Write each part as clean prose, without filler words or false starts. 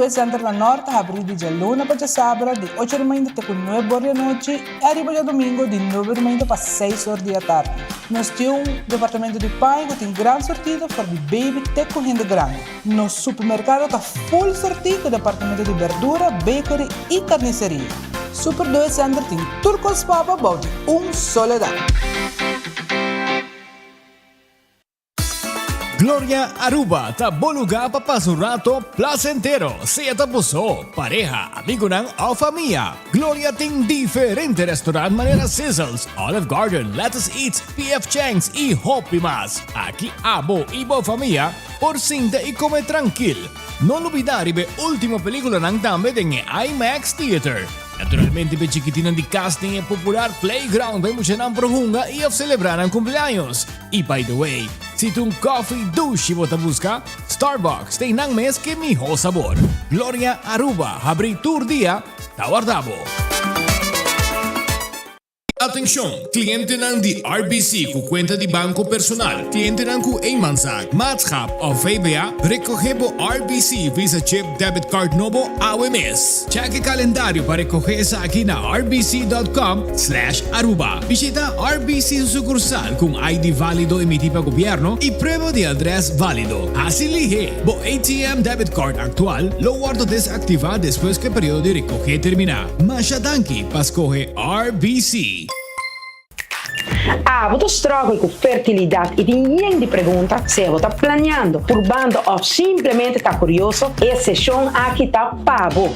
2 Center da Norte abre de luna para sábado de 8h até 9h da noite e arriba de domingo de 9h para 6h da tarde. Nós temos departamento de pão que tem grande sortida para de baby até correndo grande. Nosso supermercado está full sortido com departamento de verdura, bakery e carniceria. Super 2 Center tem turcos papa about soledad. Gloria Aruba, taboluga papasurato placentero. Siya tapuso, pareja, amigo ng o familia. Gloria ting diferente restaurant manera Sizzles, Olive Garden, Lettuce Eats, PF Chang's y Hopi Mas. Aquí abo ibo familia, por sinda y come tranquil. No olvidar ibe última película ng dame ng IMAX Theater. Naturalmente, be chiquitinan di casting e popular playground by mo siya ng prohunga i of celebrar ang cumpleaños. Y by the way, si tung coffee douche mo busca, Starbucks tay nang mes que miho sabor. Gloria Aruba, habri tour dia, tawardabo. Atención, cliente ng di RBC ku kwenta di bangko personal, cliente ng ku Eenmanszaak, Maatschap o VBA, recoge po RBC Visa Chip Debit Card Nobo AWMS. Check kalendaryo para recoge sa akin na rbc.com/aruba. Bisita RBC sukursal kung ID valido emiti pa gobyerno y prueba de address valido. Asilihe, bo ATM Debit Card actual, lo guardo desactiva después que periodo de recoge termina. Masyadanki, pascoge RBC. Você struggle com fertilidade e tem de pergunta se você está planeando, urbando ou simplesmente está curioso, essa sessão aqui está para você.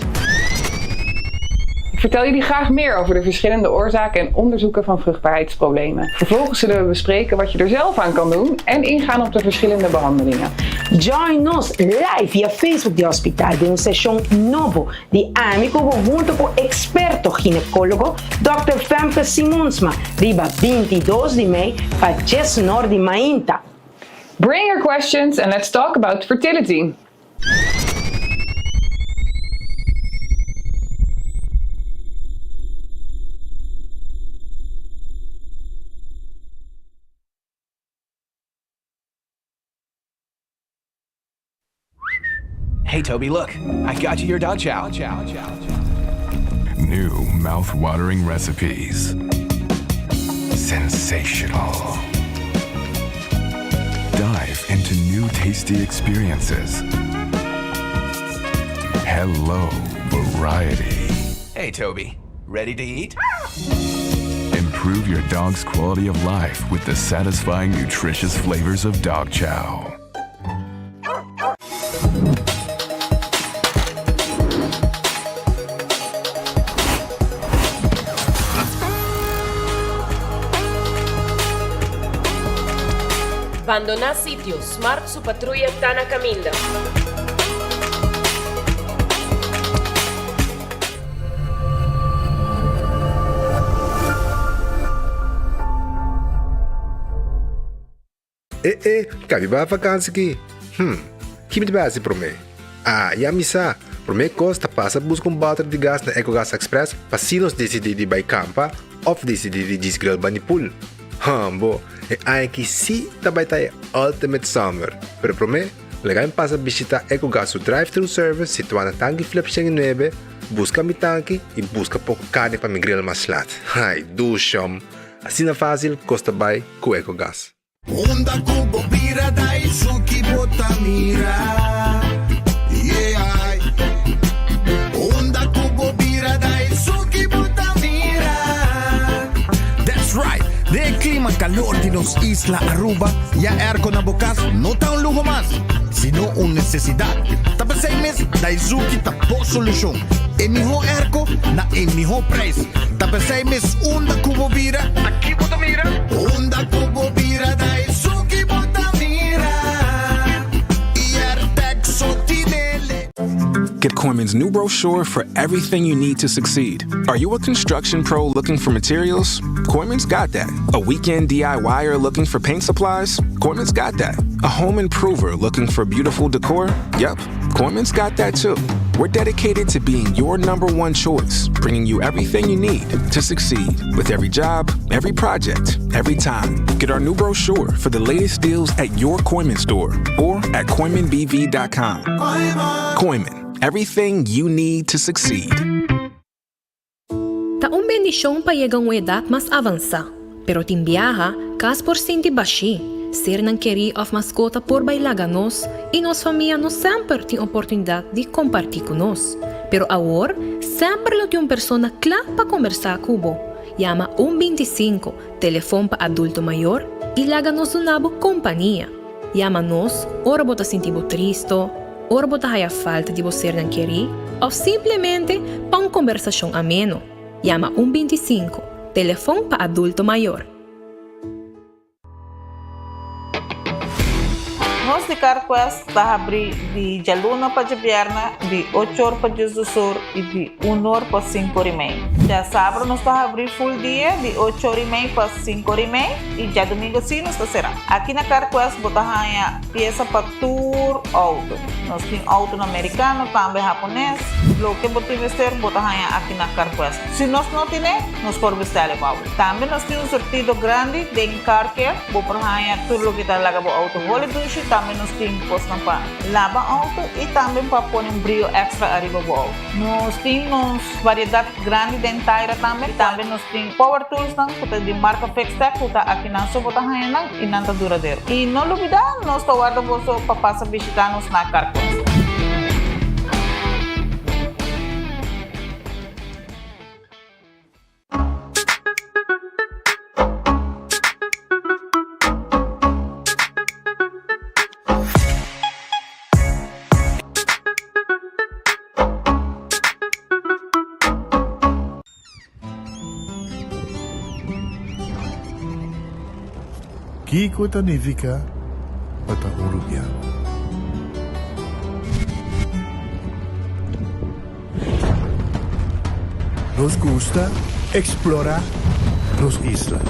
Ik vertel jullie graag meer over de verschillende oorzaken en onderzoeken van vruchtbaarheidsproblemen. Vervolgens zullen we bespreken wat je er zelf aan kan doen en ingaan op de verschillende behandelingen. Join us live via Facebook de Hospital de uma sessão novo de amigo junto com experto ginecólogo Dr. Femke Simonsma, riba 22 de mei para 10 Nord de Mainta. Bring your questions and let's talk about fertility. Hey, Toby, look. I got you your dog chow. New mouth-watering recipes. Sensational. Dive into new tasty experiences. Hello, variety. Hey, Toby. Ready to eat? Improve your dog's quality of life with the satisfying, nutritious flavors of dog chow. Abandonar sitio, Smart su patrulla está na caminda. Cabe ba vakansie aqui? Que me base para mim? E a missa, para mim costa passa buscar bater de gás na EcoGas Express para se nós decidir de campa ou decidir de desgrill banipul. Bo, aqui sim também tá Ultimate Summer. Pero para mim, legal passa visitar EcoGas drive-thru service situado na tanque flip 9, busca mi tanque e busca pouco carne para me grill mais lat. Ai, dushom. Assim é fácil, costa bem com EcoGas. Onda kubo bira dai suki botamira. Yeah. Onda kubo bira dai suki botamira. That's right. De clima calor de nos Isla Aruba, ya airco na bukas no tá lujo más, sino necesidad. Tapos 6 meses da Izuki tapo solution. Emiho airco na emiho price. Tapos 6 meses onda kubo bira. Aqui botamira. Onda kubo bira da Izuki botamira. Get Koiman's new brochure for everything you need to succeed. Are you a construction pro looking for materials? Koiman's got that. A weekend DIYer looking for paint supplies? Koiman's got that. A home improver looking for beautiful decor? Yep, Koiman's got that too. We're dedicated to being your #1 choice, bringing you everything you need to succeed with every job, every project, every time. Get our new brochure for the latest deals at your Koiman store or at KoimanBV.com. Koiman, everything you need to succeed. Taong bendisyon pa yegang edad mas avansa, pero timbiaha kas porcenti baixi, ser ng querer of mascota por bailaganos e nos família nos sempre tem oportunidade de compartilhar conosco. Pero agora, sempre lo tem uma pessoa clara para conversar cubo. Llama 125, telefone para adulto maior e laga-nos unabo companhia. Llama-nos, ora bota sentibo triste, ora bota haya falta de você não querer, ou simplesmente para uma conversação ameno. Llama 125, telefone para adulto maior. Nós de Carquest está a abrir de Jaluna para de Vierna, de 8 horas para de Sur e de 1 hora para 5 horas e meia. Já sábado nós está a abrir full dia, de 8 horas e meia para 5 horas e meia, e já domingo sim nós está será. Aqui na Carquest botamos peça para tour auto. Nós temos auto americano, também japonês. O que você vestir, botamos aqui na Carquest. Se nós não temos, nós podemos vestir o auto. Também nós temos um sortido grande de car-care, botamos tudo o que está lá para o auto. Também nós temos posto para lavar auto e também para pôr brilho extra arriba do auto. Nós temos variedade grande de inteira também. Também nós temos power tools de marca Fextec, que está aqui na sua bota e não está duradouro. E não olvidar, nós estamos guardando para passar visitar-nos na Carquest. Kiko Tanivika Bata Urubiano. Nos gusta explorar los islas.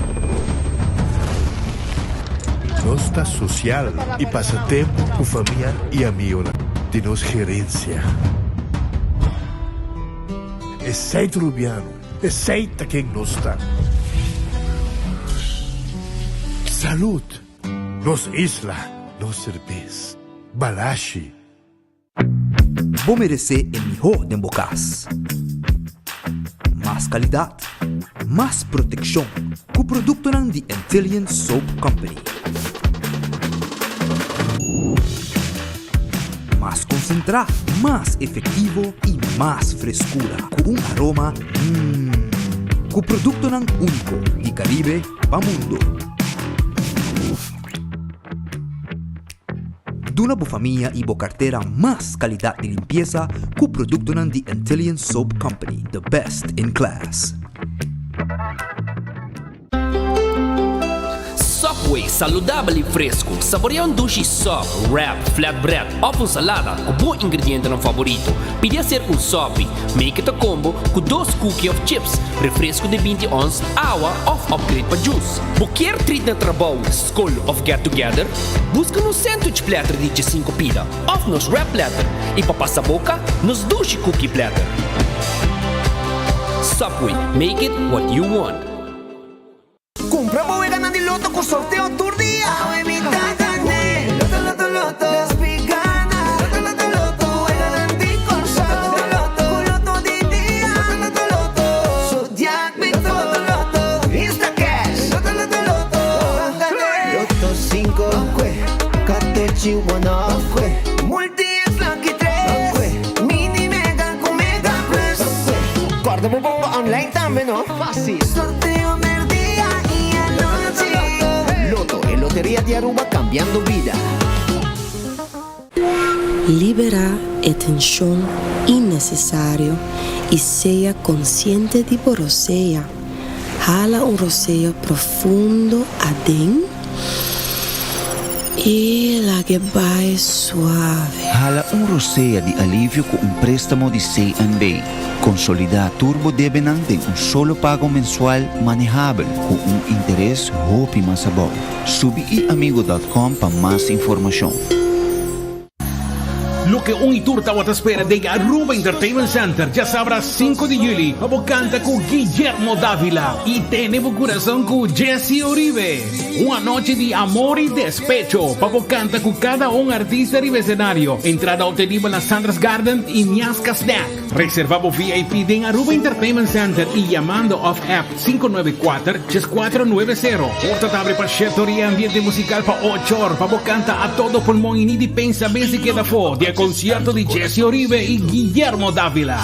Nos está social y pasatiempo con familia y amigos de nos gerencia. Es seis Rubiano, es seis quien nos está. Salud, nos isla, nos cerveza, balashi. Vou merecer o melhor de bocas. Mais qualidade, mais proteção, com o produto da Antillean Soap Company. Mais concentrado, mais efetivo e mais frescura, com um aroma com o produto único de Caribe para o mundo. Duna bo família e bo carteira mais qualidade de limpeza com o produto da Antillean Soap Company, the best in class. Subway, saudável e fresco. Saboreia dushi sub, wrap, flatbread ou salada com bom ingrediente no favorito. Pide ser sub, make it a combo com 2 cookies of chips, refresco de 20 ons, água ou upgrade para juice. Qualquer treat na trabalho, school of get together, busca no sandwich platter de 5 pila, ou nos wrap platter, e para passar boca, nos dushi cookie platter. Subway, make it what you want. Compra bodega na Loto con sorteo tour día. Abuelita gané. Loto, loto, loto. Las veganas. Loto, loto, loto. Juega en ti con sorteo. Loto, loto di día. Loto, loto, loto. Zodiac, Victor. Loto, loto. Insta Cash. Loto, loto, loto. Loto 5. 14 1 Multi X Lucky 3. Mini Mega con Mega Plus. Guarda bomba online también, ¿no? Fácil. Sorteo Lotería de Aruba cambiando vida. Libera a tensão innecessário e seja consciente de roceia. Jala roceio profundo adentro e la que vai suave. Jala roceia de alívio com préstamo de C&B. Consolidar Turbo Debenham tem solo pago mensual manejável com interés hopi mais bom. Subiiamigo.com para mais informação. lo que un iturta o te espera de Aruba Entertainment Center. Ya sabrás 5 de julio. Vamos canta con Guillermo Dávila y tenemos corazón con Jesse Uribe. Una noche de amor y despecho. Vamos canta con cada un artista del escenario. Entrada obtenida en la Sandra's Garden y Miasca Snack. Reservamos VIP de Aruba Entertainment Center y llamando off app 594-6490. Porta abre para y ambiente musical para 8 horas. Vamos canta a todo pulmón y ni de pensa bien se queda fo. Del concierto de Jesse Uribe y Guillermo Dávila.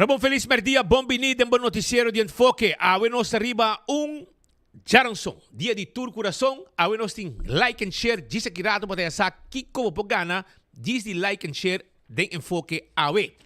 Bom feliz merdia, bom bem-vindo, bom noticiero de enfoque. Awenos arriba Jaronson, dia de tur coração. Awenos tem like and share, diz aqui rato para essa Kiko Pogana, diz de like and share de enfoque awe.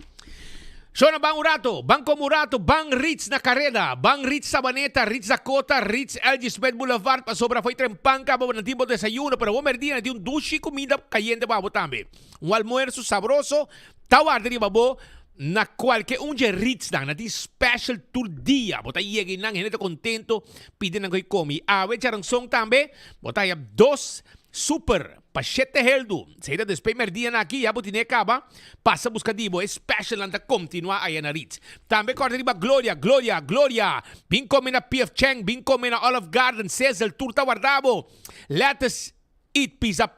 Shona bang urato, bang komurato, bang Ritz na Carrera, bang Ritz Sabaneta, Ritz Zakota, Ritz LG Sped Boulevard, pa sobra foi trempanca, babo na tipo desayuno, pero bom merdia na dushi comida caliente babo tambe. Almuerzo sabroso, tawar de babo, na qualquer de Ritz na di special tour dia. Bota yegi nang hinete contento, pide nang koy komi. Awe charang song tambe, bota ya 2 super pachete heldu. Saída dos primeiro dia na aqui, ya botine acaba, passa busca dibo, special anda continua aí na Ritz. Tambe corda riba Gloria. Bin come na PF Cheng, bin come na Olive Garden, Cecil, turta guardabo. Let's eat pizza,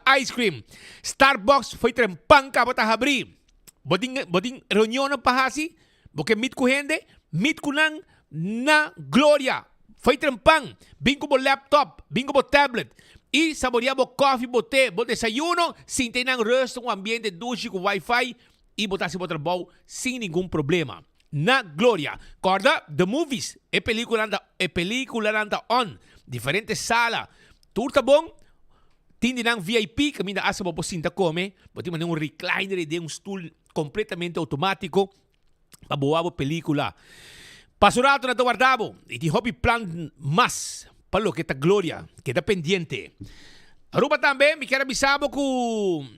ice cream. Starbucks foi trempanca bota abrir. Boding reunião na pahasi, porque meet ko gente, meet ko nang na Gloria. Foi trempang, bingo bo laptop, bingo bo tablet. E saboreabo coffee, bo desayuno, sem ter nang resto, um ambiente duche com Wi-Fi e botar se botar bom sem nenhum problema. Na Gloria. Corda, the movies, película anda on, diferentes sala. Turta bom, tindi nang VIP, kami na asa mo po sinta come, boti man um recliner e um stool completamente automático para boa película. Pasurato na to guardabo. E ti hobby plan mas para lo que ta Gloria, queda pendiente. Aruba também, me quero avisar com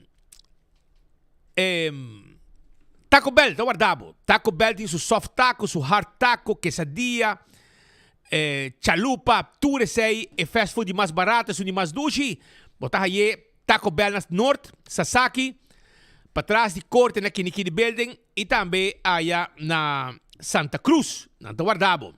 Taco Bell, to guardabo. Taco Bell tem su soft taco, su hard taco, quesadilla, chalupa, turesei, e fast food mais barato, su de mais dushi. Botar aí Taco Bell na North, Sasaki, para trás de corte na Kinikini Building e também aí na Santa Cruz, na Guardabo.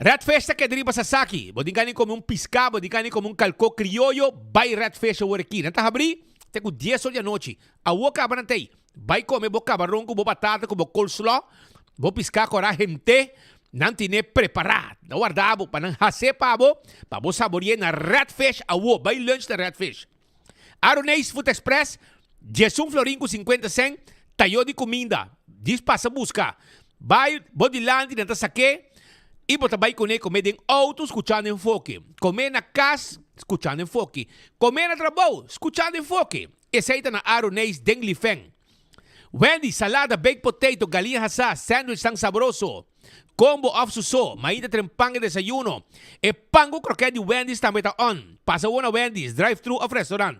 Red Festa que deriva Sasaki, bodingani como pisca, bodingani como calco criollo, vai Red Festa o aqui. Não tá abrir, tem com 10 horas da noite. A boca abrantei, vai comer boca camarão com batata, com coleslaw, vou piscar cora gente, não tinha preparado. Na Guardabo, para não fazer para vou saborear na Red Festa, vai lunch na Red Festa. Aronês Food Express, Jesus Florin com 50 cent, tayo de comida. Diz passa buscar. Vai, bodilante, nanta saque. E bota vai comer em auto, escuchando enfoque. Comer na casa, escuchando enfoque. Comer na trabalho, escuchando enfoque. Esse aí tá na Aronês Deng Feng. Wendy, salada, baked potato, galinha assada, sandwich tão sabroso. Combo of suso, maída trempang e desayuno. E pango croquete de Wendy's também tá on. Passa na Wendy's, drive-thru of restaurant.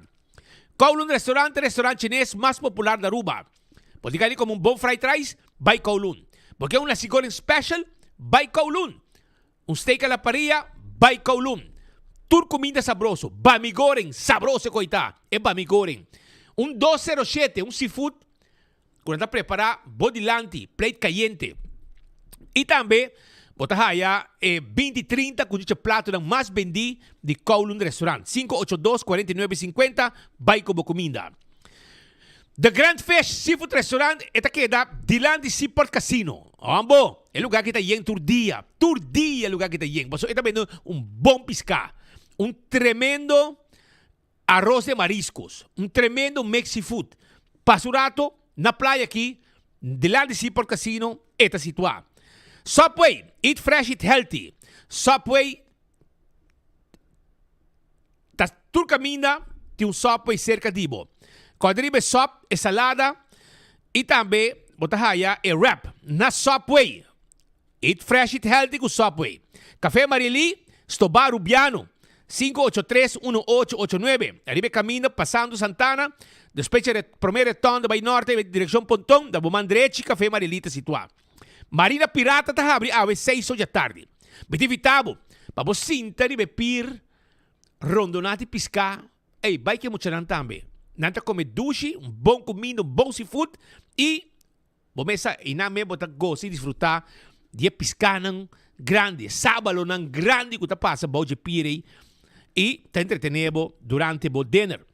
Kowloon restaurante chinês mais popular da Aruba. Pode ganhar como bom fried rice, vai Kowloon. Porque uma sigoreng special, vai Kowloon. Steak a la parrilla, vai Kowloon. Turcomida sabroso. Bami goreng sabroso coita. É bami goreng. 207, seafood. Quando está preparar, bodilanti, plate caliente. E também, bota haya 2030 com o prato mais vendido de Kowloon Restaurant. 582-4950, vai como comida. The Grand Fish Seafood Restaurant esta queda dilan de Seaport Casino. Ambo, é lugar que está yendo turdia. Turdia é lugar que está yendo. Mas está vendo bom piscar. Tremendo arroz de mariscos. Tremendo Mexi Food. Pasurato, na praia aqui, dilan de Seaport Casino, está situado. Subway, eat fresh, eat healthy. Subway, Turcomida tem Subway cerca de Ibo. Quadribe sop e salada e também botahaya e wrap na Subway. Eat fresh, eat healthy com Subway. Café Marili, Stobar Rubiano, 583-1889. Arriba caminho, passando Santana, despecha de primeiro retorno da Norte, direção Pontão, da Boman Direito, Café Marili está situado. Marina Pirata está abre às 6 da tarde. Betivitabo, para você sentar e beber, rondonate piscar, e vai que mucharan também. Nanta come dushi, bom comida, bom seafood e bomesa iname bota gosto e desfrutar de piscanan grande, sábado nan grande que passa boje pire e te entretenebo durante o dinner.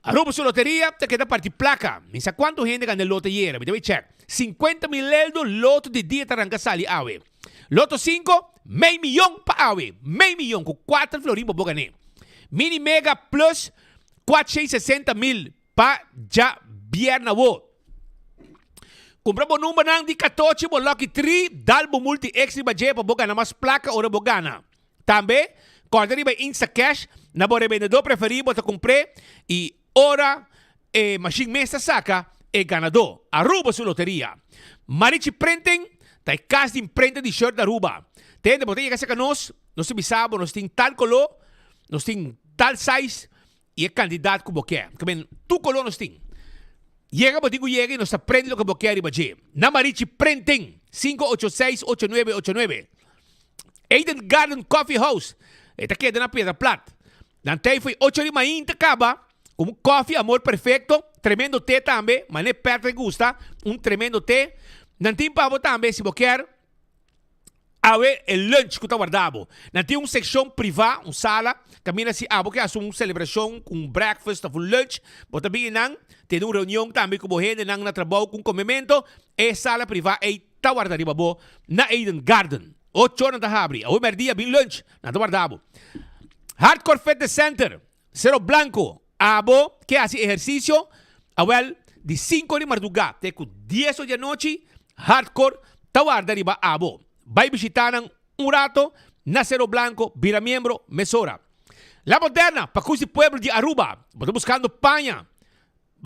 Aruba su loteria, te queda parti placa. Misa quanto gente ganha loto ieri, mi devi check. 50.000 loto di dia taranga sali awe. Loto 5, meio milhão pa awe. Meio milhão com 4 florimbo bogane. Mini Mega Plus 460.000 pa ja biernawo. Compra bo número nang di 14 bo lucky 3 dalbo multi extra baje pa bogana mas placa ora bogana. Tambe, corda riba Insta Cash na bo revendedor preferido ta compre e ora machine mesa saca e ganador. Aruba su loteria. Marichi Printing, tai casting print di shirt da Aruba. Tende botella que saca nos se bisabo, nos ting tal color, nos ting tal size e é candidato como quer. Também tu color nos ting. Llega, botigo llega e nos aprende lo que você quer e na Marichi Printing, 586-8989. Eden Garden Coffee House. Esta queda na Pedra Plat. Nantei foi 8 de manhã e acaba. Como coffee, amor perfeito. Tremendo té também. Mas nem perto gusta. Tremendo té. Nantim pavo também, se você quer. Awe el lunch que está guardado. Nantim seção privada, sala. Camina se abo que é uma celebração com breakfast ou lunch. Bota bem nang. Tem uma reunião também com gente nang na trabalho com comimento. E sala privada e está guardado babo na Eden Garden. 8 horas da abre. Awe merdia bem lunch. Nada guardado. Hardcore Fitness Center. Cerro Blanco. Abo, que hace ejercicio, awel, de 5 de madrugada, até 10 da noite, hardcore, tawar dariba abo. Vai visitar um rato, na Cerro Blanco, vira membro, mesora. La Moderna, para cusi pueblo de Aruba, estou buscando panha.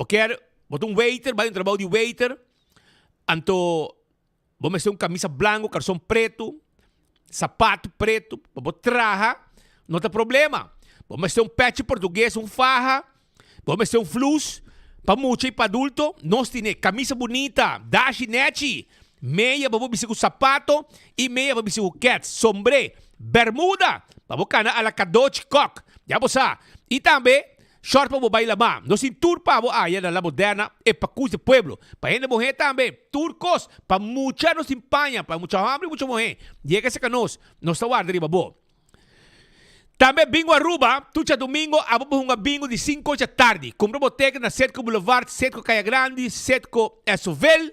Quer, botar waiter, vai trabalho de waiter, anto, vou meter camisa branco, calção preto, sapato preto, vou traja, não tem problema. Vamos ter patch português, farra. Vamos ter flus. Para mucho e para adulto. Nós temos camisa bonita. Dashinete. Meia, vamos com sapato. E meia, vamos com cat. Sombre. Bermuda. Vamos cana a la kadochi cock. Já você. E também, short para bailar lá. Nós temos tour para a na La Moderna. E para cus de pueblo. Para gente morrer também. Turcos. Para mucha nos empanha. Para mucha hambre, mucha morrer. Llega-se que nós estamos arriba, bo. Também bingo Aruba, tucha domingo, abo um bingo de 5 da tarde. Compra boteca na Setco Boulevard, Setco Caia Grande, Setco Esovel.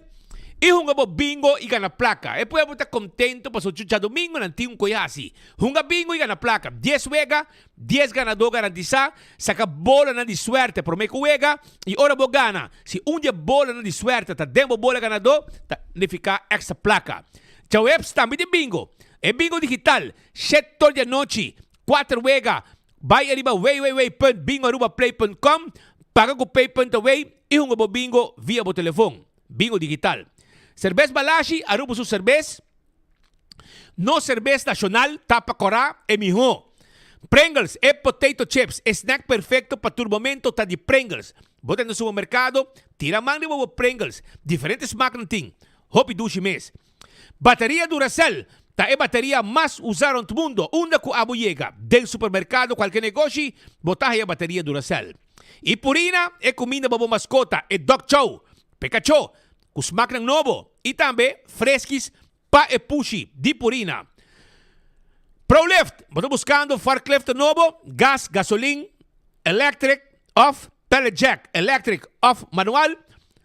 E bingo e gana placa. E depois estar contento para o tucha domingo, não tem coisa bingo e gana placa. 10 wega, 10 ganador garantiza, saca bola na de suerte, prometo wega, e ora bo gana. Se dia bola na de suerte, tá demo bola ganador, tá ne fica extra placa. Tchau apps também de bingo. É bingo digital, 7 da noite. 4 wega, vai arriba www.bingoarubaplay.com, paga com pay.away e bingo via o telefone. Bingo digital. Cerveza Balashi, Aruba su cerveza. No cerveza nacional, tapa corá, e mijo. Pringles e potato chips, snack perfecto para tu momento, tá de Pringles. Bota no supermercado, tira mão de Pringles. Diferentes smaak não tem. Hopi dushi mes. Bateria Duracell. ta é bateria mais usada no mundo. Onde que abo llega? Del supermercado, qualquer negócio, botar a bateria Duracell. E Purina é comida para mascota, é Dog Chow, Pikachu, com smack novo. E também fresquis pa e pushi de Purina. ProLift, estou buscando forklift novo, gas, gasolina, electric, off, pellet jack, electric, off, manual.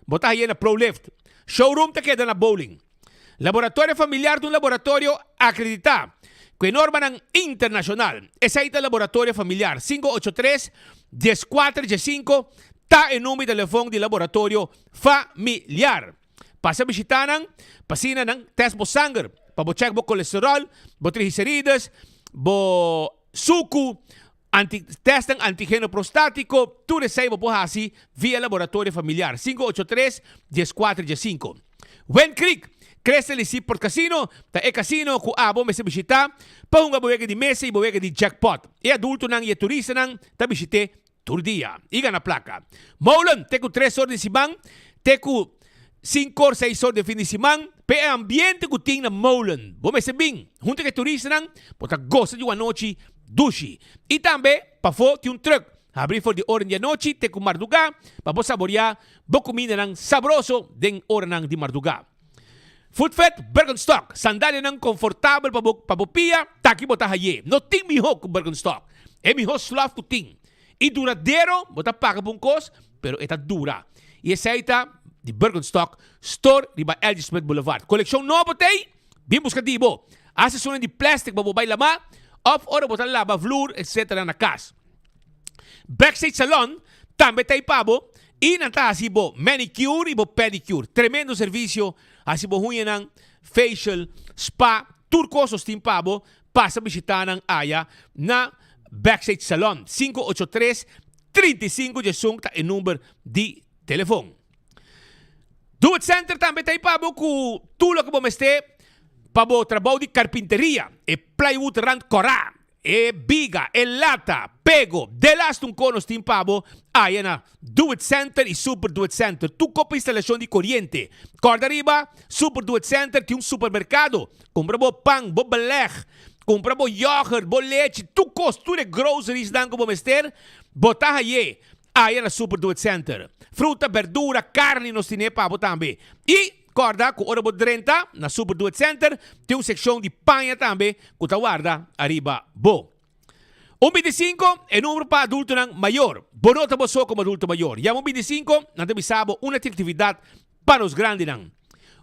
Botar aí na ProLift. Showroom te queda na Bowling. Laboratório familiar de um laboratório acreditado, com norma internacional. Esse aí é o laboratório familiar. 583-1415 está em número de telefone de laboratório familiar. Passa a visitar, passina ng test mo sangue, para check mo colesterol, mo triglicérides, mo suco, test ng antígeno prostático, tu recebe po hasi via laboratório familiar. 583-1415. Wen Creek, Cresce li si por casino, ta e casino ku abo me se bisita, pa hunga buwega di mesa i buwega di jackpot. E adulto nang e turista nang ta bisite turdia. Iga na plaka. Maulan, teku 3 horas de simang, teku 5 or 6 horas de fin de simang, pe ambiente ku ting na Maulan. Bo me se bing, junto ke turista nang, pota gosta di noche dushi. E tambe, pa fo ti un truck. Abrir for di oras de noche, teku marduga, pa bo saborear, bo comida nang sabroso den ora nang di marduga. Footfet Birkenstock, sandália ng confortável pabopia, taki bota haye. No ting miho com Birkenstock. E miho slav ku ting. E duradeiro, bota paga bungkos, pero eta dura. E essa aí tá de Birkenstock, store di ba LG Smith Boulevard. Koleksyon novo tay, bim buscativo. Asesuna di plastic babobay lama, off ora bota laba, vloer, etc. na kas. Backstage Salon, tambe tay pabo, e nantasibo manicure e pedicure. Tremendo serviço. Asibo hunyan ng facial, spa, turcosos timpabo, pasa bisita ng aya na Backstage Salon. 583-35 ta e number di telefon. Do it center também tayo pabo ku tulog ko bomeste pabo trabaho di carpinteria e plywood rand cora e biga e lata pego delas tung conos timpabo ayan na Do It Center e Super Do It Center. Tu copa instalação de corriente. Corda arriba, Super Do It Center tem um supermercado. Compra bo pão, bo beleg, compra bo yogurt, bo leite, tu costura groceries dan como mester, botar aí. Ayan na Super Do It Center. Fruta, verdura, carne nos tine pabo também. E corda, com hora bo 30, na Super Do It Center, tem uma seção de panha também, com tawarda arriba bo. 25 é número para adulto ng mayor. Bonota mo so como adulto mayor. Yamo 25, nantabisabo una atividade para os grandes ng.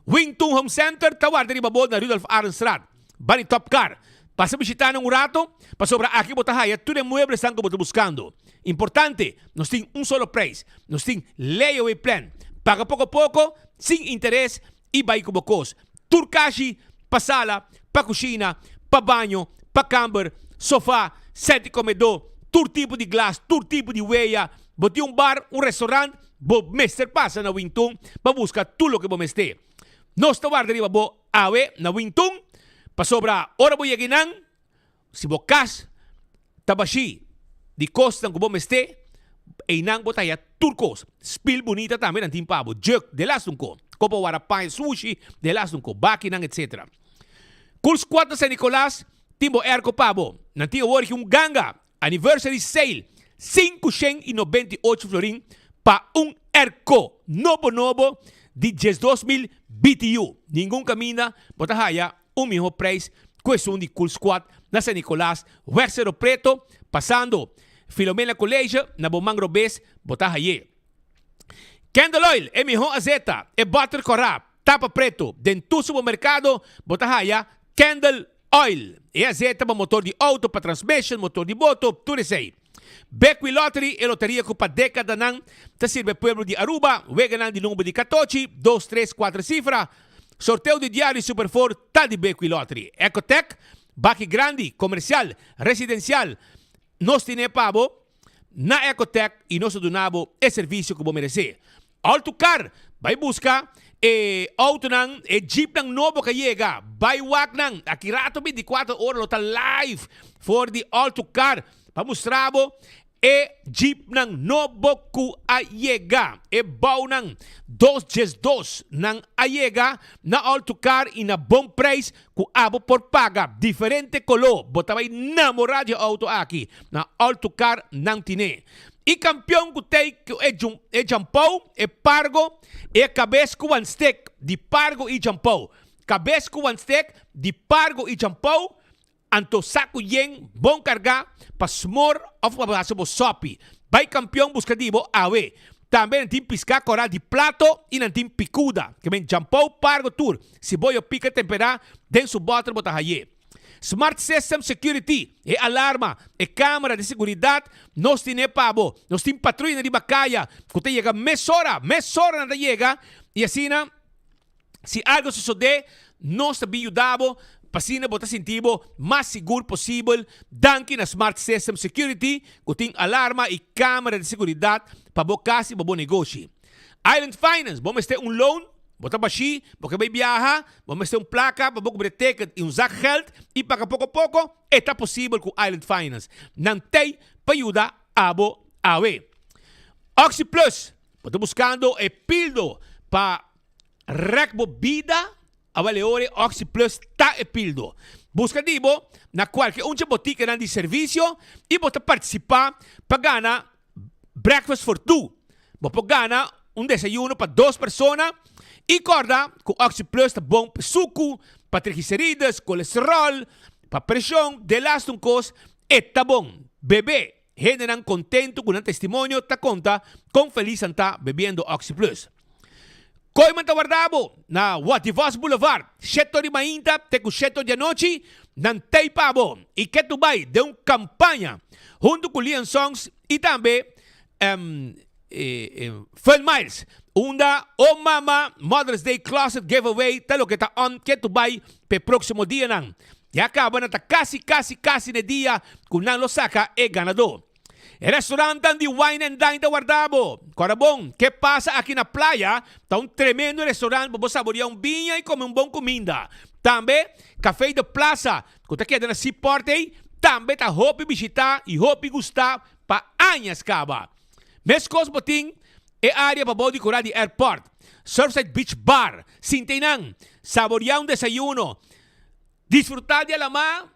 Wingtung Home Center, tawarda rin babod na Rudolph Arenstraat. Bani Top Car. Pasa bisita ng rato, pasobra aqui botahaya, tudo muebles estão como buscando. Importante, nos tem solo preço. Nos tem layaway plan. Paga pouco a pouco, sem interesse e vai como cos. Turkashi, pa sala, pa kusina, pa banho, pa camber, sofá, sete comedor, todo tipo de glass, todo tipo de weia, boti um bar, um restaurante, bo mester passa na Wingtung, pa busca tudo que bo mester. Nós tawar deriva bo awe na Wingtung, pa sobra ora bo yaginang, si bo kas, tabashi, di costa ko bo mester, e nang botaya turcos, spil bonita também ang timpabo, juk, de lastung ko, kopa warapan, sushi, de lastung ko, baki nang etc. Kurs 4 San Nicolas, Timbo Erco Pabo, nantigo work yung ganga, anniversary sale, 598 florin pa un Erco, novo de 10.000 BTU. Ningún camina, botahaya, miho price, questão de Cool Squad na San Nicolás, Wexero Preto, passando Filomena College, na Bomang Robes, botahaye. Candle Oil, miho azeta, butter corap, tapa preto, dentro supermercado, botahaya, Candle Oil. E azeta para motor de auto, para transmission, motor de moto, tudo isso aí. Beckwith Lottery e loteria com para década nang ta sirve pueblo de Aruba, wega nang de número de 14, 2, 3, 4 cifra. Sorteio de diário Super 4, tá de Beckwith Lottery. Ecotech, Baki Grande, comercial, residencial. Nós tine pabo na Ecotech e nós donabo e serviço que vos merece. Autocar, vai buscar auto nang jeep nang novo que llega. Vai wak nang akirato 24 horas lota live for the Autocar. Pamostrabo e jeep ng Nobo ku Ayega. E baw ng 2 ng Ayega na all to car in a bom price ku abo por paga. Diferente kolo. Botabay namorado yung auto aki na all to car ng tine. I kampiyon ku tay ku e jampaw, e pargo, e kabes ku one stick. Di pargo i jampaw. Kabes ku one stick, di pargo i jampaw. Anto saco yen bon carga pasmor of mabaso bo sopi. Bay campeón buscadibo awe. Também ang team pisca coral di plato e ang team picuda. Que men jampou pargo tour. Si boyo pica tempera den su bottle botahaye. Smart System Security e alarma e câmera de seguridade nos tine pabo. Nos team patrulha de bacaya. Kute llega mesora na llega. E assim na si algo sucede, nos tabi ayudabo. Pasina bota sentibo mas seguro possível danke na Smart System Security kuting alarma e câmera de seguridade para bocasi para bom negócio. Island Finance, vamos ter loan, bota baixi, porque vai viajar, vamos ter placa para boca ticket e usar geld e para pouco a pouco está possível com Island Finance. Não tem para ajudar abo awe. Oxy Plus, bota buscando e pildo para recbo vida. Avaleore Oxy Plus ta e pildo. Busca dibo na qualche uncha botica di servizio e bota participar para gana breakfast for two. Bopo gana desayuno para 2 personas e corda com Oxy Plus tá bom para suco, para triglicérides, colesterol, para pressão, de last un cos e tá bom. Bebê, generan contento com um testemunho ta conta com feliz anta bebendo Oxy Plus. Koi man tawardabo na Wativos Boulevard, Seto de Mainta, teku Seto de Anoche, nantay pabo, e ketubay de campanha, junto com Lian Songs e também Phil Miles, unda O Mama Mother's Day Closet Giveaway, talo que ta on ketubay pe próximo dia nang. E acaba na ta casi na dia, kung nang lo saka e ganador. El restaurante de Wine and Dine de Guardabo. Corabón, ¿qué pasa aquí en la playa? Está un tremendo restaurante para saborear un vinho y comer un bom comida. Também, Café de Plaza, que está aqui na Seaport, também está hopi visitar e hopi gustar para anos caba. Mescos botim é área para body coral de airport. Surfside Beach Bar, Sintinang, saborear un desayuno, disfrutar de la mar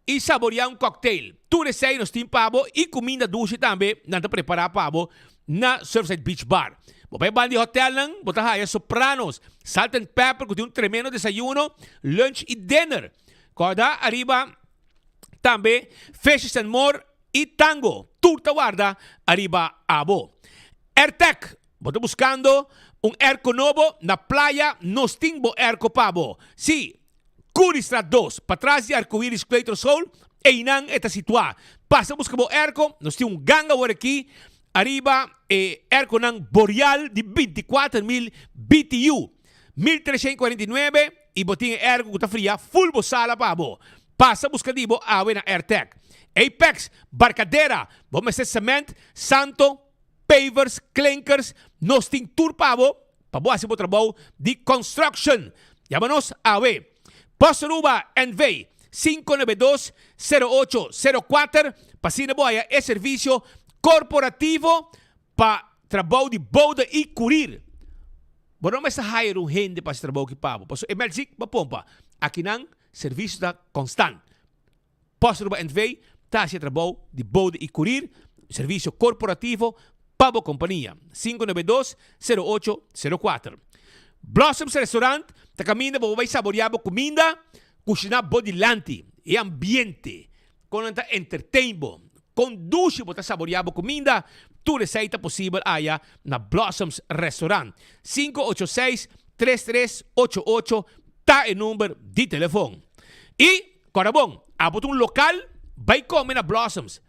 e saborear um cocktail. Tudo isso aí nos tem pabo e comida doce também, nada preparar pabo na Surfside Beach Bar. Bopay bandi hotel lang, botahaya Sopranos, Salt and Pepper, que tem tremendo desayuno, lunch e dinner. Corda arriba também Fishes and More e Tango. Turta guarda arriba abo. AirTech, bota buscando airco novo na playa, nos timbo airco pabo. Si, Curistrat 2, para trás de Arco-Íris Clayton Soul, e inang eta situa. Passa busca bo airco, nós temos ganga por aqui, arriba airco ng Boreal de 24,000 BTU, 1,349 e botinha airco que tá fria, full bo sala pabo. Passa busca dibo awe na AirTech. Apex, Barcadera, vamos ser cement, santo, pavers, clinkers, nós temos tour pabo, pabo assim bo trabalho de construction. Llamanos awe. Posaruba NV 592-0804 Pasina Boya é serviço corporativo para trabalho de boda e curir. Bueno, mas hire um gente para trabalho que pabo. Paso emergic mapompa. Aqui nang serviço da constant. Posaruba NV tá se trabalho de boda e curir, serviço corporativo pabo companhia 592-0804. Blossoms Restaurant, ta camina bo vai saborear comida, cozinhar bodilante e ambiente, con anta entertainbo, con duche bo ta saborear comida, tu receita possível aya na Blossoms Restaurant. 586-3388 ta e número de telefone. E, corabon, abot un local, vai comer na Blossoms.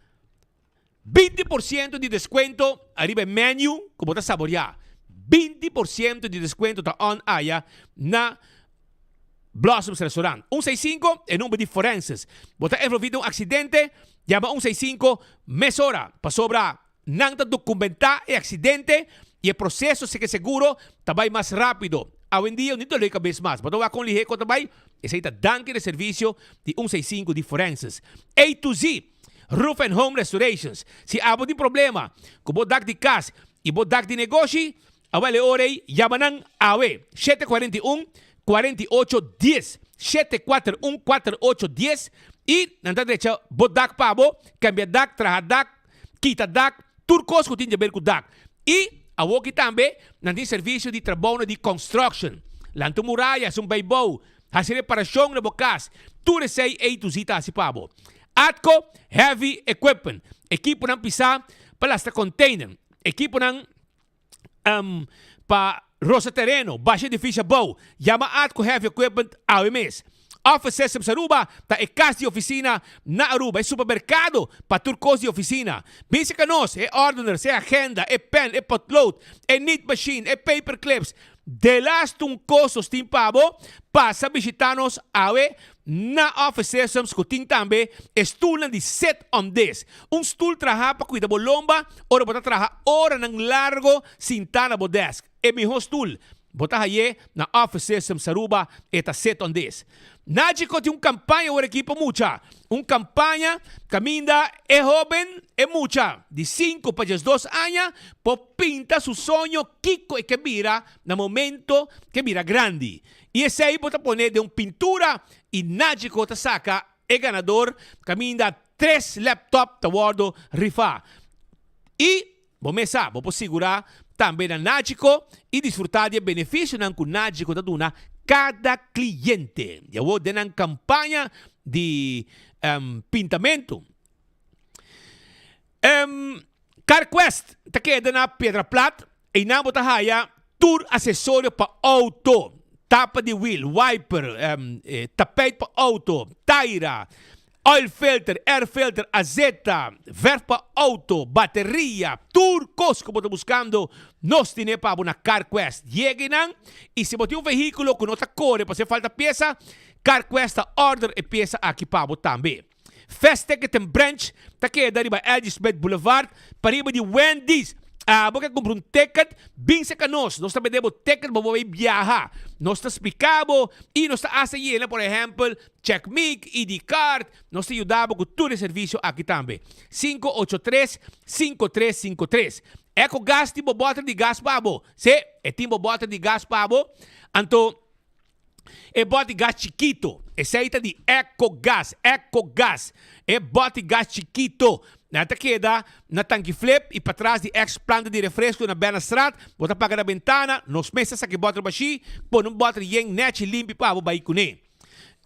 20% de descuento arriba em menu, como ta saborear. 20% de descuento ta on aya na Blossoms Restaurant. 165 é número de forenses. Bota envolvido um acidente, llama 165 mesora. Pa sobra nang ta documentar e acidente e o processo se que seguro tabay mais rápido. Hoy en día, nito lei cabez mais. Bota wa con lihe ko tabay, esa ita danke de servicio de 165 de forenses. A to Z. Roof and Home Restorations. Si abo di problema, kung bodak di kas, ibodak di negosyo, awale orey, yamanang awe. 741-4810. 741-4810. E, nanta derecha, bodak pabo, cambiadak, trahadak, quitadak, turcos kutin jaber kudak. E, awo kitambe, nanti serviço de trabalho de construction. Lanto muralha, sumbaibo, hasi reparasyon na bokas, turesay A to Z si pabo. Atco Heavy Equipment. Equipo ng pisa, palasta container. Equipo ng pa Rosa Terreno, baixa edifício bow. Yama Atco Heavy Equipment, AWMS. Office System sa Aruba, ta ikas de oficina na Aruba, é supermercado para turcos de oficina. Bisa ka nos, ordener, agenda, pen, potload, neat machine, paper clips. De las tungkosos tim pabo, pasa visitanos awe na Office Systems kuting tambe, stool di set on this. Un stool traha pa cuida bolomba, ora bota traha ora ng largo sintana bo desk. Miho stool, bota haye na Office Systems sa Aruba, eta set on this. Nágico tem campanha o equipo mucha. Campanha caminda é jovem é mucha. De 5 para 2 anos, po pinta su sonho Kiko e que vira na momento que vira grande. E esse aí bota poner de pintura e Nágico ta saca é ganador. Caminda 3 laptop ta guardo rifa. E bomesa, vou segurar também na Nágico e desfrutar de benefício na Nágico da duna cada cliente. Ya hubo de una campaña de pintamento. CarQuest te queda na Piedra Plata e na botahaya tour acessório para auto, tapa de wheel, wiper, tapete para auto, taira, oil filter, air filter, azeta, verf para auto, bateria, turcos como está buscando, nos tiene para una CarQuest. Lleguen y si bote un vehículo con otra core, para hacer falta pieza, CarQuest order e pieza aqui para también. Fast Ticket and Branch, ta queda riba Elgisbeth Boulevard, para riba de Wendy's. Porque compra um ticket, bem se canos. Nós também demos ticket para você viajar. Nós está explicado e nós está assinando, por exemplo, CheckMig, ID Card. Nós te ajudamos com todo o serviço aqui também. 583-5353. Eco Gas, tipo bota de gás pabo. Se é tipo bota de gás pabo, então é bota de gás chiquito. Esse aí tá de Eco Gas. É bota de gás chiquito. Nata queda na tanque flip e para trás de ex-planta de refresco na Bena Strat, bota paga na ventana, nos meses aqui bota baixi, põe bota yen net limpo para o baicune.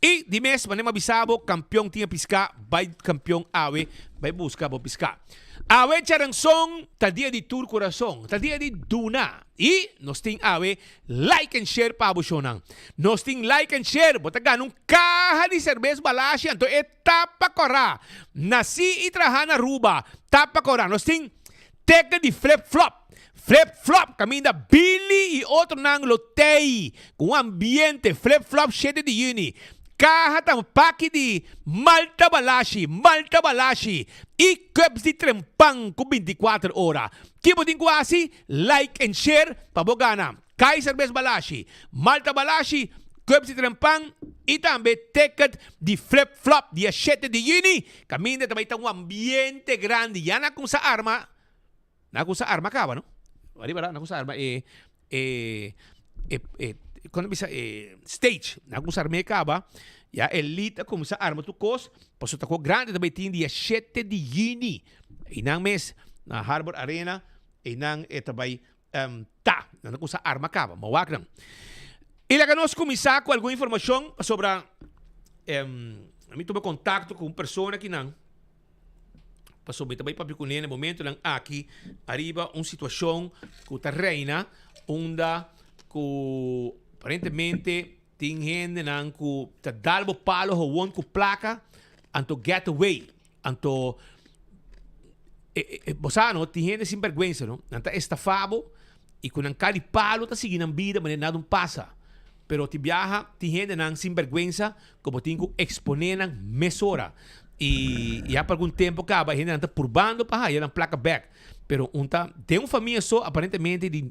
E de mês, mas nem abisabo, campeão tinha piscar, vai campeão awe, vai buscar vou piscar. Awe Charanson, tá dia de Tour Coração, tá dia de Duna. E nós tem awe like and share para o shonan. Nós tem like and share, bota ganun caja de cerveja balashi, então é tapa corá. Nasi e traha na Aruba, tapa corá. Nós tem teca de flip-flop. Flip-flop, caminda Billy e outro nang lotei, com ambiente flip-flop cheio de uni. Caja tampaki de Malta Balashi e cups de trempang com 24 horas. Tipo de quase like and share pabogana. Kaiser Bes Balashi, Malta Balashi, cups de trempang e também ticket de flip-flop de 7 de uni. Caminda também tem ambiente grande. Ya na kung sa arma acaba, no? Arriba na kung sa arma quando bisa stage na kung sa arma acaba, ya elita como sa arma tu cos, paso tako grande também tem dia 7 de juni. Inang mes na Harbor Arena, inang etabay na kung sa arma acaba, mawak lang. Ilaganos começar com alguma informação sobre a mim tomei contato com uma pessoa que não passou bem também para no momento lang aqui arriba uma situação que está reina onde que aparentemente tem gente nang ku ta dalbo palo hawon ku plaka anto get away anto bosano tem gente sem vergüenza no nanta estafabo e com cari palo ta seguir na vida mas nada passa pero ti viaja tem gente nang sem vergüenza como tingo exponer nang mesora e há por algum tempo acaba gente nanta purbando para aí na placa back pero tem uma família só aparentemente de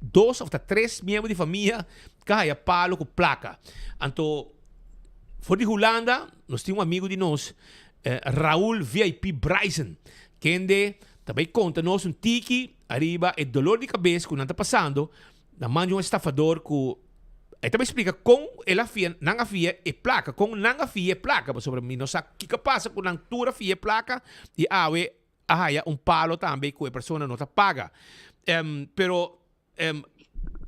2 ou 3 membros de família que palo com placa. Então, for de Holanda, nós temos um amigo de nós, Raul VIP Bryson. Kende, também conta-nos tiki arriba el dolor de cabeça que não está passando. Na mão de estafador que ele também explica como ele afia, não afia e placa, como não afia e placa. Sobre mim, não sabe o que passa com não tura afia e placa e ahaya palo também que a pessoa não está paga. Pero,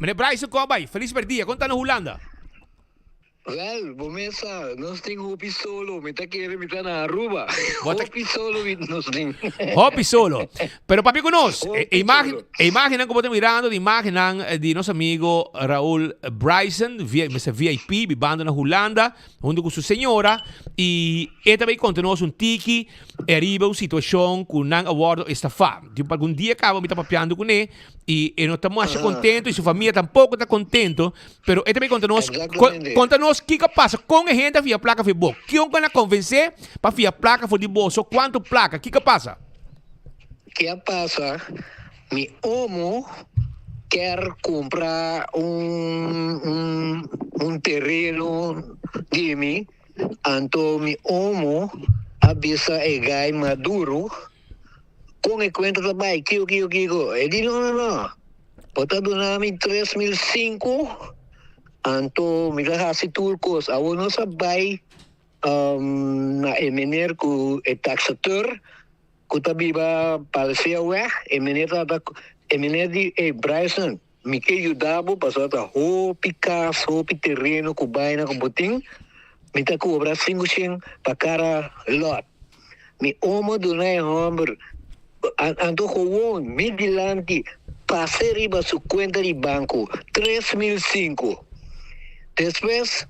Meneer Bryson, como vai? Feliz dia, conta na Holanda. Well, bomesa, nós temos hopi solo, me tá querendo me tá na Aruba. Hopi solo, nós temos. Hopi solo. Pero papi conosco, imagina como estamos mirando, imaginan de nosso amigo Raul Bryson, VIP, vivendo na Holanda, junto com sua senhora, e ele também conta-nos tiki, arriba uma situação que não aborda estafar. Tipo, algum dia acaba me tá papiando com ele, e não estamos mais contentes, e sua família tampouco está contente, pero ele também conta-nos o que passa com a gente via placa de boa. Que eu quero convencer para via placa de boa. Só quanto placa? O que passa? O que passa? Mi homo quer comprar um terreno de mim. Então, mi homo avisa e gai maduro com a conta também. Kiko. Ele diz, não. Pode donar me 3.500. Anto mila hasi turcos awono sabay na emener ku taxateur ku tabiba palsia we emener di Bryson mi ke yudabo pasata hopi kas hopi terreno ku baina ku buting mi ta ku obra 500 pa cara lot mi omo dunay hombre anto gewoon mi dilanti pase riba su cuenta di banco 3.500. Después,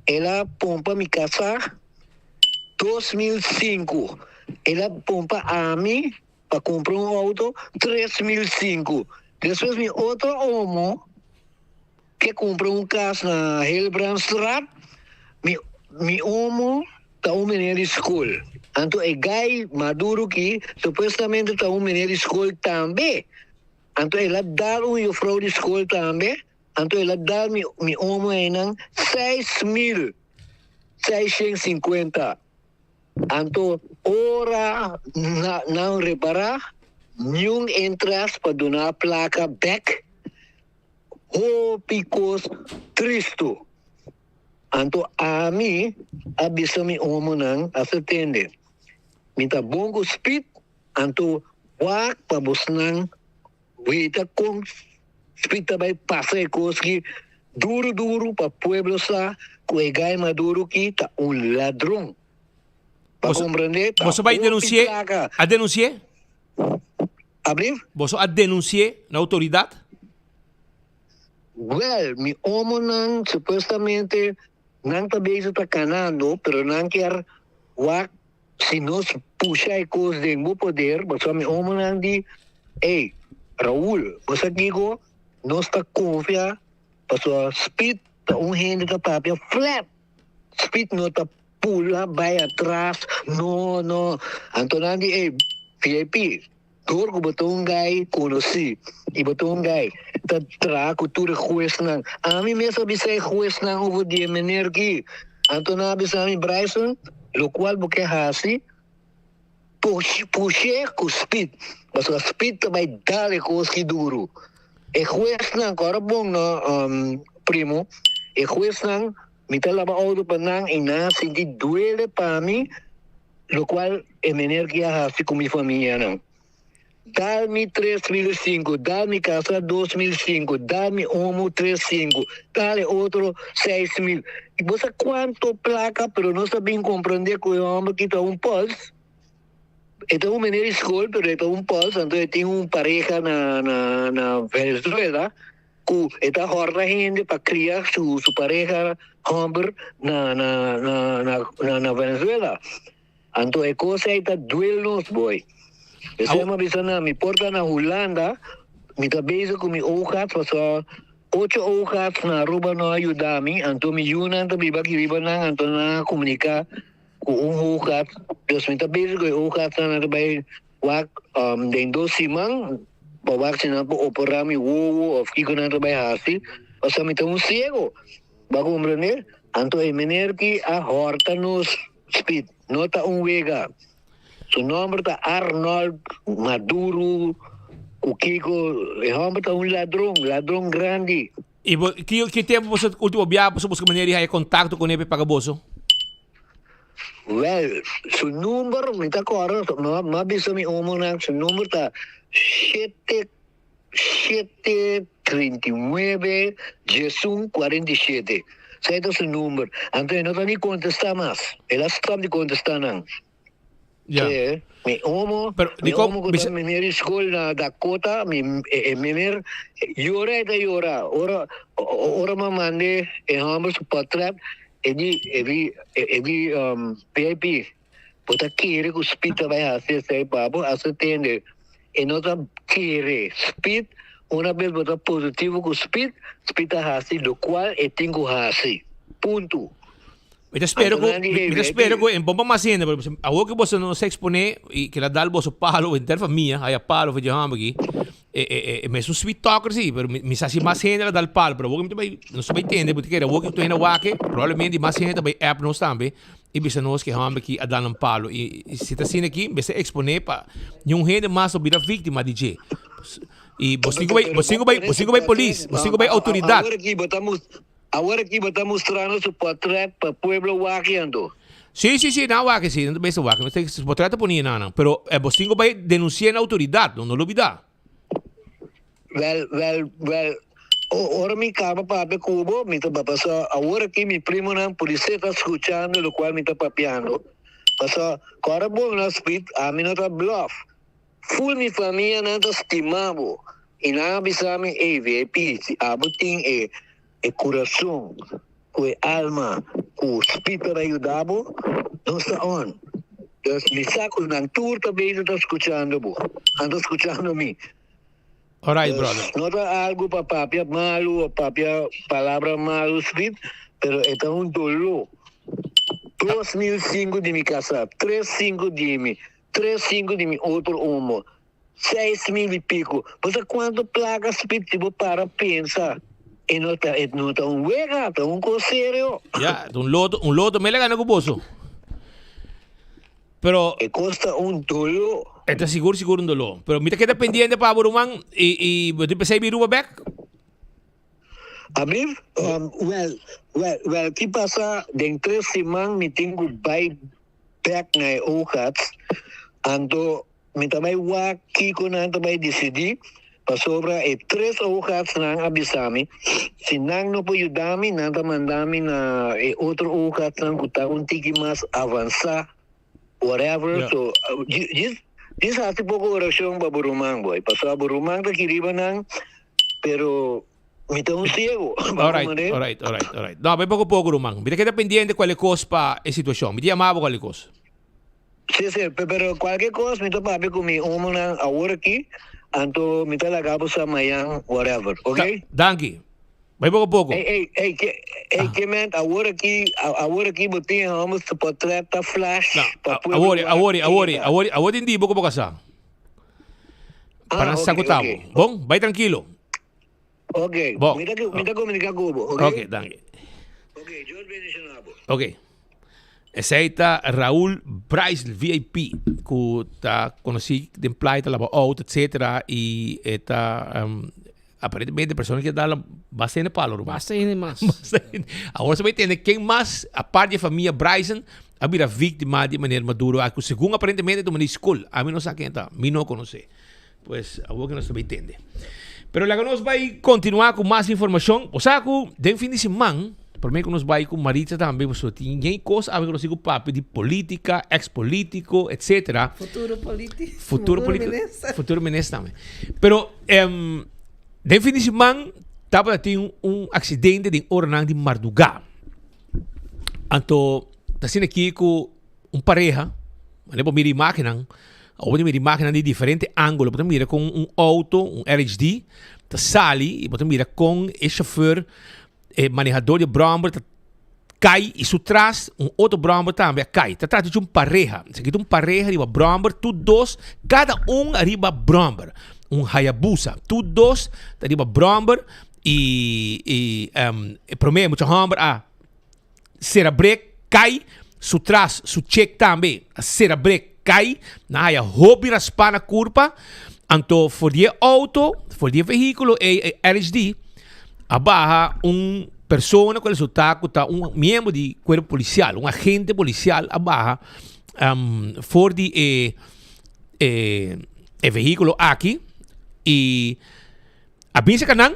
ela pompa mi casa 2.500. Ela pompa a mí para comprar un auto 3.500. Después, mi otro homo que compra un casa na Helbrandstraat, mi homo está un menino de escola. Então, el guy maduro que supuestamente está un menino de escola también. Então, ela dá un vrouw de escola também. Então, ela dá mi homo ainda 6.650. Então, ora não reparar, nenhum entras para donar a placa back, o picos tristo. Então, a mim, abisa mi homo não atende. Me tá bom com speed, então, wak para você não, wita com speed também passa e coisa que duro para pueblo sa, com o gai maduro que tá ladrão. Para compreender? Você vai denunciar? A denunciar? Abrir? Você a denunciar na autoridade? Well, mi homo não, supostamente, não também está canando, pero não quer, wak, se nós puxar e coisa de meu poder, mas mi homo não diz, hey, Raul, você digo, nós está confia, para speed, tá gente tá papel flat, speed não tá pula, vai atrás, não. Então não diz, hey, VIP, door ko batong guy conheci, e batong guy, tá tra cultura juez nang, a mim me sabe se juez nang over de maneira que, então não abisa mi Bryson, lo qual porque hasi, puxe com speed, mas o speed também dá-lhe coisa que duro. E juez nang, agora bom no primo, e juez nang, me tá lava auto pa nang, e na senti duele para mim, lo qual é maneira que hasi com mi família nang. Dá-me 3.500, dá-me casa 2.500, dá-me homo 3.500, dá-lhe outro 6.000. E você quanto placa, pero não sabe compreender que o homem que está pulse. Ele é menino de escola, pero ele está pulse, então ele tem pareja na Venezuela, que está horta gente para criar sua pareja homem na Venezuela. Então a coisa está duelo, boy. Saya mabisa na, mi porta na Holanda, mi tabeza ko mi okat, paso 8 okat na Aruba no ayudami, anto mi yunan tabiba kiriba na, anto na komunika ko okat, Diyos mi tabeza ko okat na tabay wak, den 2 simang, bawak sina po opera mi wowo, of kiko na tabay hasi, paso mi tamu siego, bago umranir, anto emener ki a horta nos Speed, nota un Vega. Su nombre está Arnold Maduro Kiko. El hombre está un ladrón grande. E que tempo você último viagem você busca maneira de contato com ele para boso? Well, su número me está correcto. Mas bisa mi umum su número está 739 Jesus 47. Ese es su número. Entonces no está ni contestar más. Él está de contestar nada. Ya. Sí, mi homo, Pero mi homo que está en mi escuela na Dakota, mi mer llora. Ora me mandé el hombre su portrait, evi PIP. Porque quiere que Speed vai hacer ese papo, hace tende. Y no quiere Speed, una vez vota positivo con Speed hace, lo cual tengo hace. Punto. Eu espero que em bomba mais ainda, a o que você não se expõe e que ela dá o bolso palo em terra minha, aí a palo foi de ramo aqui, mas um sweet talker sim, mas me sabe mais ainda ela dá o palo, pero o que também não se vai entender, porque era o que tu ainda wake, provavelmente mais ainda também app não também, e bisa nós que ramo aqui a dar um palo e se tá assim aqui, bisa expõe para nenhum rende mais sobre a vítima DJ. E você vai polícia, você vai autoridade. Agora aqui está mostrando seu portrait para o povo wakiando. Sim, não waki, sim, não bem waki, mas esse portrait ponia não, pero você vai denunciar na autoridade, não olvidar. Well, ora me cama para Cubo, me está passando, agora aqui meu primo não, polícia está escutando, o qual me está papiando. Passa, agora bom na Speed, a mim não está bluff. Full minha família não está estimado. E não avisame, VIP, a botin e coração, com alma, com espírito para ajudar, não está on. Então, me saco na tour também está escutando, anda escutando me. Alright, brother. Não está algo para papia malo, papia palavra malo, espírito, pero é um dolor. 2005 de me casar, 3,5 de mim, 3,5 de mim, outro homo, 6,000 e pico. Você quanto placa espírito para pensar? E não está um wega, está um coseiro. Ya, um loto me legal no bolso. Pero custa un dolor. Está seguro un dolor. Pero mira que está pendiente para Burumán y tú empecé a ir back. A mí, well, ¿qué pasa? De 3 semanas me tengo back na hojas. Ando, me também aqui quando ando vai decidir. Para sobra 3 hojas nang avisami. Se nang não pode ajudar-me, nada mandar-me na outra hoja nang kuta um tiki mais avançar, whatever. Yeah. So, this hace pouco oração para Burumang, boy. Pasó Burumang da kiriba nang, pero me está um ciego. Alright. No, vai pouco Burumang. Mira que está pendiente qualquer coisa para a situação. Me chamava qualquer coisa. Sí, pero qualquer coisa me está para ver comigo agora aqui. Anto me está acabo sa mayan whatever, okay? Danke. Vai pouco. Hey, que man, agora aqui botinha vamos se portreta flash. Agora hindi pouco sa. Para sa kutabo. Bom, vai tranquilo. Okay. Bom. Mita comunicar com okay? Okay, danke. Okay, George bendicionado. Okay. Esse aí tá Raul Bryce, VIP, que tá conhecido de pleita, lava auto, etc. E está, aparentemente, a pessoa que dá bastante palo. Bastante mais. Agora você vai entender quem mais, a parte da família Bryson, a vira vítima de maneira madura. Segundo, aparentemente, de uma escola. A mim não sabe quem está, a mim não conhece. Pois, agora que nós vai entender. Pero lá que nós vai continuar com mais informação. O saco, de fim de semana, por mim que nós vai com Maritza também, você tem ninguém coisa a ver com o papo de política, ex-político, etc. Futuro ministro também. Pero, de fim de semana, estava tendo acidente de Ornang de Mardugá. Então, está sendo aqui com pareja, mas depois mira máquina, ou mira máquina de diferente ângulo, depois mira com auto, RHD, está sali, e depois mira com o chauffeur, manejador de Bromber cai e su trás outro Bromber também cai. Tá trata de pareja. Isso aqui é pareja de Bromber, todos, cada arriba Bromber. Hayabusa, todos arriba Bromber e primeiro muito Bromber será break cai su trás, su check também, a cera break cai, na haya hobby raspa na curva, anto for die auto, for die veículo e RSD, abaja persona com resultado tá membro de corpo policial, agente policial abaja for de veículo aqui e a pensa que não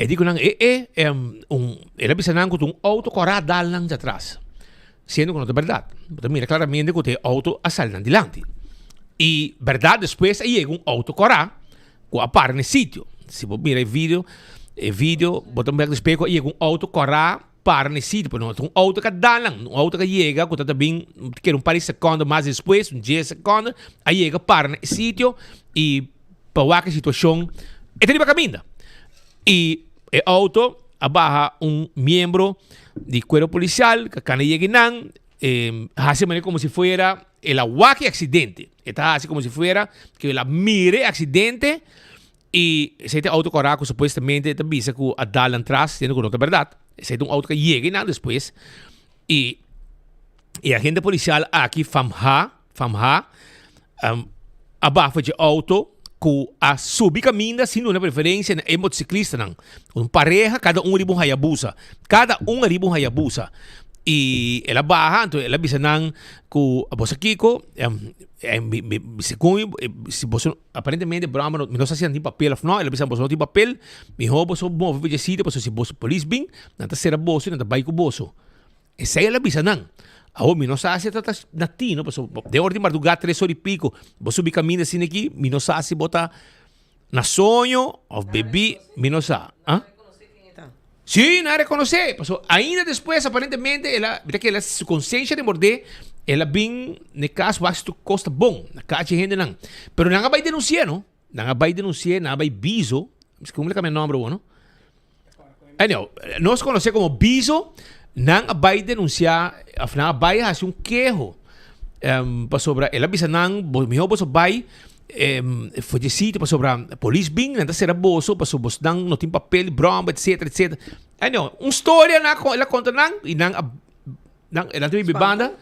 digo não ele pensa não com auto corrado dal não de atrás sendo que não é verdade mas mira claramente que tem auto a sair adiante e verdade depois aí chega auto corrado com a par no sítio se você mira o vídeo botam back espejo e chega auto corrado para no sítio não auto que dá não auto que chega que também quer par de segundos mais depois 10 segundos aí chega para no sítio e para a situação é ter caminho e o auto abaja membro de cuerpo policial que cana llegue nan hace como si fuera el aguaque accidente está así como si fuera que la mire accidente y ese auto correcto supuestamente te avisa que a dar atrás siendo que no es verdad ese auto que llegue nan después y agente policial aquí famha abafa de auto que a subir caminho sem uma preferência é motociclista não pareja cada riba Hayabusa e ela barra então ela bisa não que a bolsa Kiko se você aparentemente Brahma não sei se tem papel não ela bisa bolsa não tem papel me roubo só bom ver se se bolsa polícia bem não tá ser bolsa não tá vai com bolsa essa ela bisa não a mi não sabe se tá natino, de ordem madrugada 3 horas e pico, vou subir caminho assim aqui, mi não sabe se botar na sonho ou bebi, mi não sabe. Sim, não reconhecer. Ainda depois, aparentemente, ela, que ela se consciência de morder, ela bem, no caso, vai se costa bom, na casa de gente não. Pero não vai denunciar, não? Não vai denunciar, não vai biso, como é que é o nome, não? Nós conhecemos como biso, não vai denunciar, afinal vai fazer queijo sobre ela bisa não melhor você vai foi de sítio sobre a polícia bem não será bolso para sobre não tem papel broma etc história na ela conta não e não ela tem bebanda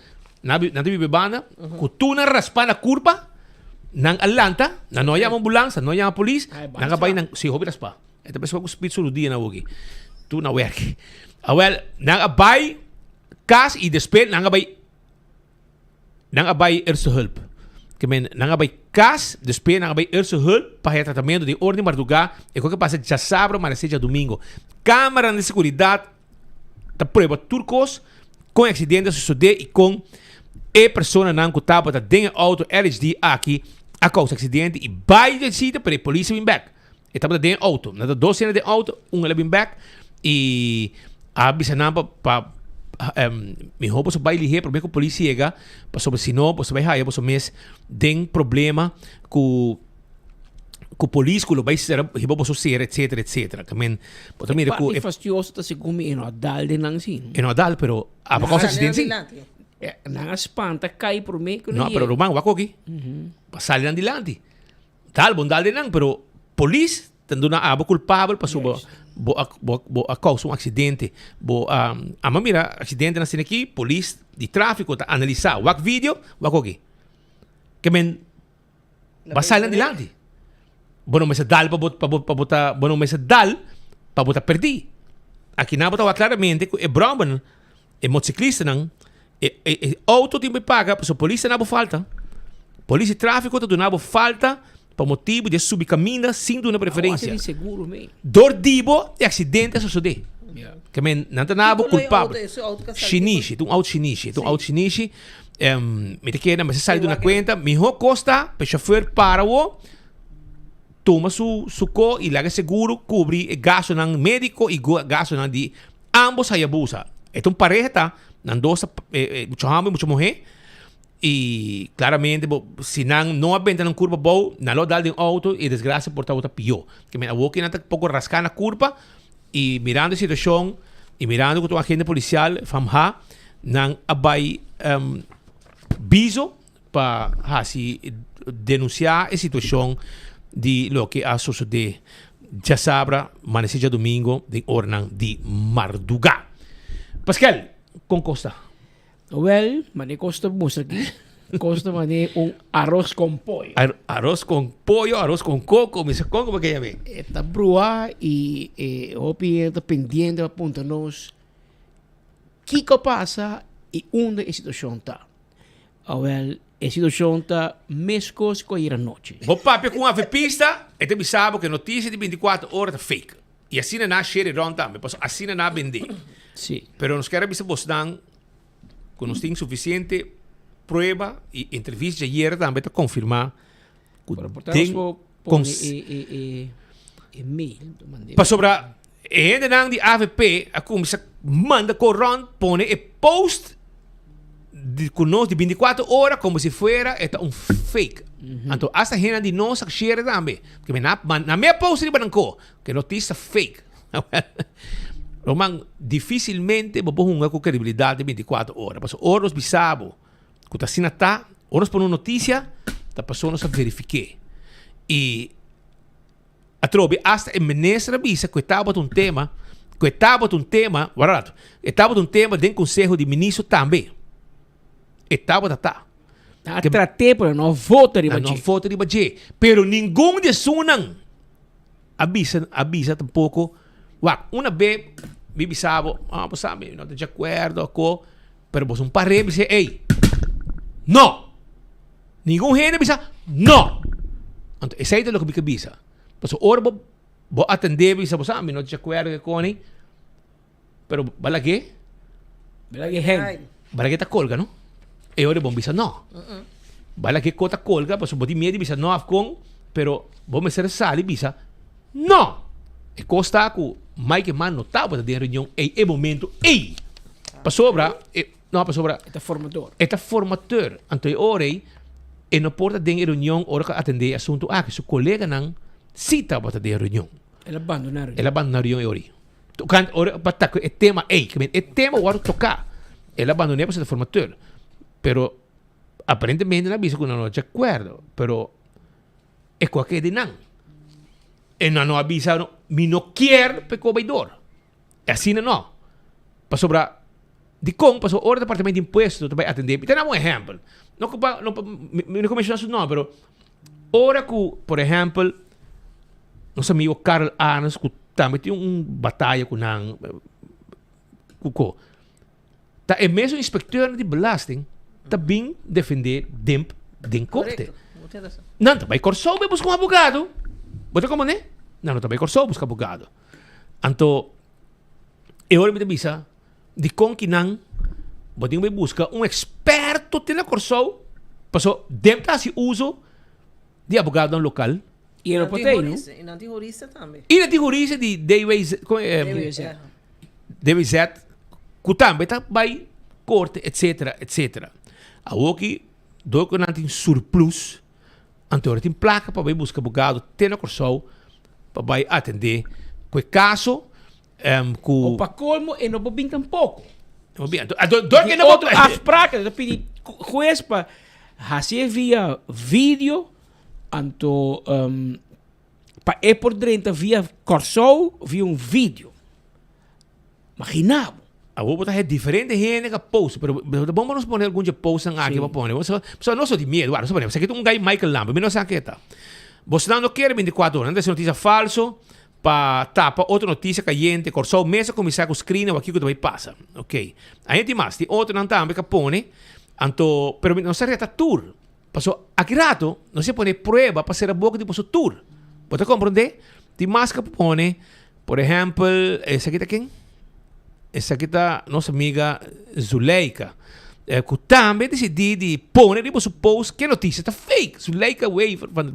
não tem bebanda que tu não raspa na curva não alanta não chama ambulância não chama polícia não vai não se houve raspa então pessoal que espírito no dia na hoje tu na work well, nang abay kas e después nang abay eerste hulp. Nang abay kas, después nang abay eerste hulp para o tratamento de ordem madrugada e o que passa já sábado, mas seja domingo. Câmara de seguridade da prova turcos com acidente suceder e com a pessoa nang que estava dentro do auto LSD aqui a causa acidente e vai de sítio para a polícia vir back. Estava dentro do auto, nada 2 cenas de auto, ele vem back e bisa na me roubo so baile he problema com polícia chega para sobre se não você vai raia você mes tem problema com polícia que vai ser riba você ser etc também pode me recu é fastioso tá se come no dal de nang sim no dal pero a causa acidente nang espanta cai por mim no pero romang wako aqui passar adiante dal bom dal de nang pero polícia tendo na abo culpável para sobre a causa acidente a mira acidente na cena aqui polícia de tráfico tá analisar o vídeo aqui que men basal adiante bueno mas dal para botar bueno mas dal para botar perdi aqui na botar claramente que é bromban é motociclista não é auto tem que pagar para polícia não falta polícia de tráfico tá dando falta por motivo de subir caminho sem uma preferência. Dordibo e acidente sucede. Que não tem nada culpável. Chinichi, um auto chinichi, me te queda, mas sai de uma conta, melhor costa, para o chofer para o toma su co e larga seguro, cobre gasto ng médico e gasto ng de ambos Hayabusa. Ito pareja tá, ng dos, mucho homem, mucho mulher. E claramente se não aventa na curva boa na lo dal de auto e desgraça por outra pior que me avoque na pouco rascar na curva e mirando a situação e mirando com o agente policial famha não abai biso para se denunciar a situação de lo que a suceder já sabra maneseja domingo de ornan de Marduga Pascal com Costa Well, mani costa musa aqui. Costa mani arroz com pollo. Arroz con pollo, arroz con coco, misa con como que llame. Esta brua e hopi está pendiente para ponta nos. Kiko passa e onde a situação está. Well, a situação está mescos com a noite. O papi com a pista, e te sabe que notícia de 24 horas é fake. E assim não share rond também, assim não vender. Sim. Pero nos queremos saber dan que nós temos suficiente prova e entrevista ayer também para confirmar que tem e-mail. Para sobre ainda não de AVP, a comissão manda corrond, põe e post de conosco de 24 horas como se fuera fake. Então, hasta gente de nós que share também. Porque na minha post de banco, que notícia fake. Roman, dificilmente vou pôr com credibilidade de 24 horas. Mas horas bisabo, que assim está, horas por uma notícia, a pessoa não se verifique. E a trobe, hasta a ministra bisa que estava um tema, dentro do Conselho de Ministros também. Estava tá. Tratei para não votar de não votar de budget. Pero nenhum de sunan avisa tampouco. Uma vez me sabe, você sabe, não estou de acordo com, pero você um parre dice, ei, não. Nenhum gente avisa, não. Então, esse é o que me avisa. Mas ora vou atender, você sabe, não estou de acordo com ele, pero balagé tá colga, não? E ora bom bisa não. Bala que cota colga, pues bodi medo bisa não afcon, pero bom me ser sali bisa não. E costa ku mai que man notava da reunião e momento e para sobra eta formateur anto ore e no porta de reunião ora que atender assunto que seu colega não cita para de reunião. Ela abandonar reunião e ore. Tu kan ora para o tema que o tema o tocar. Ela abandonou para ser formateur. Pero aparentemente não avisa que não de acordo, pero é qualquer de não. E não avisa, me não quer para cobrador. É assim não. Para sobrar de como, para o departamento de impostos vai atender. Então um exemplo. Não começo a não, pero ora que, por exemplo, nosso amigo Carl Arnes que também tem batalha com não, tá é mesmo inspector de belasting também defender DEMP den corte. Não, também Corsou vai buscar um advogado. Bota como né? Não, também Corsou busca advogado. Então, eu me avisa de com que não, botem vai buscar um experto na Corsou, passou DEMP tá se uso de advogado no local. E não pode não? E não tem jurista também. E não tem jurista de DWZ, que também tá vai corte, etc. A que do que não tem surplus, então tem placa para vai buscar advogado, tem na Corsou para vai atender com caso o para colmo e não bem tampouco. Não bem. Do que não outro as placas, eu pedi juez para fazer via vídeo, então para por dentro via Corsou, via vídeo. Imaginava. A botar é diferente gente que post, pero vamos poner algum de post aqui para pôr. Só não sou de medo, não sabemos. Você quer um guy Michael Lamb, me não sabe que tá. Você não quer 24 horas, essa notícia falso para tapa outra notícia caliente, Corsou mesa começar com screen aqui que vai passa, ok? A gente mais, tem outro não também que põe, então, pero não se reta tour. Passou aqui rato, não se põe prova para ser a boca de posso tour. Você compreende? Tem mais que põe, por exemplo, essa aqui tá quem? Essa aqui está nossa amiga Zuleika, que também decidiu de pôr no seu post que a notícia está fake. Zuleika Waiver van de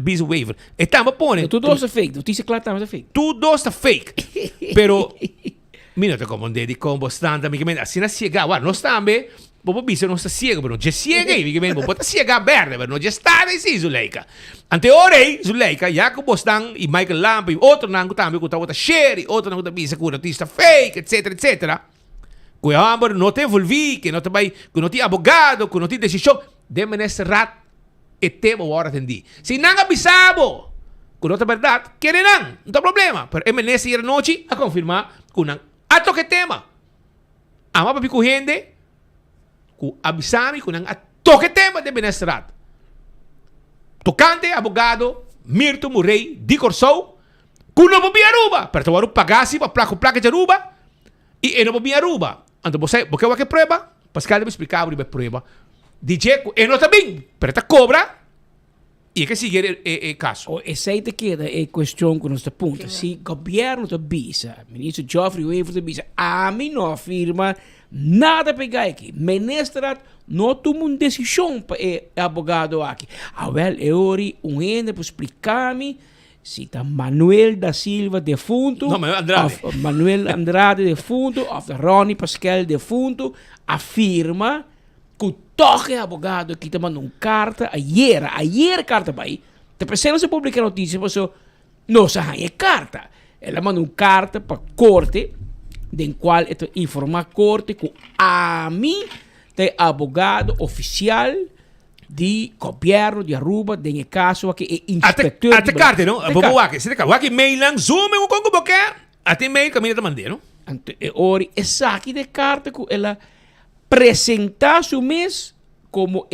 Biesen Waiver. E também põe. Tudo está fake, notícia clara está fake. Tudo está fake. Pero, não te compreende de como está também, assim não chega, nós também, vou Biesen não está cego, mas não já chega aí, vou estar cega verde, mas não já está aí, Zuleika. Anteorei, Zuleika, já que você e Michael Lamp, e outro não também, que está share, outro não está Biesen, que notícia fake, etc. Que o não tem envolvido, que não tem advogado, que não tem decisão, deve nesse rato, e tema hora atendi. Se não avisado, que não é verdade, querem não tem problema. Mas é nessa noite a confirmar que não. Ato que tema. Ama para pico gente, ku abisami ku nang toque tema de benestrat. Tocante abogado Mirto Murray di Corsou, ku no bobi Aruba, pero tawaru pagasi pa placa de Aruba, e no bobi Aruba. Então você, porque o que prueba? Pascal me explicava a prueba. DJ, e não também, pero ta cobra e que seguir o caso. Essa aí te queda é questão que nós te aponta. Se o governo te bisa, ministro Geoffrey Weaver te bisa, a mim não afirma nada pegar aqui. Ministrat não toma uma decisão para o abogado aqui. Well, eu ori para explicar-me se tá Manuel da Silva defunto, não, Manuel Andrade defunto, of Ronnie Pascal defunto, afirma que o toque abogado que te mandou uma carta ayer carta para aí, te apresenta se publica notícia, mas não se arranha carta. Ela mandou uma carta para a corte, em qual ela informa a corte que a mim tem abogado oficial de governo de Aruba, de caso aqui é inspector. Até carta, não? Vou aqui, se cá, aqui mail lang zoom o congo boquer, até mail caminho te mandei, não? Ante ori essa aqui de carta que ela apresenta su mês como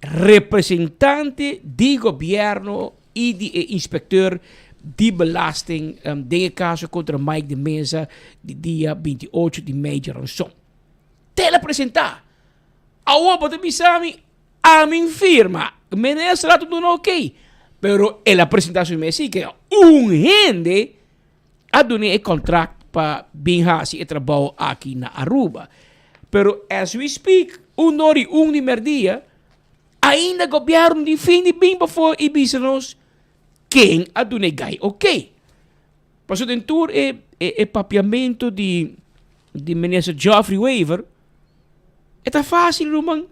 representante de governo e de inspector de belasting de caso contra Mike de Mesa de dia 28 de maio de ransom. Te apresentar. A opa de bisami a minha firma. Menezes lá tudo ok. Pero ela apresentar su mês que gente a donar contrato para bem hasi e trabalho aqui na Aruba. Pero as we speak, nori dia, ainda governo defende bem para e business quem a do negai, ok? Passo dentro papiamento de ministro Geoffrey Weaver, é fácil, Roman.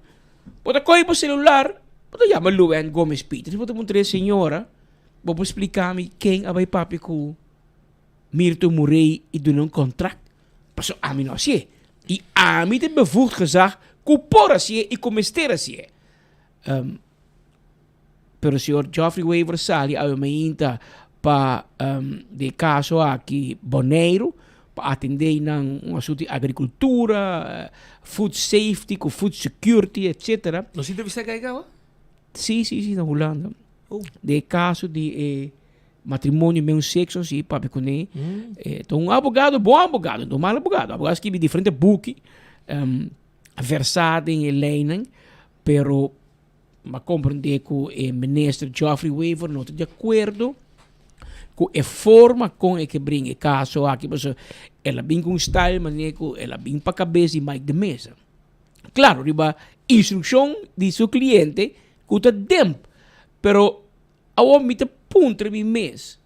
Pode correr para o celular, pode chamar Luan Gomes Peter, pode mostrar a senhora, pode explicar-me quem a vai papi com Mirto Murray e do não contrato. Passo a mim não sei. E a mim tem bevoegd gezag que por assim e como ester assim. Pero o senhor Geoffrey Weaver sali a minha para de caso aqui Boneiro para atender um assunto de agricultura, food safety, com food security, etc. Não se entrevista que aí, Sim, na Holanda. De caso de matrimônio mesmo sexo, sim, papi com ele. Então, um abogado, bom abogado, não mal abogado. Abogado que diferente book, versado em leinen, pero mas compreender que o ministro Geoffrey Weaver não está de acordo com a forma com que brinca o caso aqui, mas ela vem com style, mas ela vem para a cabeça de Mike de Mesa. Claro, riba instrução de seu cliente que está demp, pero a homem te puntre mi mês.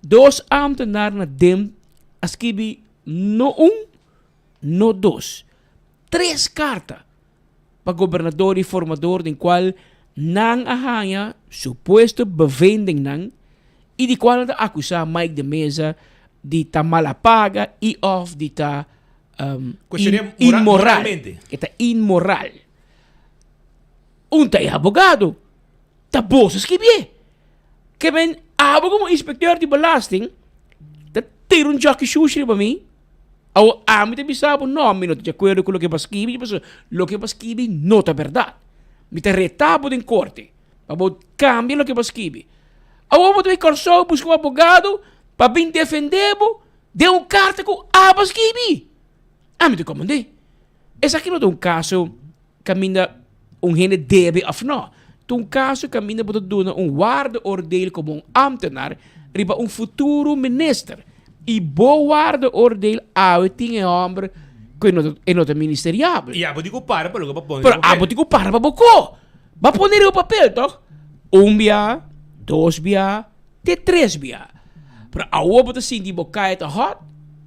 2 ambtenaren na dem, askibi no 1, no 2. 3 cartas para governador e formador em qual nang ahanya supuesto bevending nang e de qual na acusa Mike de Mesa de ta malapaga e of de ta immoral. Eta immoral. Ta abogado. Ta boss escribie. Que men abo como inspector de belasting, ta tiro jockey sushi para mim. Ao amo te bisabo no, mi no te acuerdo con lo que pasquibi, lo que pasquibi no ta verdad. Mi te retabo en corte. Abo cambia lo que pasquibi. Ao amo te corso busca un abogado para bin defendebo de un carta com a pasquibi. Amo te comandei. Essa aqui não é um caso caminha gente deve of no. Um caso caminha para doen waardeoordeel como ambtenaar riba futuro minister. E bom waardeoordeel uiting en hombre que não é ministeriável. E abo digo para lo que para poner. Pero abo digo para boko. Va poner o papel, toch? 1 via, 2 via, 3 via. Pero ao botar assim de boca é hot.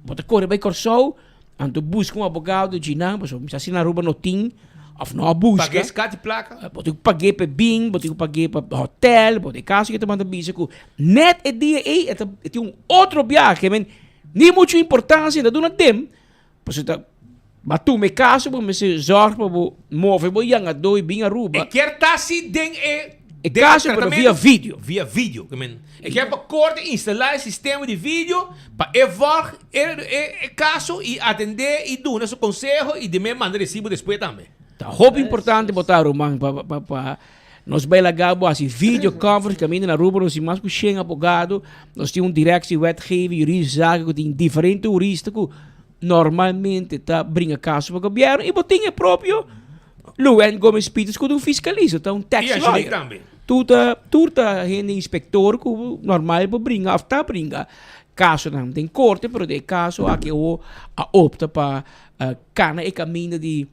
Botar corre by corso, ando busca abogado de não, mas me assim na Aruba no tin. Of no busca. Paguei escate placa. Botigo paguei para bing, botigo paguei para hotel, botigo caso que te manda bisa com net e dia e é outro viagem, men nem muito importância da dona tem. Pois então, mas tu me caso para me se zorg para mover bo yang a doi bing Aruba. E quer tassi den e caso para via vídeo. Via vídeo, men. E quer para corte instalar sistema de vídeo para evaluar caso e atender e dar nosso conselho e de me mandar recibo depois também. Tá roupa importante botar Roman para nós vai gabo assim video conference caminho na rua nós mais com sem abogado nós temos direção wetgeving jurídica que tem diferente jurista que normalmente tá brinca caso para o governo e botinha próprio Luen Gomes Peters que um fiscalista tá tax lawyer também tudo gente inspector que normal para brinca caso não tem corte pero de caso aqui o opta para cana e caminho de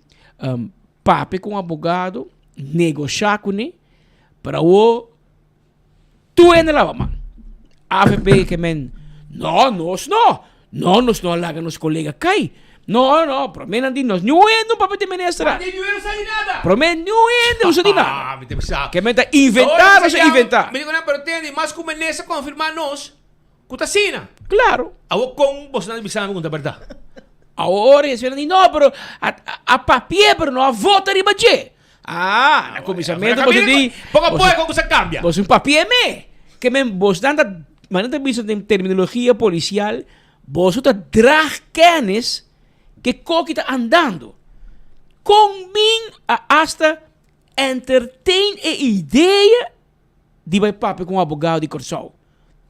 pape com abogado negociar com ele para o tu en la man AFP que men nos laga nos colega kai no promen di nos no papel de ministra promen no usa di nada que men inventar me digo na pero tem mais como nessa confirmar nos cutasina claro awo com você não bisama com a verdade agora eles vêm no pero a papier pero não a volta de budget na comissamento você diz pouco a pouco como se cambia você papier que men você dá maneira de terminologia policial você tá drag kennis que coque tá andando com mim hasta entertain a ideia de vai papo com um abogado de Corsol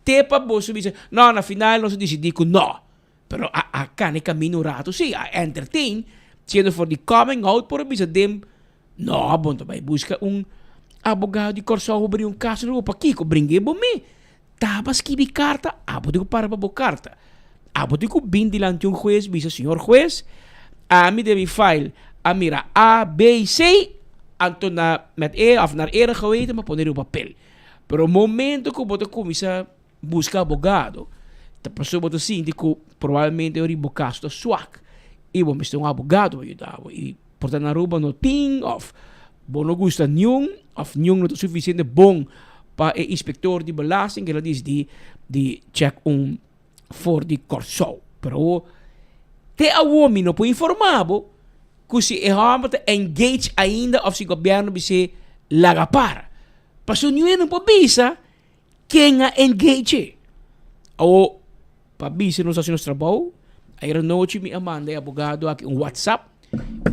tepa você diz não na final nós decidimos que não pero a cane caminho rato sim a entertain sendo for the coming out por bisa dem não bom vai busca abogado de Corsol abrir caso no para Kiko brinque bom me tabas que carta abo digo para carta abo digo bindi lante juez bisa senhor juez a mim deve file a mira A B C anto na met of naar era geweten maar poner o papel pero momento que boto comisa busca abogado a pessoa boto síndico provavelmente ori bocasto swak e bom este abogado ajudava e portanto na ruba no ting of bom não gusta nenhum of nenhum não suficiente bom para o inspector de belasting que ele diz de check for de Corsol pero te a homem não pode informar que se realmente engage ainda of se governo vai ser laga para pastor não pode bisa quem a engage ou para bisa nós fazemos trabalho aí a noite me manda abogado aqui WhatsApp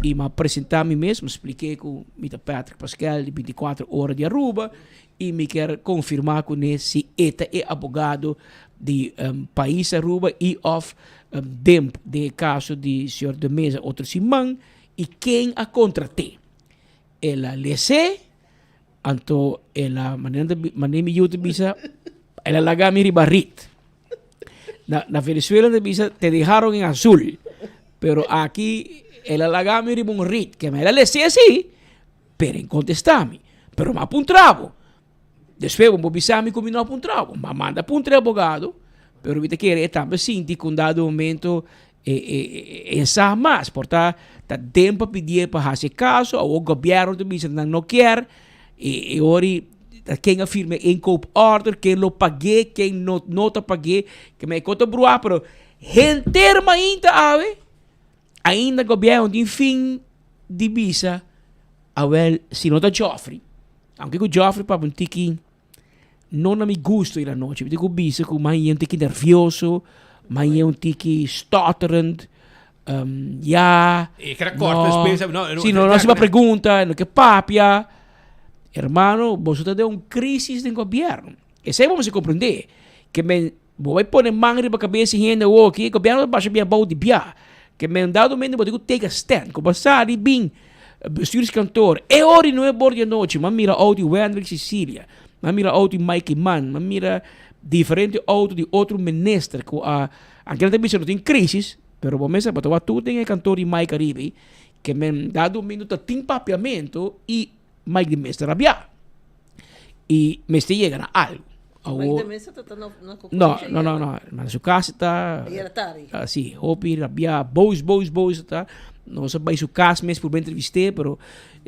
e me apresentar a mim mesmo expliquei com o Patrick Pascal de 24 horas de Aruba e me quer confirmar com ele se eta é abogado de país Aruba e of de caso de senhor de mesa outro simão e quem a contratei ela lese anto ela maneira me YouTube bisa ela laga mi ribarit na Venezuela de bisa te dejaron en azul pero aquí ela laga mi ribonrit que me la lese así pero en contestami pero me apuntravo después vou bisami como não apuntravo ma manda apuntre abogado pero vite que é também sinti com dado momento essa mais porta tá tempo pedir para fazer caso ou o governo de bisa não quer e ori quem afirma em cope order quem lo paguei quem não tá paguei que me conta brua pero gente ainda ave ainda governo de fim de bisa awel se não tá Joffrey aunque o Joffrey para um tiki não me gusta ir à noite eu digo bisa com mais um tiki nervioso mais um tiki stutterend ya e que corta después não se me pergunta no que papia hermano você está de crisis de governo e se vamos compreender que me vou pôr mangre para cabeça gente o que governo baixa bem bom de bia que me dado momento eu digo take a stand como passar e bem bestuurskantoor hora não é bordo de noite mas mira auto Wendrik Sicilia mas mira auto Mikey Mann mas mira diferente auto de outro ministro que aquele também não tem crisis pero vamos a botar tudo tem cantor de Mike Caribe que me dado momento tem papiamento e Mike de Mestre rabia e Mestre chega a algo Mike de Mestre está não mas su casa está assim hopi rabia boos tá não sei se o caso mesmo por bem entrevistei pero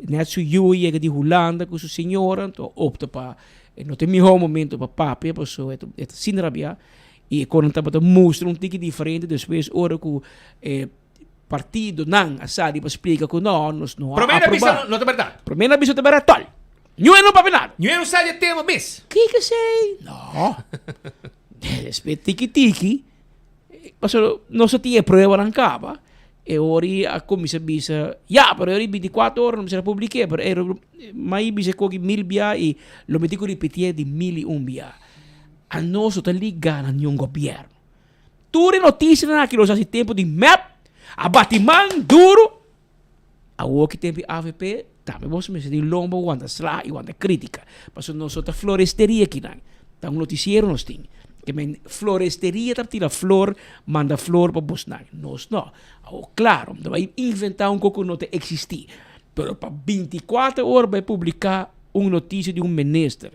net su you chega de Holanda com sua senhora então opta para não tem melhor momento para papi para so é sin rabia e quando tá para mostrar tique diferente depois hora que partido não assadi para explicar que não promena bisa não é verdade promena bisa é verdade tal não é não papi nada não é não sai de tema bis que sei não respeito tiki passou não se tinha prova na capa ori a comisa bisa ya pero ori 24 horas não se publique pero mai bisa ko 1000 bia e lo meti ko repetir de 1001 bia a nosso tá ligando no governo tudo notícia na que los tempo de map a batiman duro a o que tem AVP também você me de lombo wanda sla e wanda crítica passo nosso tá floresteria aqui não tá um noticiero nos tem que men floresteria tá tira flor manda flor para buscar nós não claro vai inventar coco não te existir pero para 24 horas vai publicar notícia de ministro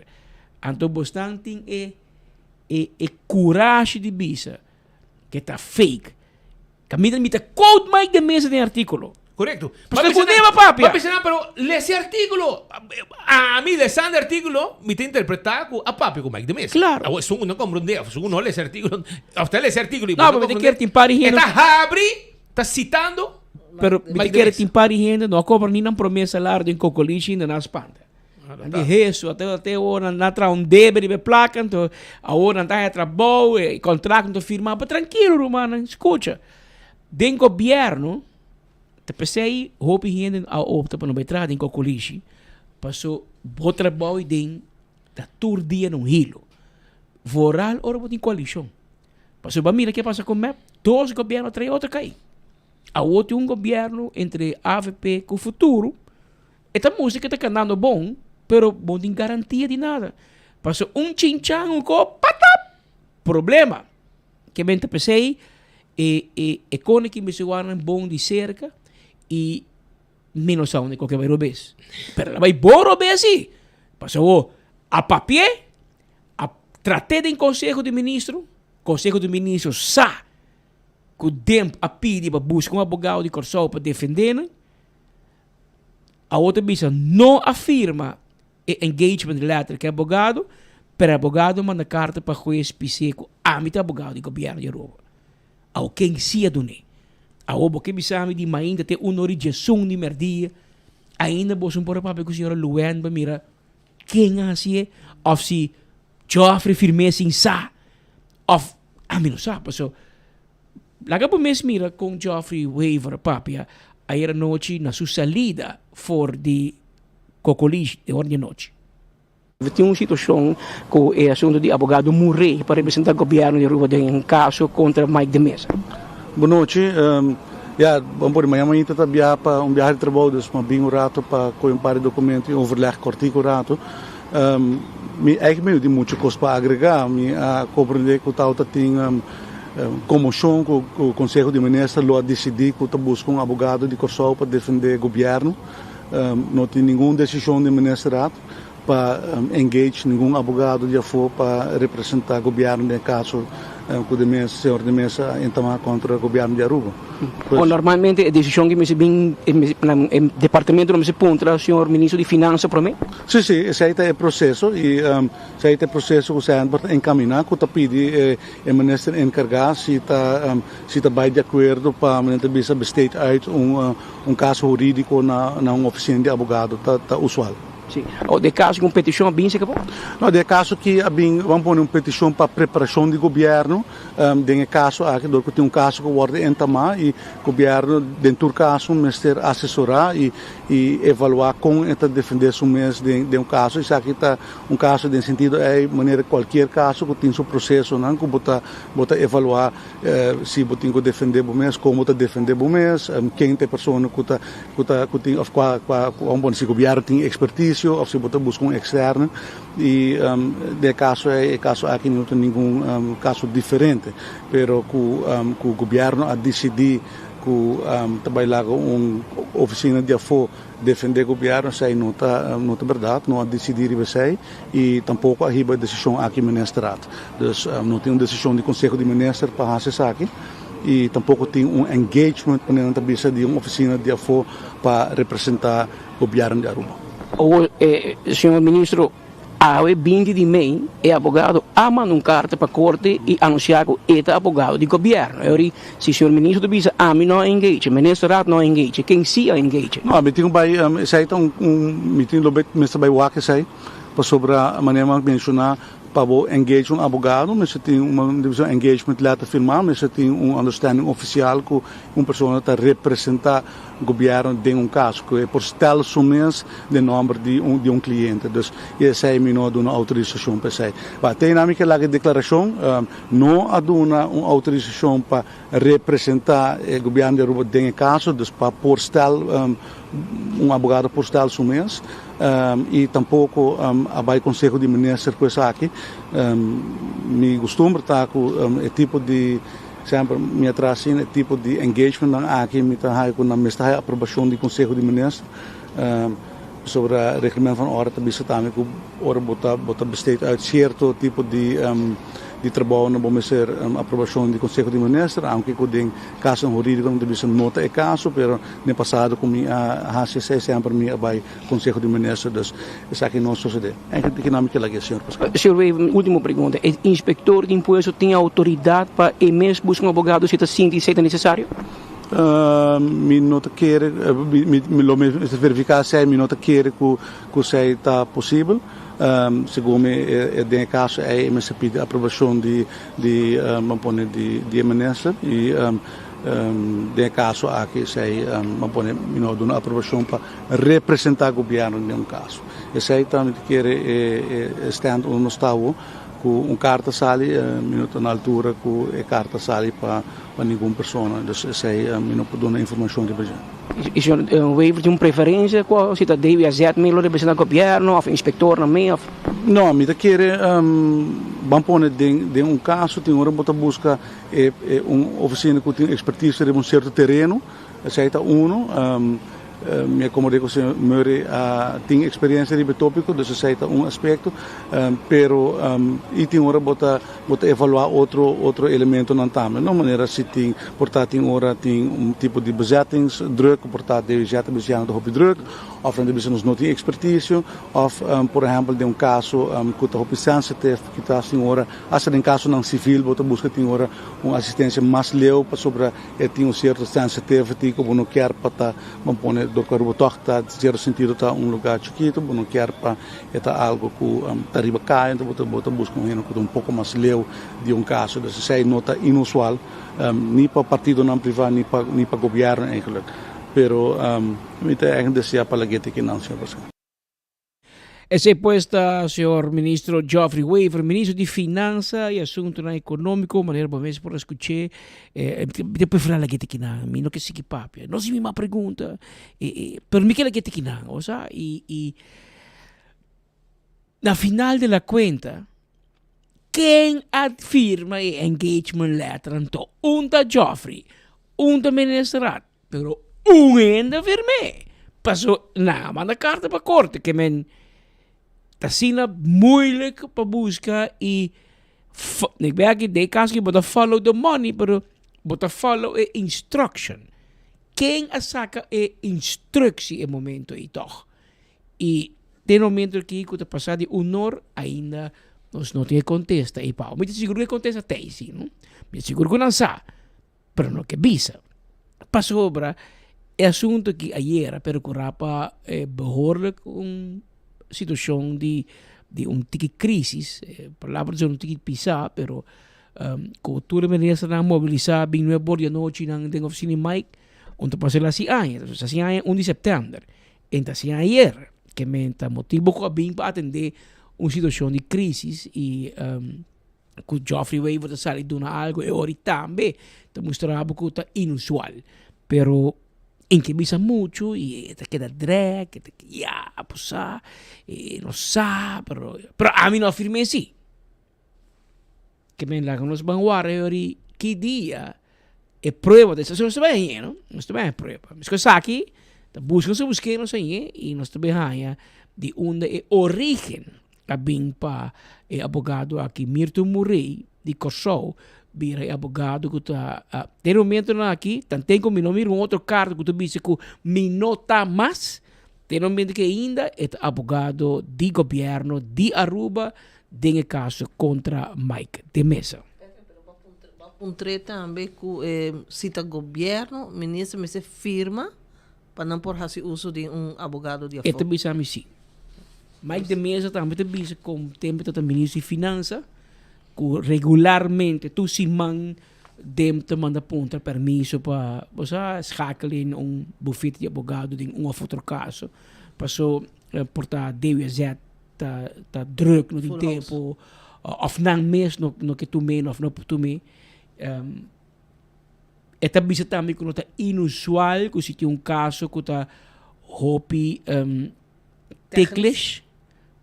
então bastante é coragem de bisa que tá fake camina me tá quote mais de mesa de artículo correcto mas podemos papia pero esse artículo a mim esse artículo me tem interpretar a papi como Mike de Mesa claro eu não compreende eu não lê esse artículo você lê esse artículo e não mas te quer timpar e está abri está citando pero me quer timpar e gente não cobra nem promessa larga em cocoliche ainda nas pantas de isso até hora na tra um débito de placa então a hora não tá trabalho e contrato não firmar para tranquilo romano escuta den governo te pensei hope gente a opta para não entrar em cocoliche passou o trabalho den da tour dia no hilo voral ora botin coalição passou ba mira que passa com map dois governos três outro cai a outro governo entre AVP com o futuro esta música está cantando bom pero não tem garantia de nada passou chinchang com patap problema que bem te pensei e quando que me seguaram bom de cerca e menos aún de qualquer vez pero ela vai bom assim passou a papier a tratar de conselho de ministro sa que o tempo a pedir para buscar advogado de Corsol para defender a outra bisa não afirma engagement letter que é advogado pero advogado manda carta para juiz psico âmbito advogado de governo de Aruba ao quem se adune a obo que bisami de ainda tem rejeição de merdia ainda você por papel com o senhor Luen mira quem assim of se Joffrey firmeza em sa of a mim não sabe so laga por mês mira com Joffrey waiver papia aí era noite na sua salida for de cocoliche de ordem noite tem uma situação com o assunto de advogado Murray para representar o governo de Aruba em caso contra Mike de Mesa. Boa noite. Vamos por amanhã está para viagem de trabalho, dus maar bem rato para com um par de documentos e overleg cortico rato. Eigenlijk meio de muito coisa para agregar, a compreender que o tal tem comoção com o Conselho de Ministros lo decidir que está buscando advogado de Corsol para defender o governo. Não tem nenhuma decisão do ministro para engage nenhum advogado de for para representar o governo no caso que o senhor de mesa entama contra o governo de Aruba. Normalmente a decisão que me bem em departamento não se pontra o senhor ministro de finanças para mim? Sim, esse aí é o processo e esse aí é o processo que você vai encaminhar, que está pedindo o ministro encarregado se está bem de acordo para bisa besteed uit caso jurídico na uma oficina de advogado, tá usual. Sim. Ou de caso com petição bem se acabou? Não, de caso que vamos pôr uma petição para preparação do governo, de caso aqui do que tem caso que pode entamar e o governo dentro do caso ministério assessorar e evaluar como está defender o mês de caso. Isso aqui está caso de sentido maneira qualquer caso que tem seu processo, não que bota evaluar se botem que defender o mês, como está defender o mês, quem tem pessoa que tem se o governo tem expertise of se você busca externo e de caso aqui não tem nenhum caso diferente, pero que o governo a decidir que trabalhar com oficina de afo defender o governo sei não tá verdade, não a decidir você e tampouco a riba decisão aqui ministrado, dus não tem uma decisão de conselho de ministro para fazer aqui e tampouco tem engagement para a de uma oficina de afo para representar o governo de Aruba. O senhor ministro, a 20 de maio, é advogado manda uma carta para a corte e anunciar que é advogado de governo. Se o senhor ministro diz, me não engage, o ministro não engage, quem se engage? Não, me tem me tem lobet, ministro vai o que sei, para sobre a maneira de mencionar para engage um advogado, mas você tem uma divisão engagement laten firmar, mas você tem understanding oficial que uma pessoa está representar o governo de caso, que é por stel somente de número de cliente. Dus essa é não de uma autorização para isso. Tem na minha lá declaração, não há uma autorização para representar o governo de Aruba de caso, dus para por stel advogado por stel somente. E tampouco vai Conselho de Ministros com isso aqui. Me costumo estar com o tipo de sempre me atrás é tipo de engagement aqui me está com a aprovação do Conselho de Ministros sobre o regulamento van orde também também que ora bota besteed uit certo tipo de trabalho não vamos ser aprovação do Conselho de Ministros, aunque com den caso jurídico não deve ser nota é caso, pero no passado com a HCC sempre me vai Conselho de Ministros, dus isso aqui não sucede. É que não me quer lá que senhor Pascal. Senhor, última pergunta, o inspetor de imposto tem autoridade para mesmo buscar um advogado se está sim se é necessário? Me nota quer me verificar se me nota quer que se está possível. Segundo o caso é MSP de aprovação de ministro e de caso aqui se de uma aprovação para representar o governo em caso. Esse aí também quer stand no estado com carta sali minuto na altura com carta sali para nenhuma pessoa. Então esse aí não pode dar informação de base. E senhor, waiver de uma preferência, qual se deve fazer melhor representar o governo, ou inspetor também? Não, me quer vamos pôr de caso, tem hora bota busca oficina que tem expertise de certo terreno, aceita me acomodei com o senhor Murray, tem experiência de tópico, dus aceita aspecto, pero e tem hora bota evaluar outro elemento não também, de maneira se tem portanto tem tipo de bezettingsdruk, portanto de bezetting de druk, of dan hebben nos tem expertise, of por exemplo de caso que está sensitive, que está senhora, essa em caso não civil, bota busca tem hora uma assistência mais leu para sobre tem certo sensitivity como não quer para vamos pôr do corpo toca de certo sentido está lugar chiquito, não quer para algo que está riba cai, então bota busca um pouco mais leu de caso, dus sei nota inusual, nem para partido não privado, nem para governo eigenlijk. Pero me ainda se apalaguete que não, senhor Pascal. Essa é posta, senhor ministro Geoffrey Weaver, ministro de Finanças e Assuntos Econômicos, maneira por vez por escutar, depois falar la que não, me não que se que papia, não se me uma pergunta, per me que la que não, ou seja, e na final de la cuenta, quem afirma o engagement letter então, da Geoffrey, da ministrat, pero ainda firme. Passou, manda carta para a corte, que está sendo moeilijk para buscar e ik ben aqui de caso que bota follow the money, pero bota follow a instruction. Quem a saca é instructie em momento aí toch? E tem momento que quando passar de honor ainda nós não tem contesta e pau. Me seguro que contesta tem sim, não? Me seguro que não sabe, pero não que bisa. Passou obra é assunto que ayer percurrapa behoorlijk situação de tique crisis, palavras de tique pisar, pero cultura menesa na mobilizar bem no bordo noite na den oficina Mike, onde passou lá assim assim 1 de setembro. Então assim ayer que menta motivo que bem para atender uma situação de crisis e que Geoffrey Weaver está saindo algo e ora também te mostrava que está inusual, pero em que bisa muito e te queda drag, que te ya pusa e não sabe, pero a mim não afirmei assim. Que me lá nos vanguarda e que dia é prova dessa não está bem, não? Não está bem prova. Mas que aqui, tá buscando não sei e nós também há de onde é origem a bem para advogado aqui Mirto Murray de Corsou. Vira advogado que está tem momento aqui, tem como não mira outro cargo que tu disse que me nota mais, tem momento que ainda é advogado de governo de Aruba, tem caso contra Mike de Mesa. Também que cita governo, ministro me se firma para não por fazer uso de advogado de afuera. Este bisa sim. Mike de Mesa também tem visto com tempo do ministro de Finanças, que regularmente tu se man dem te manda punta permisso para você schakelar em bufete de advogado em outro caso. Passou portar DWZ tá druk no Full tempo of não mesmo no que tu me of não tu me é também também que não tá inusual que se tem caso que tá hopi teclas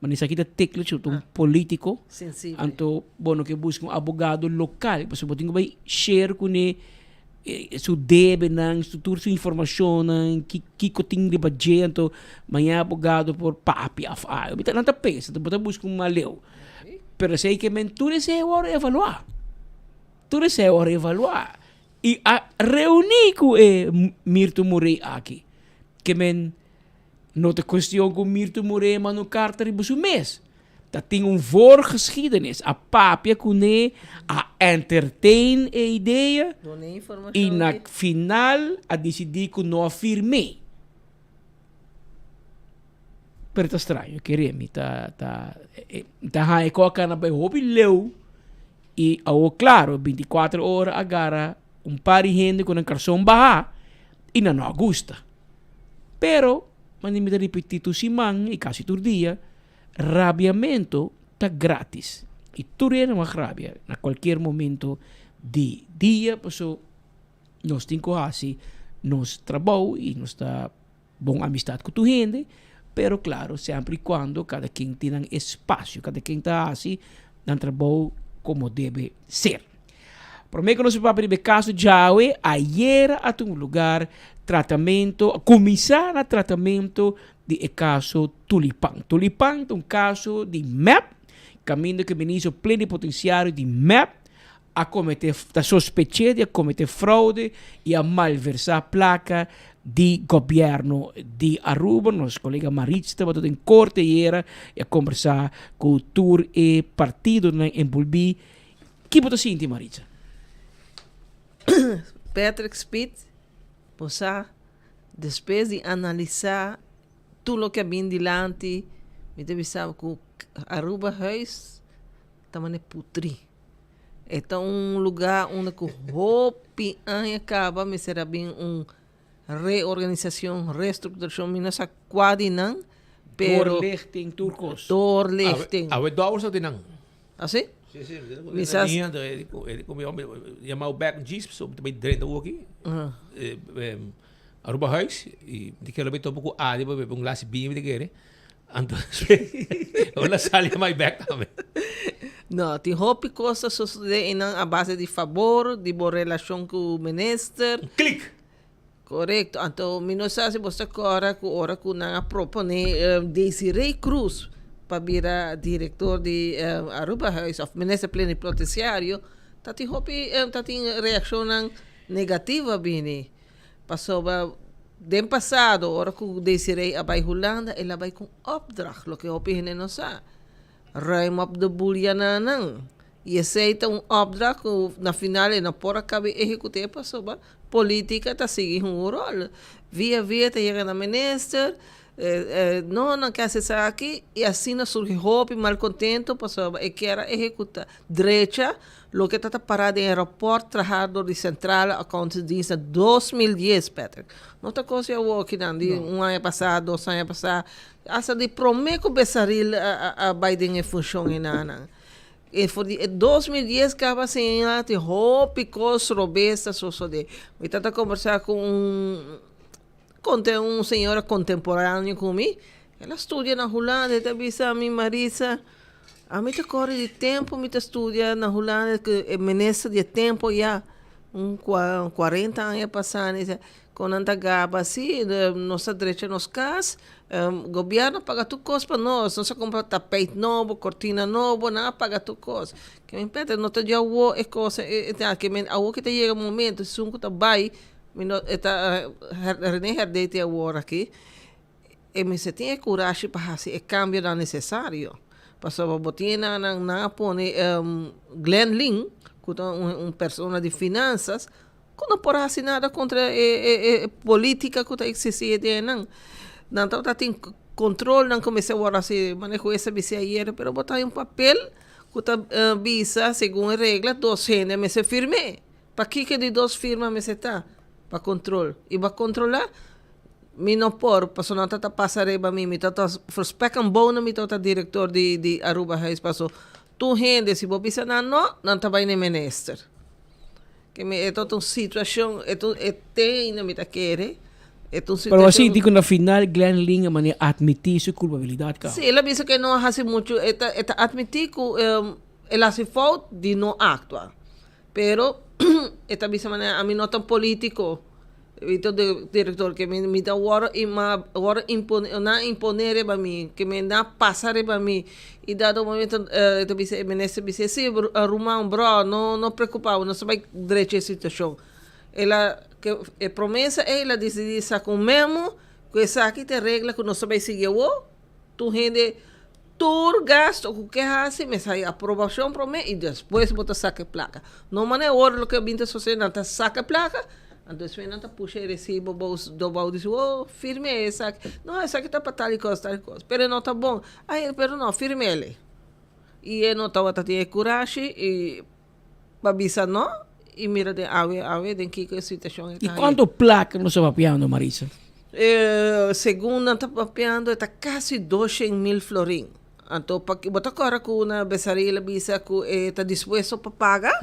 mas isso aqui tá teclas um político Sensível. então bueno que busca advogado local porque você vai share com ele su debe nang tutur su informação que coting de budget então manhã advogado por papi af eu bita nanta pensa tu bota busca maleu pero sei que mentura se hora evaluar tudo se hora evaluar e a reunir com Mirto Morei aqui que men não te questão com Mirto Morei mas no carta de su mês dat tem voorgeschiedenis. A papia kune a entertain a ideia e na final a decidir que não afirme. Pero tá estranho, queremos tá hai coca na hobby leu e ao claro 24 horas agora par de gente com um cartão baixo e não gusta. Pero mas me repetir tu simang e quase todo dia rabiamento está grátis e tu tens uma rabia a qualquer momento de dia passou nós temos assim nós trabalho e nós está bom amistade com tu gente pero claro sempre quando cada quem tem um espaço cada quem está assim no trabalho como deve ser por mim que nós vamos abrir caso já ayer a um lugar tratamento começar a tratamento de caso Tulipan. Tulipan é um caso de MEP, caminho que o ministro plenipotenciário de MEP a cometer, a sospechar de cometer fraude e a malversar placa de governo de Aruba. Nosso colega Maritza estava em corte e a conversar com o tour e partido em Bulbi. Que você sente, Maritza? Patrick Spitz, depois de analisar tudo o que vem dilante, me deve saber que Aruba Huis também é putri. Então, lugar onde o hopi acaba, me será bem reorganização, reestruturação, me não sa quase não, pero Doorlichting turcos. Doorlichting. A ver, dois ou não? Assim? Sim, sim. Misas. Ele chamou back um jeep, so também dentro aqui. Aruba Huis e de que ele beto pouco ali para beber glass beer de querer. Então, olha sali mais back também. Não, tem hopi coisas sucedem a base de favor, de boa relação com o ministro. Clique. Correto. Então, me não sabe se você agora que não propõe Desiree Cruz para virar diretor de Aruba Huis, ou ministro plenipotenciário, tá tem hopi, tá tem reação negativa bem. Passou den passado, hora que Desiree a Holanda, ela vai com opdracht, lo que o pihne não sabe. Ruim op de boel não. E aceita opdracht que na final não pode acabar executar, passou política tá seguindo rol. Via tá chegando a ministro, não quer acessar aqui, e assim não surge hope, malcontento, passou e quer executar. Direita, lo que está parado em aeroporto, trabajador de central, account de 2010, Patrick. Não está coisa eu aqui, ano passado, 2 anos passados. Essa de prometo que Bessaril a Biden em função em Nana. E for 2010 acaba sem lá, tem hope, coisa, robesta, só de. Eu estava conversar com uma senhora contemporânea comigo. Ela estuda na Holanda, está vista a minha Marisa. A mim te corre de tempo, me te estudia na Holanda, que é ministro de tempo já, 40 anos passando, quando anda gaba assim, nossa direita nos cas, o governo paga tu coisa para nós, não se compra tapete novo, cortina novo, não paga tu coisa. Que me pede, não te já o é coisa, que me a que te chega momento, se um que tá vai, me não está René Herdete a hora aqui, e me se tem coragem para fazer o cambio não necessário. Passou a botina na pone Glenn Lin, que é pessoa de finanças, que não pode fazer nada contra a política que está existindo não. Então, tem control não comecei agora assim, manejo essa visa ayer, pero botar um papel que tá visa, segundo a regra, 2 gente me se firme. Para que de 2 firmas me se tá? Para control. E para controlar, mi não por, passo não tá passareba mi tá prospecam bom na mi tá diretor de Aruba Reis passou. Tu gente se bobisa não tá vai nem minister. Que me é toda uma situação, tem na mi tá querer. Pero así, digo, na final, Glenn Lynn admitir su culpabilidad. Sí, él dice que no hace mucho, admitir que él hace falta de no actuar. Pero, esta visa manera, a mí no tan político, director, que me da ahora imponer para mí, que me da pasar para mí. Y dado momento, esta visa, ministro dice, sí, Rumán, bro, no preocupado, no se va a derecha situación. Ela que promessa ela decidir sacar mesmo que essa aqui tem regra que não sabe seguir tu rende tur gasto o que hace me sai aprovação para mim e depois bota saca placa não mané hora lo que vinta sociedade saca placa então se não tá puxa recibo do balde firme essa não essa aqui tá para tal coisa pero não tá bom aí pero não firme ele e não tá ter coragem e babisa não. E mira de ave de que situação está. E quanto placa não está papeando, Marisa? Segundo está papeando, está quase 200,000 florins. Então, para botar agora com uma besaria, bisa que está disposto para pagar,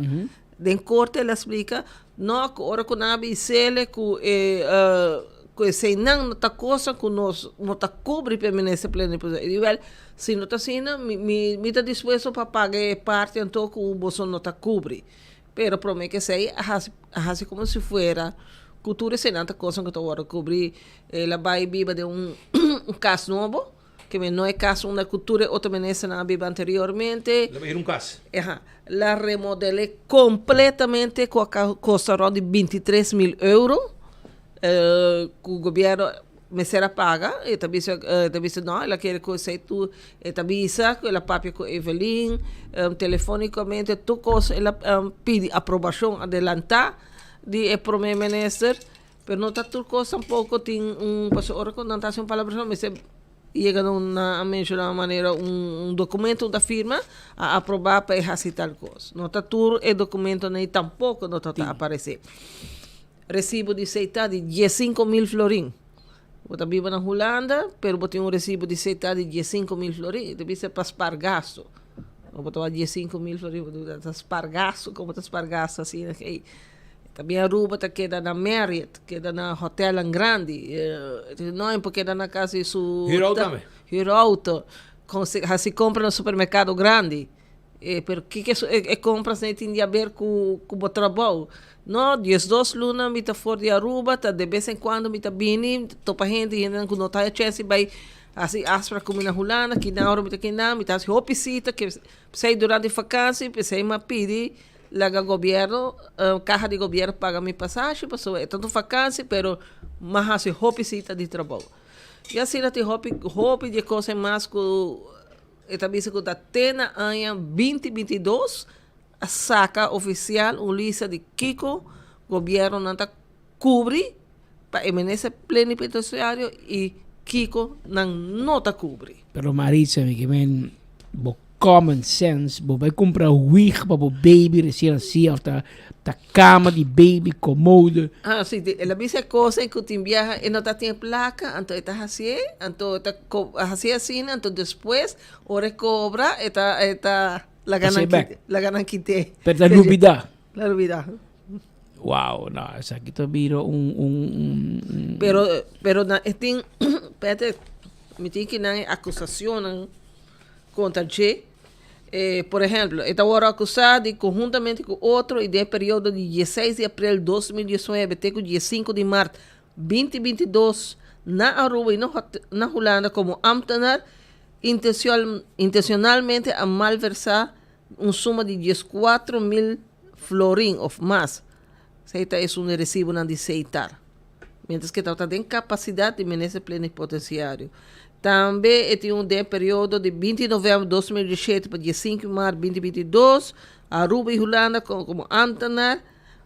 de corte ela explica, não agora com a bisele que se não está coisa que nós não está cobre permanece pleno igual se não está assim, me está disposto para pagar parte então que o bolso não está cobre. Pero promete que sei, hace como se fuera cultura sem tanta coisa que eu agora cobrir. Ela vai viva de caso novo, que não é caso uma cultura outra menesa na viva anteriormente. Ela vai caso. La remodelé completamente com a costa de 23,000 euros. Que o governo me será paga, e também não, ela quer que eu tu, e também ela papia com Evelyn, telefonicamente, tu coisa, ela pede aprovação, adelantar de primeiro-ministro, mas não está tudo coisa tampouco, tem hora quando não está sem palavra, mas chega a mencionar maneira documento da firma a aprovar para fazer tal coisa. Não está tudo o documento nem tampouco não está a aparecer. Recibo de aceitar de 15,000 florins. Eu vivo na Holanda, pero eu tenho recibo de aceitar de 15,000 florins. Deve ser para espargaço. Eu vou tomar 15,000 florins, para espargaço, como está espargaço assim. Também a Aruba queda na Marriott, queda na hotel grande. Não, porque queda na casa de sua... Hirauto. Se compra no supermercado grande. Pero que compras tem a ver com o trabalho? No, 12 lunas, me tá fora de Aruba, tá de vez em quando me tá vindo, topa gente que não tá a chance, vai assim, aspra como na Holanda, que na hora me tá assim, hopisita, que sei durante a vacância, pensei me pedir, lá o governo, caja de governo paga minha passagem, passou, é tanto vacância, pero mais assim, hopisita de trabalho. E assim, tem hopi de coisa mais que, também se conta, até na ano 2022, a saca oficial, lista de Kiko, governo não está cobre para emergência plenipotenciário e Kiko não está cobre. Pero Marisa, me que common sense, vai comprar wig para o baby recém nascido, a cama de baby comoda. Ah, sim, ela diz coisa que tem viaja e não tem placa, então está assim, então está assim, então depois, hora cobra, está la ganan quité. Pero la novedad. La novedad. Wow, no, esa aquí te miro Pero tem, espérate, me tem que na acusação contra G. Por exemplo, está agora acusado conjuntamente com outro e de período de 16 de abril de 2019 até o dia 5 de março de 2022 na Aruba e na Holanda como ambtenaar intencionalmente a malversar suma de 14,000 florins ou mais. Esta é recibo de aceitar. Mientras que está tem capacidade de ministro plenipotenciário. Também tem de período de 20 de novembro de 2017 para dia 5 de março de 2022, Aruba e Holanda como ambtenaar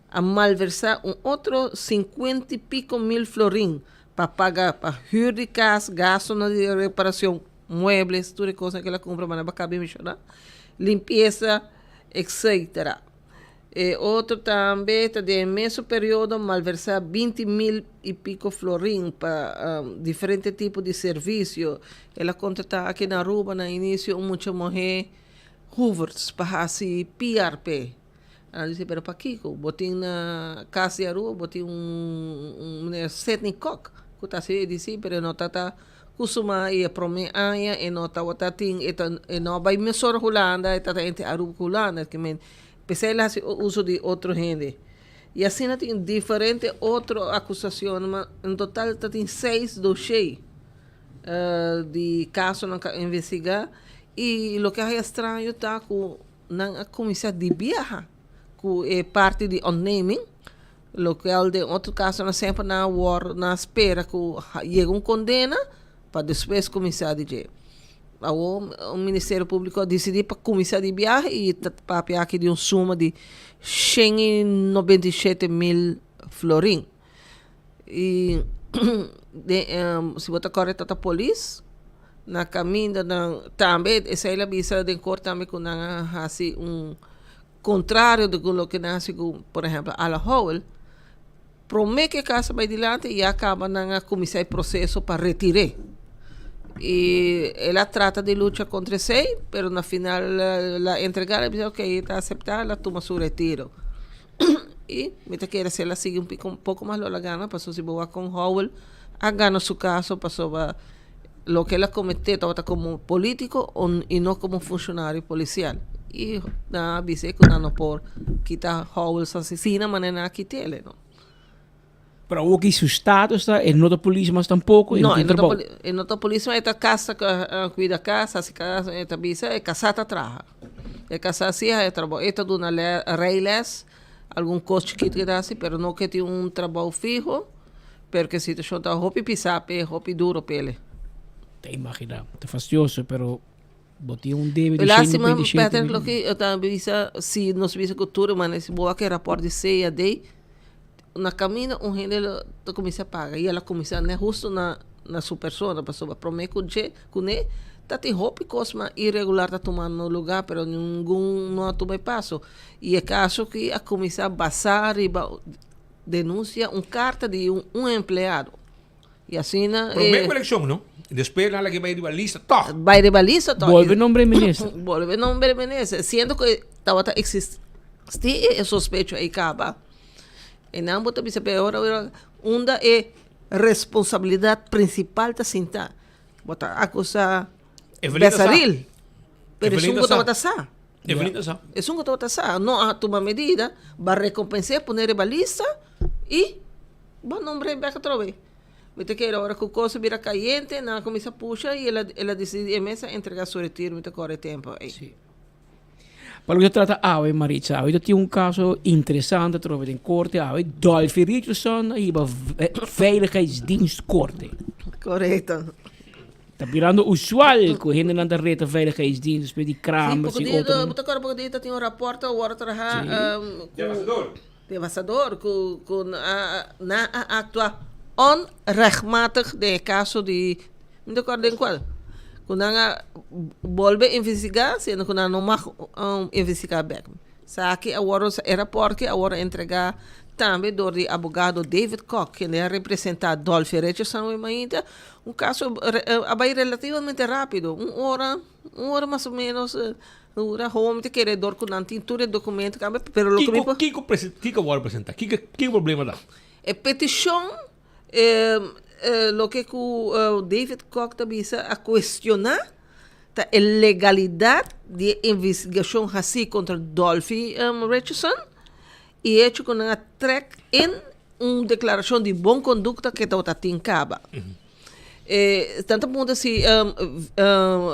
a malversar outro 50 e pico mil florins para pagar, para huir de casa, gasto na reparação, muebles, tudo coisa que ela compra, mas não vai caber mencionar, limpeza, etc. Outro também, de mesmo período, malversar 20.000 e pico florim para diferentes tipos de serviço. Ela contrata aqui na Aruba, no início, muita mulher, Hoovers, para assim, PRP. Ela disse, pero para Kiko, botei na casa de Aruba, botei Setnik Kok, que está se disse, pero não está kusuma e prome anya e não está watating e não vai me sor Holanda, está entre Aruba Holanda, que men pensei lá o uso de outro gente. E assim tem diferente outra acusação, mas em total tem 6 dossiês de caso a investigar. E o que é estranho está com a comissão de viagem, que é parte de on-naming, local de outro caso, nós sempre na espera que chegue condena, para depois começar a dizer. O Ministério Público decidiu para começar de viagem e para aqui de suma de 197.000 florim. E se você correta a polícia, na caminho também, essa é a visa de cor também com assim contrário do que nasce, por exemplo, a la Howell, promete que a casa vai adiante e acaba na começar o processo para retirar. E ela trata de luta contra isso, mas no final ela entregar, ela diz, ok, está aceitada, ela toma seu retiro. E, mientras que se ela sigue um pouco mais la gana, passou se boa com Howell, a gana seu caso, passou a lo que ela cometeu estava como político e não como funcionário policial. E na avise que não por quitar Howell assassina, mas não quitar ele, não. Para o que seu status está, ele não é polícia, mas tampouco não, ele não é polícia, mas é casa cuida casa, se casa, é avisa, é casada atrás. É casada assim, é trabalho, é tudo na reiless, algum custo que te dá assim, mas não que tem trabalho fijo, porque se te chota roupa pisape, roupa duro pele. Te imaginar, te fastidioso, pero botei débito de lástima, Peter, lo que eu também visa, se nos visa cultura, mas se boa que rapport de ceia de na caminho gente da começa a pagar e ela começa né justo na sua pessoa, pessoa promete que né tá tem roupa e coisa irregular tá tomando no lugar, pero nenhum não toma passo. E é caso que a começar a basar e denuncia carta de empregado. E assim na promete eleição, não? Depois ela que vai de balista, toh. Vai de balista, toh. Volve nombre ministro. Volve nombre ministro, sendo que estava existe sospecho aí acaba. E não botar bisa agora onda é responsabilidade principal da cinta. Botar acusar Besaril. Pero isso não botar sa. Isso não botar sa. Não a tomar medida, vai recompensar poner balista e vai nombre back trove. Vete que agora que o coisa vira caliente, na começa puxa e ela decide mesa entregar seu retiro, muito corre tempo aí. Sim. Para o que trata Awe, Maritza, Awe tinha caso interessante, trouxe em corte, Awe, Dolphy Richardson, e veiligheidsdienstkorte. Correto. Está virando usual que a gente não está reta veiligheidsdienst, para die kramers e outros. Muito agora porque tem rapport agora trabalhar devastador com na atua onrechtmatig de caso de muito agora em qual quando volve a investigar, sendo que não mag investigar bem. Sabe agora era porque agora entregar também do advogado David Koch, que é representado Dolphy Richardson, caso vai relativamente rápido, uma hora mais ou menos, dura, realmente queredor com não tem todo documento, pero lo que vai apresentar? Que problema dá? É petição lo que David Koch também a questionar a legalidade de investigação assim contra Dolphy Richardson e hecho com uma track em uma declaração de boa conduta que está em caba. Tanto ponto assim,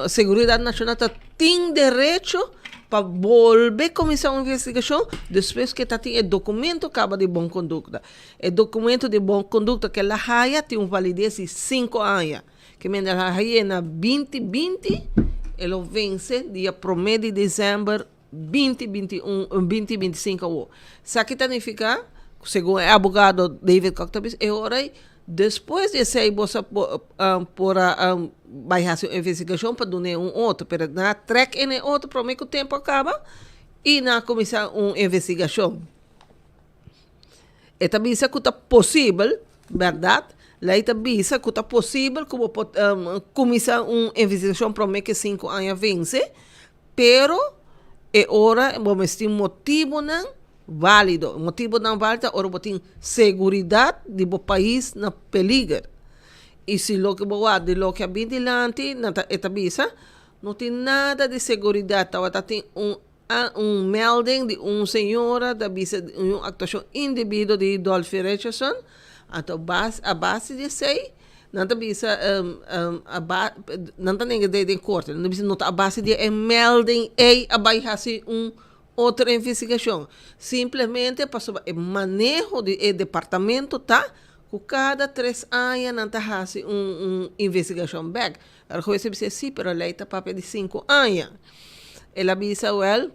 Seguridade Nacional tem direito para volver a começar uma investigação depois que tem o documento acaba de boa conduta. O documento de boa conduta que ela haja tem uma validez de 5 anos. Que quando ela haja na 2020, ela vence dia 1 de dezembro 2025. Sabe o que significa? Segundo o advogado David Koch, é hora Depois de sair, você vai fazer uma investigação para dar outro, mas na track em outro, para mim que o tempo acaba, e na começar uma investigação. E também isso que é possível, verdade? Lá também isso que é possível, como começar uma investigação para mim que 5 anos vence, pero é hora, vamos ter motivo não válido. Motivo não válido, ora tem segurança do país na peligro. E se lo que de lo que vem delante, não tem nada de segurança. Tem melding de uma senhora da uma actuação indivíduo de Dolphy Richardson. Então, a base de sei, não bisa não tem ninguém de corte, não bisa nota a base de melding abai hasi outra investigação. Simplesmente passou o manejo do departamento tá com cada 3 anos não tá hasi investigação back. Ela coisa bisa sim, pero lei tá papel de 5 anos. Ela bisa well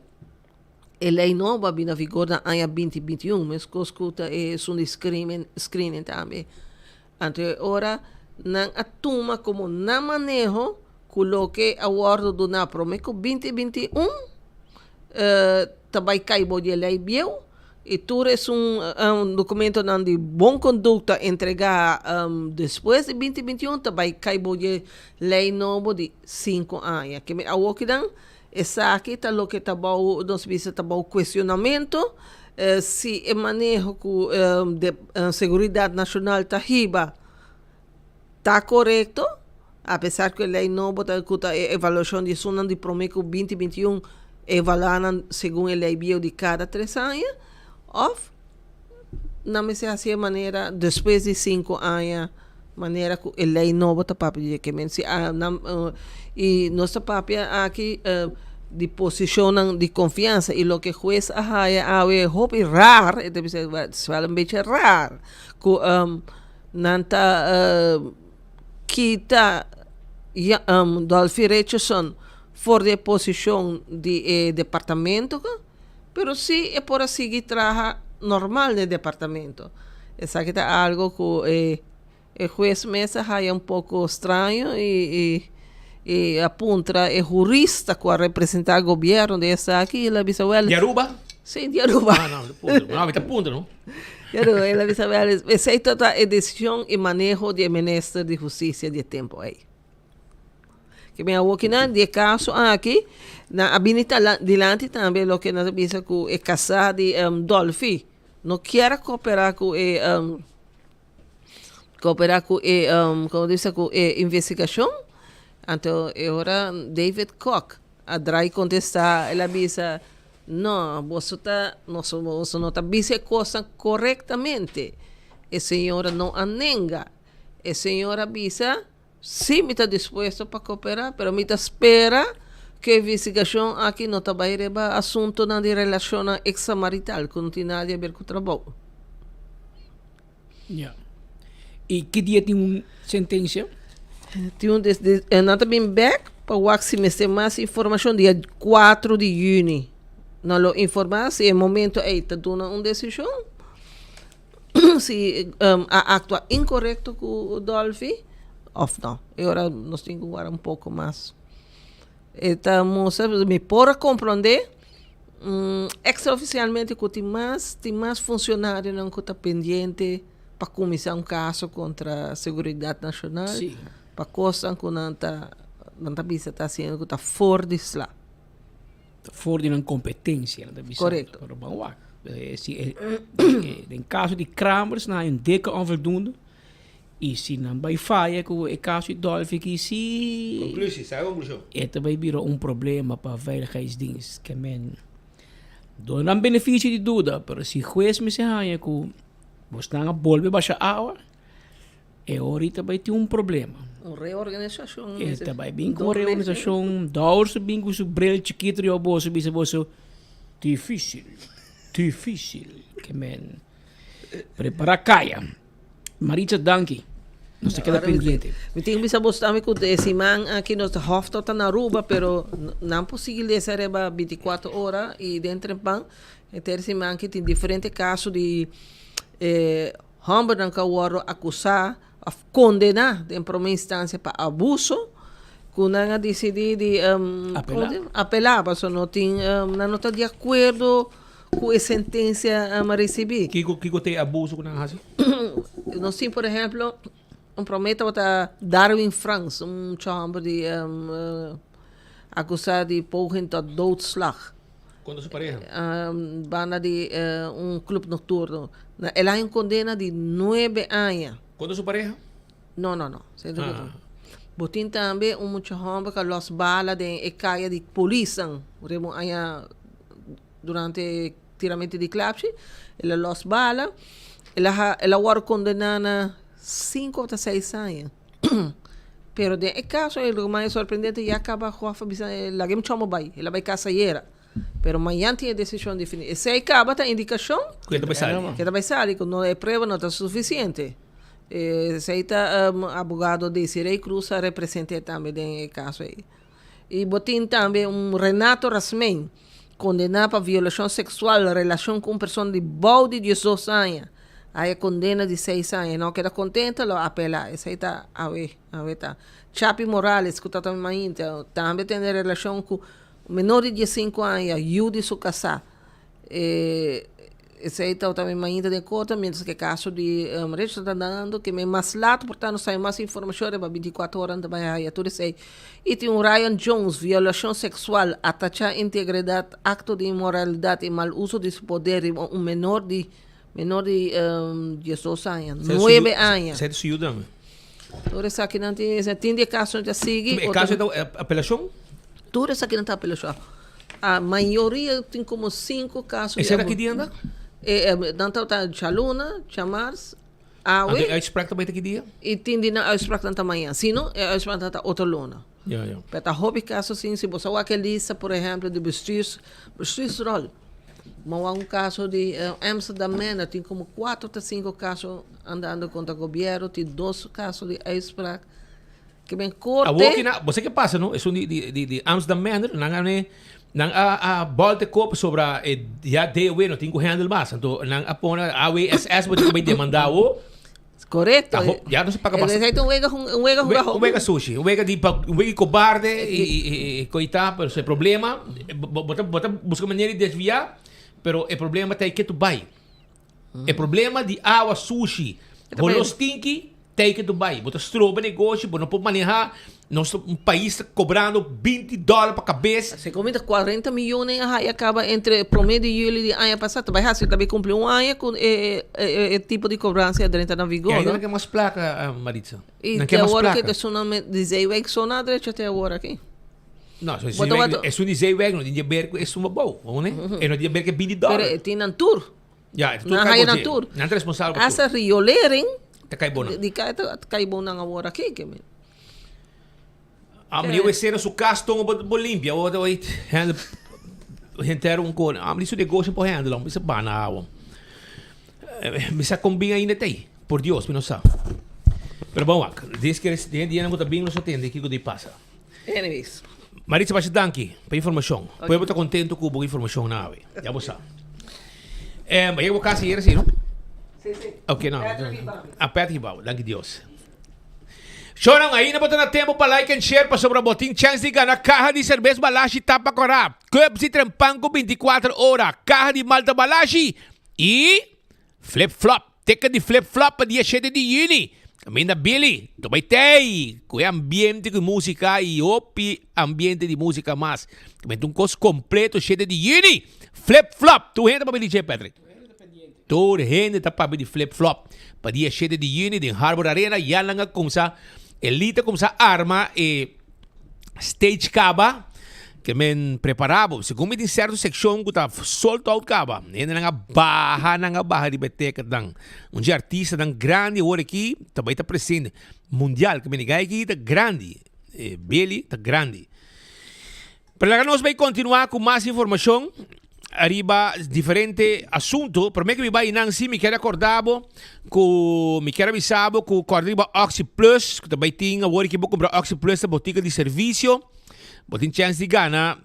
a lei nova vai na vigor na ano 2021, mas que escuta é um screening também. Então, agora, não atuma como na manejo, coloque a ordem do NAPRO, mas que 2021 também caiu de lei biel, e tudo é documento de boa conduta entregar depois de 2021, também caiu de lei nova de 5 anos. Que a Wokidan, essa aqui está o que está bom, nós vimos está bom questionamento, se o manejo de segurança nacional está riba, está correto, apesar que a lei nova está com a avaliação de sunan de prometo 2021 evaluando segundo a lei bio de cada 3 anos, ou não me se assim maneira depois de 5 anos, maneira que a lei nova está para pedir que e nossa papia aqui de posição de confiança e o que o juiz é hobby raro, deve ser um beetje raro que não está quita Dolphy Richardson for de posição de departamento, pero sim é por seguir trabalho normal no departamento. Essa aqui é algo que o juiz Mesa é pouco estranho e apunta é jurista que representa o governo dessa aqui e ela diz well. De Aruba? Sim, de Aruba. Não, está punto, não? Ela diz well, essa é toda a decisão e manejo do ministro de Justiça de tempo aí. Que me aqui na de caso aqui na habilita dilante também o que nós diz que é casado de Dolphy não quer cooperar com como diz que investigação. Então, agora David Koch a drai contestar, ela diz não, você não está dizendo coisa corretamente. A senhora não anega. A senhora diz sim, me está disposto para cooperar, mas me está espera que a investigação aqui não vai levar assunto de relação extramarital, que não tem nada a ver com o trabalho. Yeah. E que dia tem uma sentença? Tem não também back para o se me tem mais informação dia 4 de junho. Não lo informar se é momento aí está dando uma decisão se atua incorreto com o Dolphy ou não. Agora nós temos que guardar pouco mais. Estamos me por compreender extraoficialmente que tem mais funcionários não que está pendente para começar caso contra a segurança nacional. Sim. Para coisa que não está sendo que está fora de lá. Fora de uma competência. Correto. Em caso de Kramers, na een dikke onvoldoende. E se não vai falha, que o caso de Dolphy que se... Conclusão, sai a conclusão. É também virou problema para a veiligheidsdienst. Que men... Dona um benefício de dúvida, mas se o juiz me diz que você não volve baixa água, ahorita vai ter problema. Uma reorganização. Vai vir com reorganização, dá-se bem com o bril chiquito e o bolso, difícil. Que men... Prepara caia. Maritza, danke. Não sei que é pendente. Me tenho que mostrar que esse man aqui no hof está na Aruba, pero não é possível de ser 24 horas e dentro do pan, esse man que tem diferentes casos de homem não quer acusar ou condenar em primeira instância para abuso, que não decidir de apelar, mas não está de acordo com a sentença a receber. Que tem abuso com a Não sei, por exemplo, prometa para Darwin Franks, homem de acusado de poging tot doodslag. Quando se pareja? Banda de clube noturno. Ela é condena de 9 anos. Quando se pareja? Não. Botin também muito homem que los balas de caia de polícia. Durante tiramento de clapsi, ela los balas. Ela foi condenada 5 ou 6 anos. Pero de caso, o mais surpreendente já acaba com a família. Ela vai caçaieira. Pero amanhã tem a decisão definida. Se acaba a indicação, que vai sair, que não é prova, não está suficiente. Se está abogado de Sirei Cruz a representar também o caso aí. E botin também Renato Rasmen, condenado por violação sexual em relação com uma pessoa de balde de 18 anos. Aí a condena de 6 anos. Não queda contenta, lo apela. Esse aí está, tá. Chapi Morales, que está também tem relação com menor de 15 anos, ajude a casar. Esse aí está também ainda de conta, menos que caso de Rich está dando, que me mais lato, portanto, sai mais informação para 24 horas de manhã, tudo isso aí. E tem Ryan Jones, violação sexual, atacar a integridade, acto de imoralidade e mau uso de poder, menor de 18 anos, 9 anos. Você se ajuda? Tudo isso aqui não tem de caso de seguir. E caso de apelação? Tudo isso aqui não está apelação. A maioria tem como 5 casos. E será que dia anda? Tanto está Chaluna, Chamars, Awe. A Spraque também tem que dia? E tem a Spraque também amanhã. Se não, a Spraque está outra luna. Para hobby caso assim, se você aquela lista, por exemplo, de Bestriz Roll. Mas há caso de Amsterdam Manor, tem como 4 ou 5 casos andando contra o governo, tem 2 casos de Spraque. Que bem corte. Você que passa, não? É de Amsterdam Manor, nang bolte kop sobra ya DW no tingo handle mas então nang apona AWSS bote vai demandar o correto já não se paga mais um wega sushi um wega cobarde e coitado pero esse problema bota busca maneira de desviar pero o problema tem que tu vai o problema de água sushi bolos stinky tem que tu vai bota stroba negócio não pode manejar nosso país cobrando $20 para cabeça. Se comenta 40 milhões e acaba entre promédio e julho de ano passado. Vai ser também cumprir um ano com o tipo de cobrança dentro da vigor. Não quer mais placa, Maritza. E até agora que de Zeiweg só na direita até agora aqui. Não, se é um de Zeiweg, não tinha ver que é uma boa, não é? E não tinha ver que é $20. Pero tem na tour. Já, na raia na tour. Não é responsável. Essa riolering. Te cai bom. De cai bom na agora aqui, que me. Eu sei no seu caso tão limpia, ou handle inteiro cor. Isso negócio por handle, isso banal. Bisa combina ainda tem, por Deus, não sabe. Pero bom, diz que esse dia não está bem, não se atende, que que passa. Anyways. Maritza vai danke para informação. Pois eu estou contente com a informação na ave. Já você sabe. Mas eu vou casa ir assim, não? Sim. Ok, não. Aperta e bau, danke Deus. Chorang, ainda botando tempo para like and share para sobre o botim chance de ganhar caja de cerveja Balashi Tapa Corá. Cup de Trempanco 24 horas, caja de Malta Balashi e flip-flop. Teca de flip-flop para dia 7 de junho. Caminho da Billy, tu vai ter com ambiente de música e opi ambiente de música mais. Caminho um curso completo 7 de junho. Flip-flop, tu renda para Billy J. Patrick. Tu renda para de flip-flop. Para dia 7 de junho em Harbor Arena, já lang kung sa elite kung sa arma e stage kaba que men preparado segundo em certo seção que tá solto out kaba ainda nga baha de beteca dang artista dang grande hora aqui também tá presente mundial que men aqui tá grande Billy tá grande para nós vai continuar com mais informação arriba diferente assunto, por mim que me vai Nancy, me quer acordado, me quer avisado que o arriba Oxy Plus, que também tinha, agora que vou comprar Oxy Plus na botica de serviço, vou ter chance de ganhar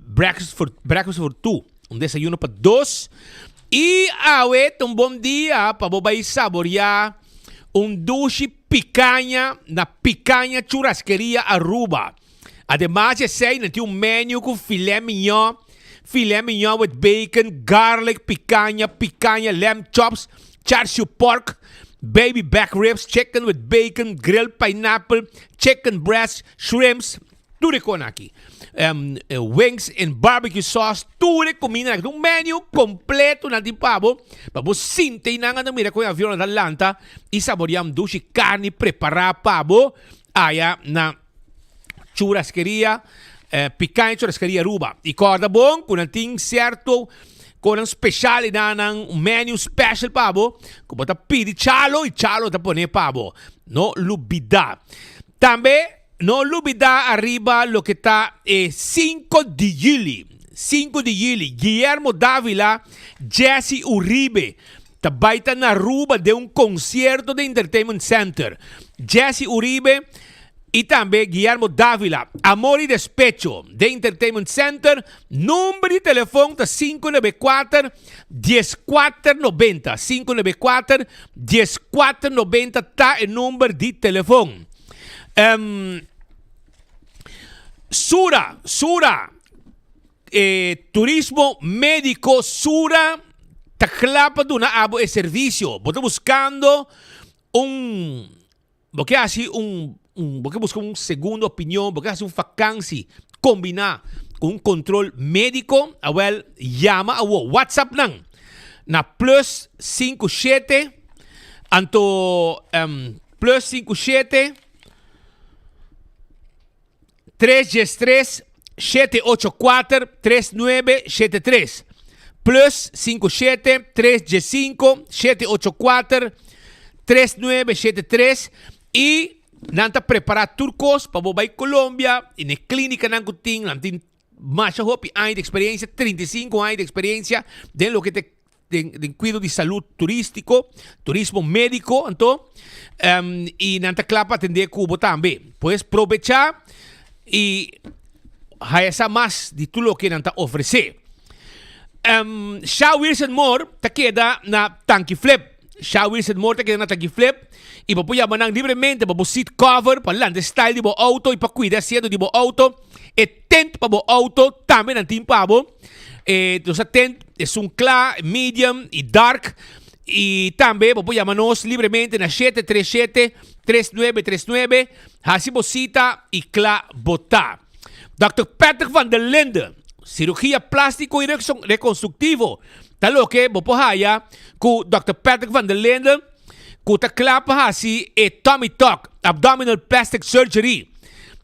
breakfast for two, desayuno para 2, Y awet un bom dia para bobay saborear dushi picanha na picanha churrasqueria Aruba. Además, ya sei na um menu com filé mignon with bacon, garlic, picanha, lamb chops, char siu pork, baby back ribs, chicken with bacon, grilled pineapple, chicken breast, shrimps, tudo com aqui. Wings and barbecue sauce, tudo comida aqui. Um menu completo na pabo. Pabo sinte na nga mira com o avião na Atlanta e saboream dushi carne preparar pabo aya na churrasqueria, picanha churrasqueria Aruba. E corda bom, com nating certo, com um special na um menu special pabo, como ta pidi chalo e chalo ta pone pabo. No lubida. Também no olvidar arriba lo que está 5 de julio. 5 de julio. Guillermo Dávila, Jesse Uribe. Tabaita na Aruba de un concierto de Entertainment Center. Jesse Uribe y también Guillermo Dávila. Amor y Despecho de Entertainment Center. Número de teléfono 594-1490. 594-1490 está el número de teléfono. Sura, turismo médico, Sura, taclapa de una abo de servicio. Vos buscando porque busca una segunda opinión, porque hace un vacancia combinar con un control médico. Well, llama a WhatsApp na plus 57 anto plus 57 3-3-784-3973 plus 57-3-5-784-3973 y nanta preparar turcos para bobai Colombia en la clínica nangutin nantin más hopi años de experiencia 35 años de experiencia de lo que te de cuidado de salud turismo médico y nanta clapa atender cubo también puedes aprovechar y hayasa más de todo lo que nanta ofrecer. Shaw Wilson Moore te queda na Tanky Flip. Shaw Wilson Moore te queda na Tanky Flip y papu yaman livremente papu seat cover para land style de bo auto y para cuidar siendo de bo auto e tent para bo auto también nantin pabo. Entonces tent es un clar, medium y dark. Y también podemos llamarnos libremente na 737-3939. Hasibosita y Cla Botá. Dr. Patrick van der Linden, cirugía plástico y reconstructivo. Talo que bopohaya ku Dr. Patrick van der Linden ku ta klapa hasi e tummy tuck, abdominal plastic surgery.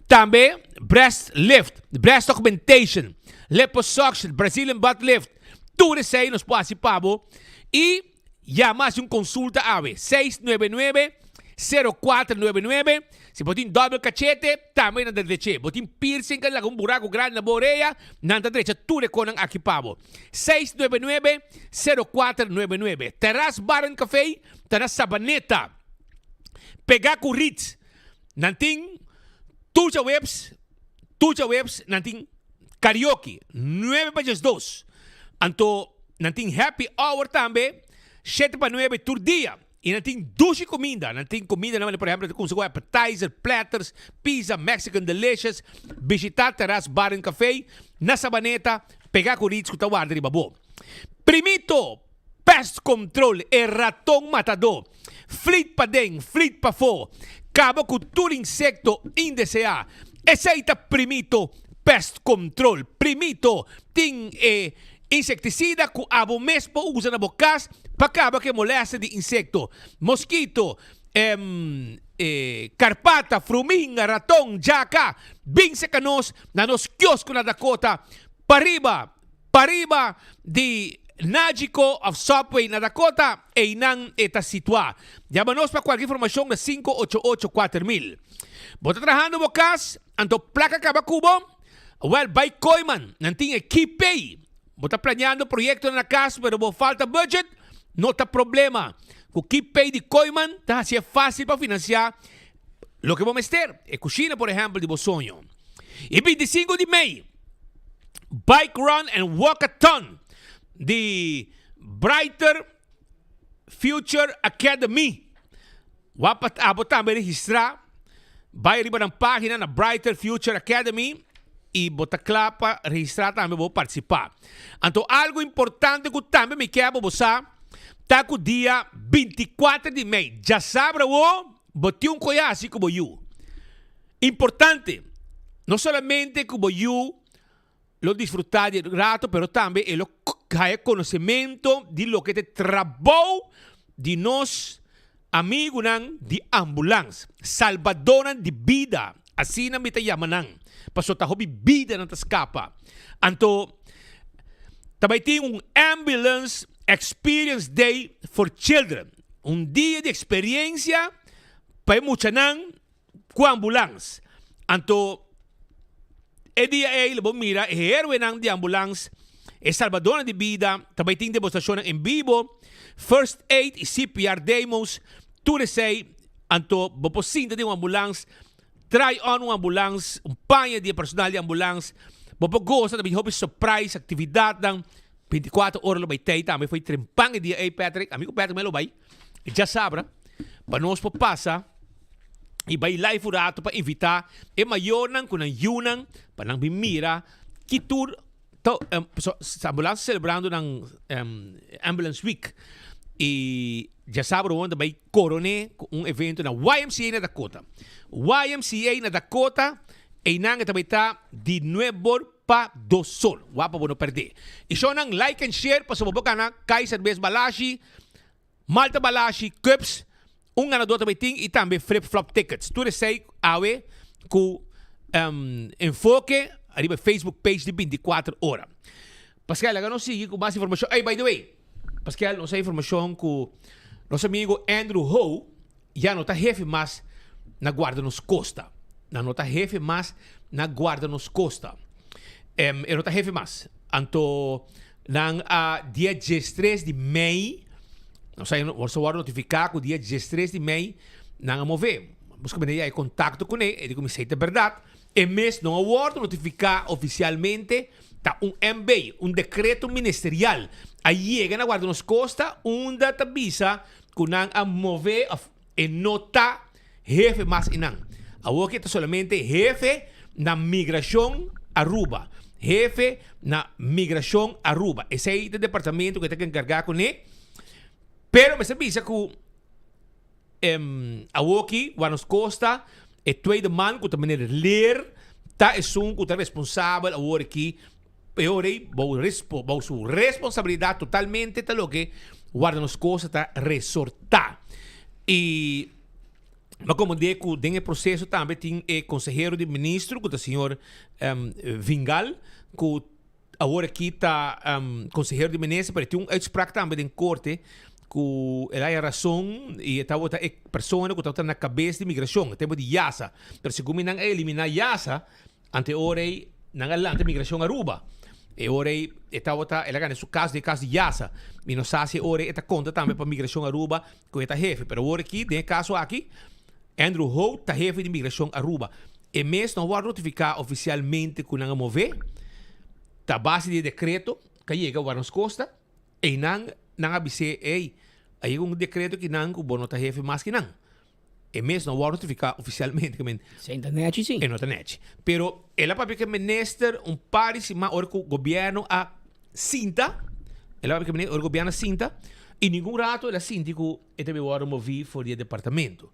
También breast lift, breast augmentation, liposuction, Brazilian butt lift. Tudo isso aí nos pode pabo e llamas un consulta ave 699-0499. Si botín doble cachete, también anda derecha. Botín piercing con un buraco grande en la borea, nanda derecha, tú le conan aquí pavo. 699-0499. Terras Bar and Café, Terras Sabaneta. Pegaku Ritz. Nanting, tuya webs, nanting karaoke. 9-2. Anto, nanting happy hour también. 7-9 por día. Y nanting dushi comida. Nanting comida naman, por ejemplo, com seu appetizer, platters, pizza, Mexican delicious. Visitar Terras Bar and Café. Na Sabaneta, pegar com ritz, kutawar de babo. Primito, pest control, e ratón matador. Flit pa den, flit pa fo. Cabo com todo insecto indeseado. Aceita Primito, pest control. Primito, ting insecticida que abo mesmo usa na bocas para acabar que molesta de insecto. Mosquito, carpata, fruminga, ratón, jaca, bem secanos na nos kiosco na Dakota. Pariba de Nágico of Subway na Dakota e inang eta situa. Llamanos para qualquer informação na 588-4000. Bota trabajando bocas, anto placa cabacubo, well, by Koyman, nanting equipe. Bota planeando proyecto na casa, pero bo falta budget, não tá problema. Com KeepPay de Koyman, tá assim é fácil para financiar lo que vamos ter. E cozinha, por exemplo, de Bosonho. E 25 de maio, Bike Run and Walkathon de Brighter Future Academy. Wapat abo também registrar. Vai riba ng página na Brighter Future Academy e bota clapa registrar também vou participar. Então algo importante que também me quer você tá com o dia 24 de maio. Já sabe o boti um coiasi como eu. Importante, não somente como eu lo disfrutar de rato, pero também ele ganha conhecimento de lo que te trabalho de nós amigos de ambulância, salvador de vida, assim na mita yamanang, paso taho vida na tascapa. Anto, também tem Ambulance Experience Day for Children, dia de experiência para muchanan com ambulância. Anto, dia ele mira héroe de ambulância, salvador de vida, também tem demonstração em vivo, first aid e CPR demos. Tu sei, anto, boposinta de uma ambulância, try on uma ambulância, panha de personal de ambulância, bopo gosta também hobby surprise atividade ng 24 horas lo bay tay também foi trempang dia Patrick, amigo Patrick melo bay, já sabra, para nós passa e vai live furato para invitar e mayonan kunang yunang panang bimira kitur to ambulância celebrando ng Ambulance Week. E já sabe onde vai coronar evento na YMCA na Dakota. YMCA na Dakota e nang também está de nuevo pa do sol. Wapa bono perder. E so nang like and share pa sa boboka na Kaiser Bes Balashi, Malta Balashi, Cups, ganador também tem e também flip-flop tickets. Tudo sei awe com enfoque arriba Facebook page de 24 horas. Pascal, agora não sigue com mais informação. Hey, by the way, Pascal, não sei informação que nosso amigo Andrew Ho já não está jefe mais na guarda nos costa. Não está jefe mais na guarda nos costa. Ele não está jefe mais. Então, dia 13 de maio, não sei, você vai notificar que o dia 13 de maio não mover. Busca aí contato com ele, ele comecei a verdade. E mesmo não vai notificar oficialmente tá MB, decreto ministerial. Aí chega na guarda nos costa, te avisa que não a mover e não está jefe mais inang. Agora está solamente jefe na migração Aruba. Jefe na migração Aruba. Esse é o departamento que está encarregado com ele. Pero me avisa que aqui, guarda costa, é tweede man que também ler, tá é que está responsável agora aqui. Peorei, vou sua responsabilidade totalmente tá lo que guarda nos coisas tá resortar. E mas como digo, tem o processo também tem o conselheiro de ministro, que é o senhor Vingal, que agora aqui está conselheiro de ministro, mas tem uitspraak também em corte, que ele é a razão e está outra pessoa que está na cabeça de imigração, tempo de Yasa. Mas se como não eliminar Yasa, ante ora não alante migração Aruba. E ora está outra, ela ganha caso de Yasa. E não sabe se ora está conta também para migração Aruba, que está jefe. Mas ora aqui, tem caso aqui, Andrew Ho está jefe de migração Aruba. E mesmo não vai notificar oficialmente que não mover, está base de decreto que chega a nos costa e não avise, aí decreto que não o bono está jefe mais que não. E mesmo não vai notificar oficialmente que sem internet sim. É não internet. Pero ela para que minister par de cima o governo a cinta, ela para que o governo a cinta e nenhum rato ela cinta que também vai mover fora do departamento.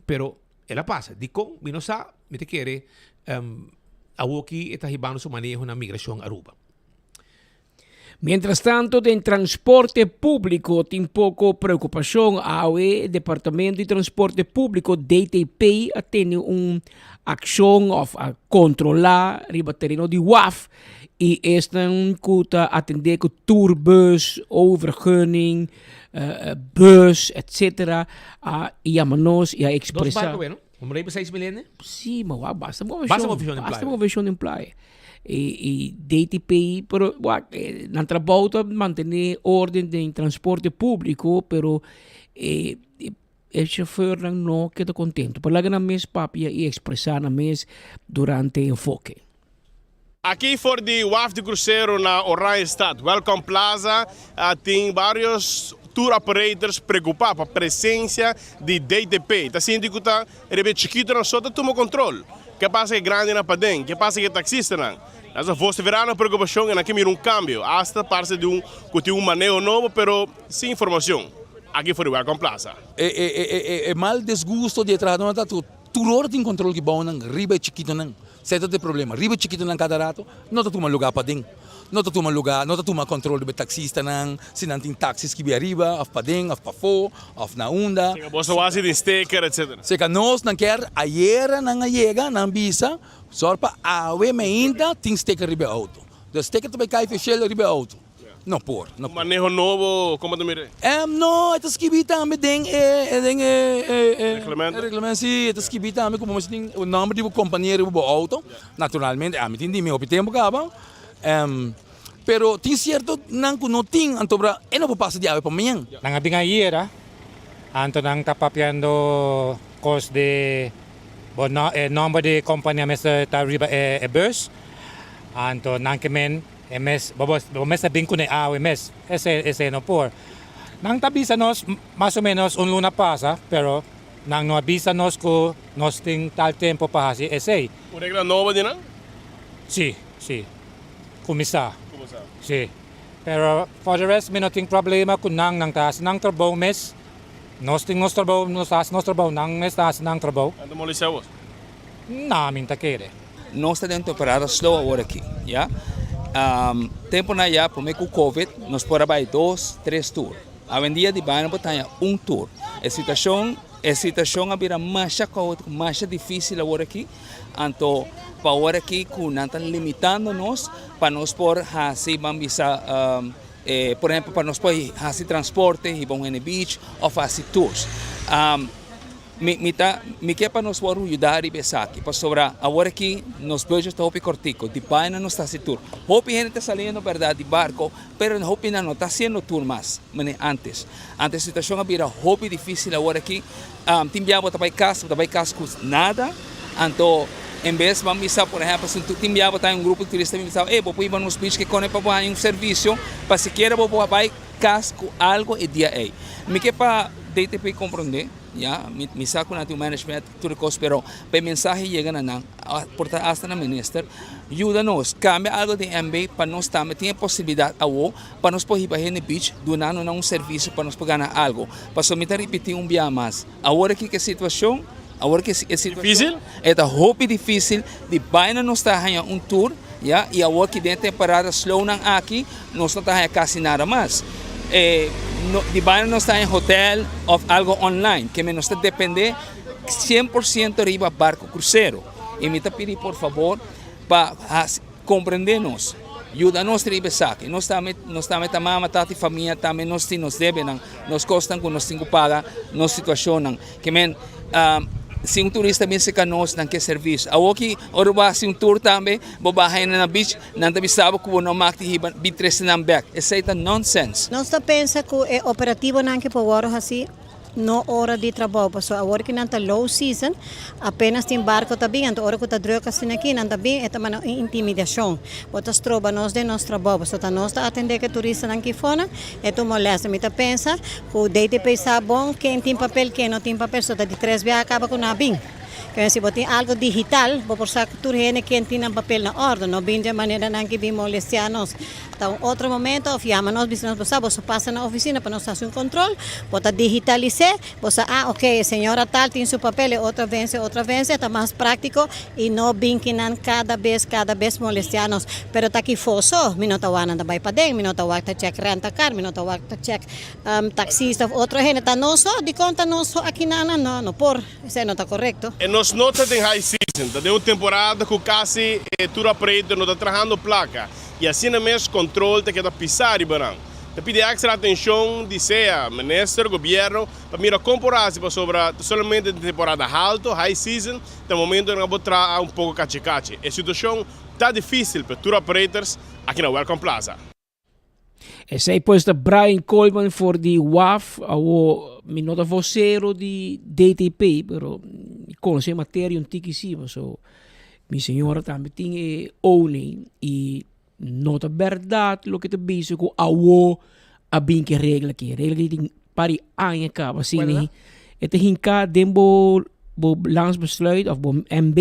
Pero ela passa, de com, não sabe, me te quer aqui está ribando seu manejo na migração Aruba. Mientras tanto, en transporte público, tem pouco preocupação. O Departamento de Transporte Público, DTP, tem ação a controlar o terreno de WAF e estão a atender com tourbus, overgunning, bus, etc. E a manos e a expressar. Dos barcos, não? Vamos para 6 milhões? Sim, mas basta uma versão em playa. E DTP, pero não trabalha para manter ordem em transporte público, pero o chofer não queda contente. Por lá que na mês papia e expressar na mês durante o enfoque. Aqui for de WAF de cruzeiro na Oranjestad, Welcome Plaza, tem vários tour operators preocupados com a presença de DTP. Tá sendo que tá chiquito na só toma controle. Que passa que grande na padem, que passa que taxista não. Nós vamos ver a preocupação é que mira cambio, hasta parte de que tem manejo novo, pero sem informação. Aqui for de Welcome Plaza. É mal desgosto de entrar no tatu. Tudo tem controle que bom não, riba chiquito não. Certo de problema. Riba chiquito ng cada rato, não tá tuma lugar pa ding. Não tá tuma lugar, não tá tuma controle do taxista nang sinanting taxis que via riba, af pa ding, af pa fo, af na unda. Sika bosa wasi din sticker etc. Sika nos nang quer ayera nang ayega nang bisa, sorpa awe meinda ting sticker riba auto. The sticker to be kai official riba auto. Não por. Não manejo novo, como tu mire? Não, ito skibita me ding Reglamento. Sim, ito skibita me como mas ding o nome de companhia do auto. Naturalmente, a mim tem me optempo acaba. Pero tem certo nang kuno ting antobra não passa de ave pa manhã. Nang abing ayera, anto nang tapapiando cost de nombre de companhia mesa tariba bus. Anto nang kemen mes babos sabing ko na mes ese no por nang tabisa nos más o menos un luna pasa pero nang no avisa nos ko nos ting tal tempo pa si ese o regla nova din ang sí kumisa sí pero for the rest me no ting problema kun nang taas nang trabaho mes nos ting nos trabaho nang mes taas nang trabaho ando mo lisawos namin takere nós está dentro temporada slow agora aqui, já? Tempo na já, por meio com COVID, nós podemos ir 2, 3 tours. A vendia de banho botar tour. A situação é mais difícil agora aqui. Então, para agora aqui, com não estão limitando-nos para nós por assim vamos por exemplo, para nós poder fazer transporte, ir para um beach ou fazer tours. Me quer para nós poder ajudar e pensar aqui, para sobrar agora aqui nos beijos está hopi cortico, de paina não está se tour. Hopi gente está saindo verdade de barco, pero hopi não está sendo tour mais, antes. Antes a situação era hopi difícil agora aqui. Timbiabo está para casa com nada, então em vez vamos pensar, por exemplo, se Timbiabo está em grupo de turistas, vamos pensar, vou ir para nos beach que conecta para um serviço, para se queira vou para casa com algo e dia aí. Me quer para DTP compreender. Ya, mi saco na tu management tudo coisa, pero pe mensagem chega na porta hasta na minister, ajuda-nos, cambia algo de MB para nós também ter possibilidade para nós poder ir no beach, donando serviço para nós ganhar algo, para somente repetir dia mais. Agora que situação, difícil, é muito difícil de baina nós está ganhando tour, ya, e agora que dentro temporada slow nang aqui, nós não está quase nada mais. De baño no está en hotel o algo online, que menos depende 100% arriba barco crucero. Y me pedi por favor para comprendernos, ayúdanos a arriba saque. Nós estamos tamama tati família também nos devem, nos costam com nos cinco paga, nos situação que men se um turista vem se canos não quer serviço. A aqui ora se um tour também, babahay na beach, não te bisaba que não makti bitres na back. Isso é nonsense. Nós tá pensa que é operativo não que por assim, no hora de trabalho, porque agora que não está low season, apenas tem barco também, então hora que está droga assim aqui, não também é também intimidação. Botas troba nós de nosso trabalho, porque nós está atender que turista não que fora, é tu molesta. Me tá pensa que o DTP sabe bom, quem tem papel, quem não tem papel, só de 3 vezes acaba com nada bem. Kaya se botin algo digital, por sa turhene quem tem papel na ordem, não bem de maneira não que bem molestianos. Então, outro momento, ofiamos-nos, você passa na oficina para nós fazer um controle, bota digitalizar, você, ok, senhora tal tem seu papel, outra vez, está mais prático e não bem que não cada vez molestianos. Pero tá aqui fosso, minotawana da vai para dentro, minotawa tá check renta-car, minotawa tá check taxista, outro gente tá nosso, de conta nosso aqui não por, isso não está correto. Nós não estamos em high season, está uma temporada que quase tudo preto, não está trabalhando placa. E assim mesmo controle tem que pisar e barang. Te pede extra atenção de SEA, ministro, governo, para mirar compararse para sobre somente temporada alta, high season, no momento em que botar pouco cachicachi. A situação está difícil para tour operators aqui na Welcome Plaza. Esse é posto Brian Coleman for the WAF, o minota vocero de DTP, pero conhece matéria antiquíssima, so minha senhora também tem owning e nota verdade lo que te bicho com a bem que regra que tem para anos acaba assim né ete hinka dembo bo langsbesluit of bo MB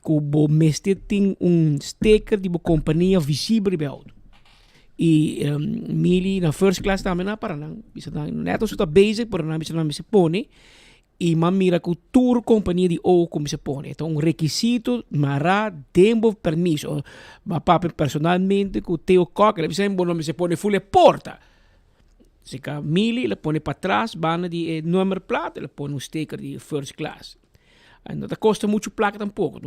ku bo mestit ting sticker die bo companhia visível bij auto e mili na first class também na para não bisa neto suta basic para não bisa não se pone e mira que tour companhia de ou como se pone então requisito mara dembo permiso ma papi personalmente que teo coque le bisa não se pone full porta se ka mili le pone para trás bana de número plata le pone sticker de first class e não custa muito placa tampouco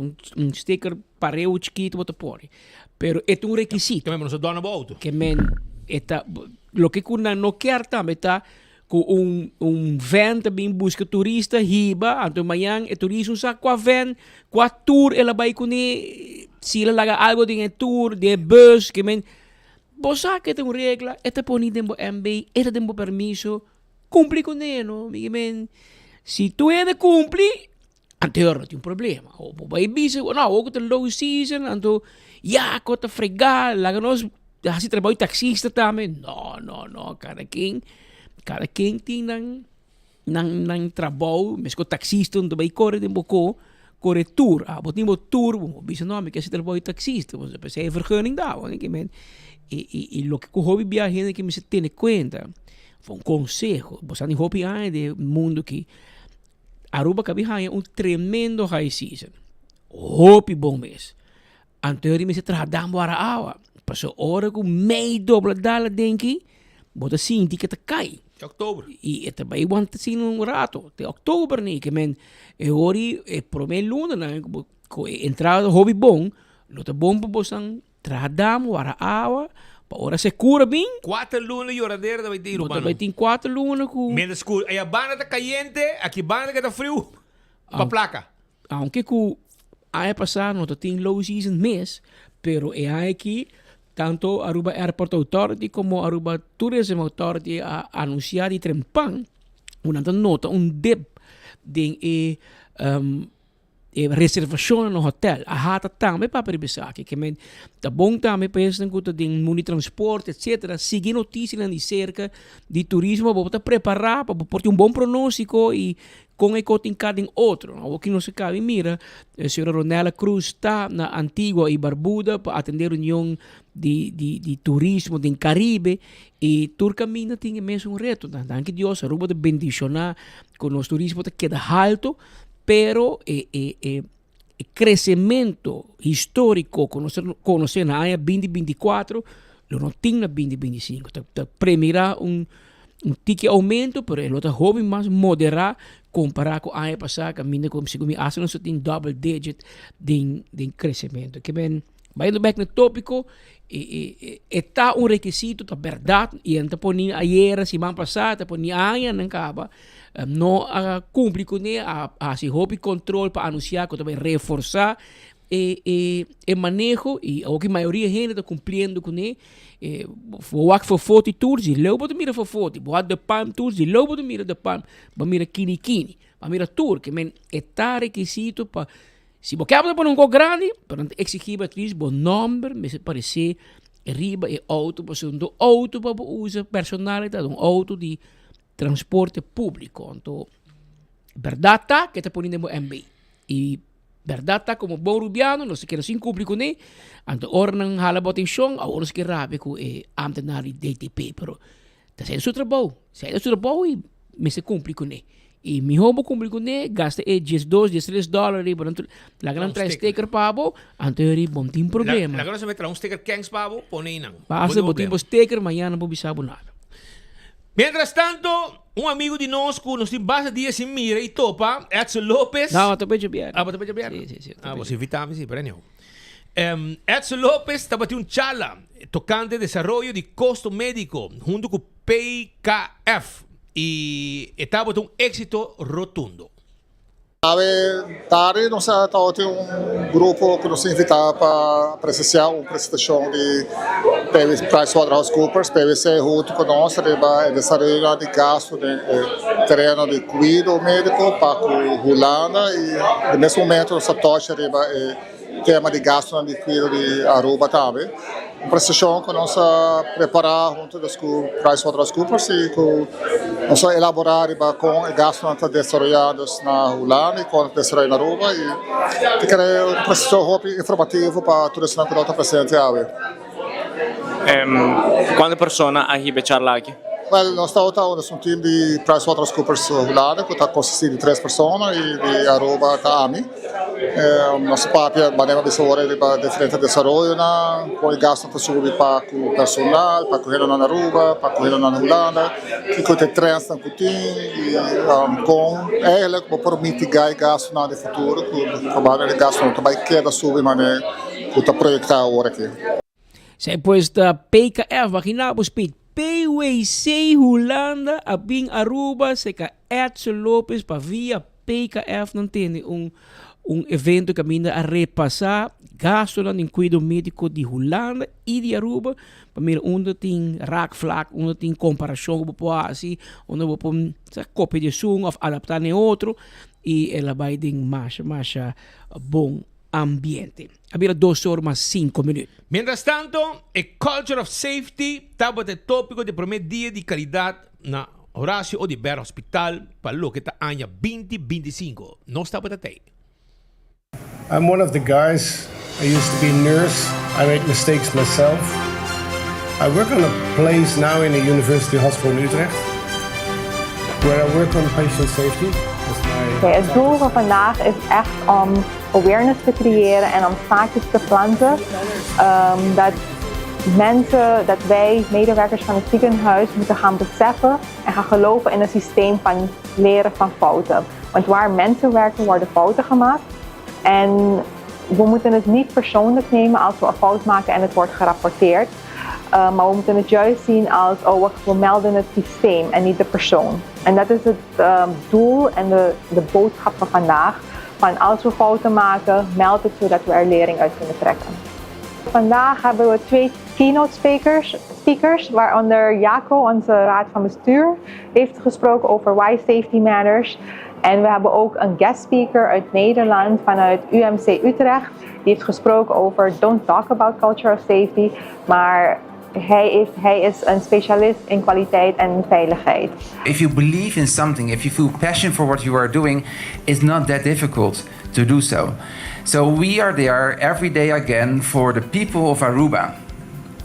sticker pareu chiquito bota pone pero é requisito também não se dona auto que men eta lo que kuna no quer também tá com van também busca turista hiba então amanhã é turismo sa com a van com a tour ela vai com se ela laga algo de tour de bus que men bosa que tem regla eta poni dembo MB eta dembo permiso cumpri com no que men se tu é de cumpri anterior tem problema ou vai bisa não ou que low season então ja cota fregar laga nós assim trabalho taxista também não cada quem tem nang trabalho mas com taxista não vai correr de boco correr tour botinho tour bisa nome que se trabalho taxista você precisa de vergunning daar que men e lo que o hobby viaja que me se tem conta foi consejo você não hobby de mundo que Aruba kabihan tremendo high season. Hobby bom mês. Anterior me se tradam para awa. Passou hora com meio dobro dala denki. Bota sinti que te cai. Oktober. E ete vai want sin rato. Te oktober ni que men ori prome luna na ko entrada hobby bom. Lo te bom bosan tradam para awa. Pa ora secura bem. 4 lunas e oradeira da vai ter urbano. Vai ter 4 lunas com. Menos escuro. Aí a banda tá caliente, aqui banda que tá frio. Pa placa. Aunque ku ay passar no tem low season mês, pero é aqui tanto Aruba Airport Authority como Aruba Tourism Authority a anunciar de trempan una nota dip de reservação no hotel. A hata também para peribisaki. Que men tá bom também pensa que tu tem muito transporte, etc. Seguir notícias na cerca de turismo para preparar para ter bom pronóstico e com a cotin cada outro. O que não se cabe mira, a senhora Ronela Cruz está na Antigua e Barbuda para atender reunião de turismo do Caribe e Turcamina tem mesmo reto. Danke Deus, Aruba de bendicionar com os turismo que queda alto. Pero crescimento histórico conocer na área 2024 lo não tem na 2025 primeira ticket aumento pero el outro hobby mais moderar comparar com a área passada caminho como se me acha não tem double digit de crescimento que bem vai indo back no tópico está requisito da verdade e então poni ayer semana passada poni aia não acaba não cumpre com a se hobby control para anunciar que também reforçar e manejo e o que a maioria gente está cumprindo com o for foto tours e logo mira for foto boa de palm tours e logo mira de palm mira kini mira tour que men está requisito para se você quer para um go grande para exigir atriz bom número me parece riba e auto para um auto para usar personalidade auto de transporte público então verdade tá que te ponindo MB e verdade tá como bom rubiano não se quer assim público né então ora não hala botinchon ora se quer rabe com amtenari DTP pero tá sendo seu trabalho e me se cumpre com né e mi hobo cumpre com né gasta $10-13 para la gran traz sticker pabo anterior bom tem problema la gran se meterá sticker Kengs pabo pone não passa botim sticker amanhã não bisabo nada. Mientras tanto, amigo de nós que nos tem base dias sem mira e topa, Edson Lopes. Não, eu tô bem de biar. Você tá bem de biar? Você invitava, sim, pero não. Edson Lopes estava tendo charla tocante desenvolvimento de custo médico junto com PKF e estava tendo êxito rotundo. Tarde, nós temos grupo que nos invitava para presenciar uma apresentação de PricewaterhouseCoopers, PwC, junto conosco, de desarrollo de gasto de terreno de cuidado médico para a Holanda e, no mesmo momento, nossa taxa tema de gasto líquido de Aruba também. Uma prestação que nós preparar junto com PricewaterhouseCoopers e que nós elaborar com o gasto desarrollados na Holanda e com desarrollado na Aruba e criar uma prestação informativa para todos os que estão presentes aqui. Quante persone hai becciarla aqui? Well, nós estamos um time de PricewaterhouseCoopers Holanda, que está consistido de 3 pessoas e de Aruba está AMI. Nosso papel é de diferentes desenvolvimento, com o gasto que subir para o personal, para correr na Aruba, para correr na Holanda, que tem trens na Coutinho e com ela para mitigar o gasto no futuro, que provavelmente o gasto não vai quedar subir, mas que está projetado agora aqui. Zij pues de PKF, vaginabo speed. PWC Holanda, abing Aruba, seca Edson Lopes, pa via PKF, não tem evento que ainda a repassar, gasto dan in cuido médico de Holanda e de Aruba, para mim onde tem raakvlak, onde tem comparação com assim, onde você pode copia de som of adaptar em outro, e ela vai ter mais bom ambiente. Abbiamo 2 horas mais 5 minutos. Mientras tanto, a culture of safety estava o tópico de primeiro dia de qualidade na Horacio Odiber Hospital para o que está ano 2025. Não estava até. I'm one of the guys. I used to be a nurse. I made mistakes myself. I work on a place now in the University Hospital in Utrecht, where I work on patient safety. Het doel van vandaag is echt om awareness te creëren en om zaakjes te planten. Dat wij, medewerkers van het ziekenhuis, moeten gaan beseffen en gaan geloven in een systeem van leren van fouten. Want waar mensen werken, worden fouten gemaakt. En we moeten het niet persoonlijk nemen als we een fout maken en het wordt gerapporteerd. Maar we moeten het juist zien als, we melden het systeem en niet de persoon. En dat is het doel en de boodschap van vandaag. Van als we fouten maken, meld het zodat we er lering uit kunnen trekken. Vandaag hebben we 2 keynote speakers, waaronder Jaco, onze raad van bestuur, heeft gesproken over why safety matters. En we hebben ook een guest speaker uit Nederland vanuit UMC Utrecht. Die heeft gesproken over don't talk about culture of safety, maar hij is een specialist in kwaliteit en veiligheid. If you believe in something, if you feel passion for what you are doing, it's not that difficult to do so. So we are there every day again for the people of Aruba,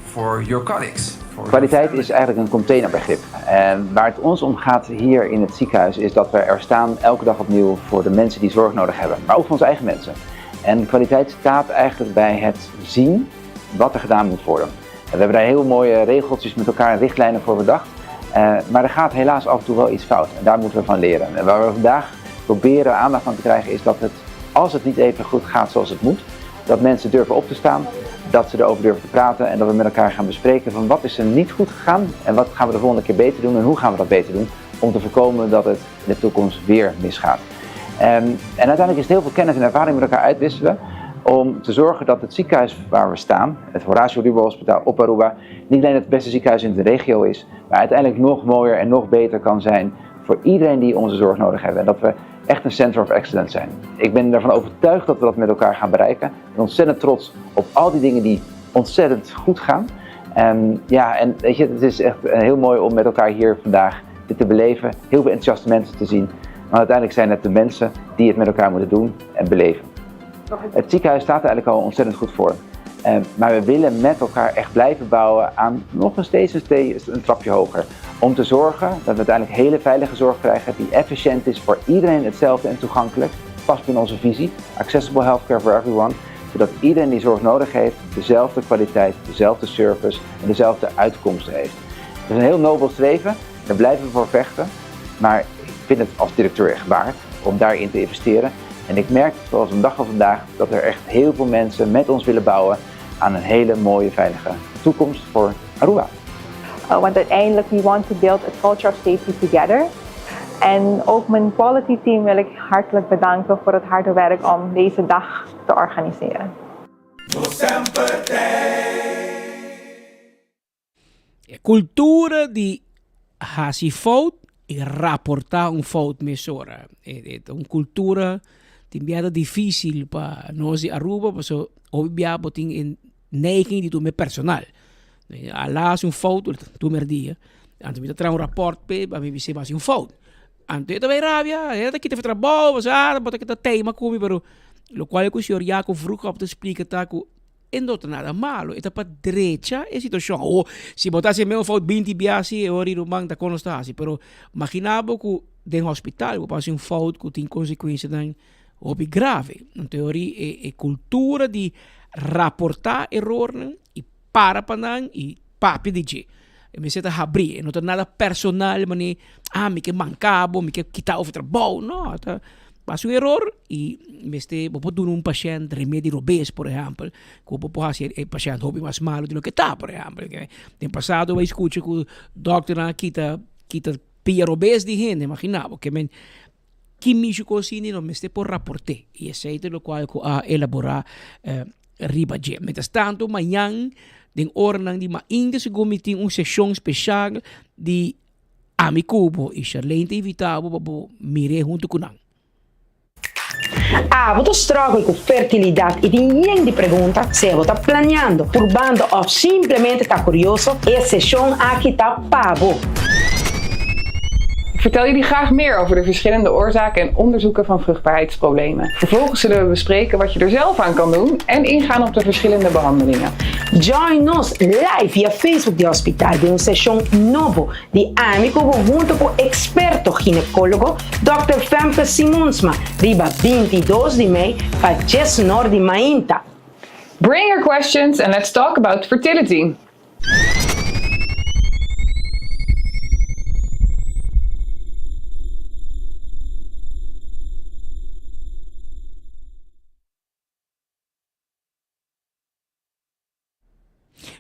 for your colleagues. Kwaliteit is eigenlijk een containerbegrip. En waar het ons om gaat hier in het ziekenhuis is dat we er staan elke dag opnieuw voor de mensen die zorg nodig hebben, maar ook voor onze eigen mensen. En kwaliteit staat eigenlijk bij het zien wat er gedaan moet worden. We hebben daar heel mooie regeltjes met elkaar en richtlijnen voor bedacht. Maar er gaat helaas af en toe wel iets fout en daar moeten we van leren. En waar we vandaag proberen aandacht van te krijgen is dat als het niet even goed gaat zoals het moet, dat mensen durven op te staan, dat ze erover durven te praten en dat we met elkaar gaan bespreken van wat is er niet goed gegaan en wat gaan we de volgende keer beter doen en hoe gaan we dat beter doen om te voorkomen dat het in de toekomst weer misgaat. En uiteindelijk is het heel veel kennis en ervaring met elkaar uitwisselen om te zorgen dat het ziekenhuis waar we staan, het Horacio Odiber Hospital op Aruba, niet alleen het beste ziekenhuis in de regio is, maar uiteindelijk nog mooier en nog beter kan zijn voor iedereen die onze zorg nodig heeft. En dat we echt een center of excellence zijn. Ik ben ervan overtuigd dat we dat met elkaar gaan bereiken. Ik ben ontzettend trots op al die dingen die ontzettend goed gaan. En weet je, het is echt heel mooi om met elkaar hier vandaag dit te beleven. Heel veel enthousiaste mensen te zien. Maar uiteindelijk zijn het de mensen die het met elkaar moeten doen en beleven. Het ziekenhuis staat er eigenlijk al ontzettend goed voor. Maar we willen met elkaar echt blijven bouwen aan nog steeds een trapje hoger. Om te zorgen dat we uiteindelijk hele veilige zorg krijgen die efficiënt is voor iedereen hetzelfde en toegankelijk. Past in onze visie, accessible healthcare for everyone. Zodat iedereen die zorg nodig heeft dezelfde kwaliteit, dezelfde service en dezelfde uitkomsten heeft. Het is een heel nobel streven, daar blijven we voor vechten. Maar ik vind het als directeur echt waard om daarin te investeren. En ik merk, zoals een dag van vandaag, dat er echt heel veel mensen met ons willen bouwen aan een hele mooie, veilige toekomst voor Aruba. Want uiteindelijk, we want to build a culture of safety together. En ook mijn quality team wil ik hartelijk bedanken voor het harde werk om deze dag te organiseren. Cultura die hasi fout e rapportar fout mesora. Een cultura Timbiada difícil para nós de Aruba, porque obviamente tem em neiging de tu personal. Alas fout, tu merdia. Antes me tra rapport pe, ba me se mas fout. Antes também rabia, era que te trabalho, bota que tema comi, pero lo qual que o senhor Jacob vroeg op te explica tá que en dat nada malo, eta para derecha é situação. Ou se botasse mesmo fout 20 biasi, ori rumang da constasi, pero imaginava que den hospital, que passa fout que tem consequência dan obi grave. Na teoria é cultura de rapportar error e para panan e papi de je. Me seta abrir, não tem nada personal, mani, me que mancabo, me que quitar o trabalho, não, tá. Passa erro e me este vou dar paciente remédio obês, por exemplo, que vou fazer paciente hobby mais malo do que está, por exemplo. Tem passado eu escuto que o doutor quita pia obês de gente, imaginava que men que mijo cosine não me este por rapporte e aceita lo qual que a elaborar riba je. Mientras tanto, amanhã den ornang di mainda se gomiting sessão especial de Amicubo e Charlene te invitava para mire junto com nang. Você struggle com fertilidade e tem de pergunta se você está planeando, turbando ou simplesmente está curioso, essa sessão aqui está para você. Ik vertel jullie graag meer over de verschillende oorzaken en onderzoeken van vruchtbaarheidsproblemen. Vervolgens zullen we bespreken wat je er zelf aan kan doen en ingaan op de verschillende behandelingen. Join us live via Facebook de Hospital de sessão novo de Amicubo junto com experto ginecólogo Dr. Femke Simonsma, riba 22 de Mei para 10 Nord de Mainta. Bring your questions and let's talk about fertility.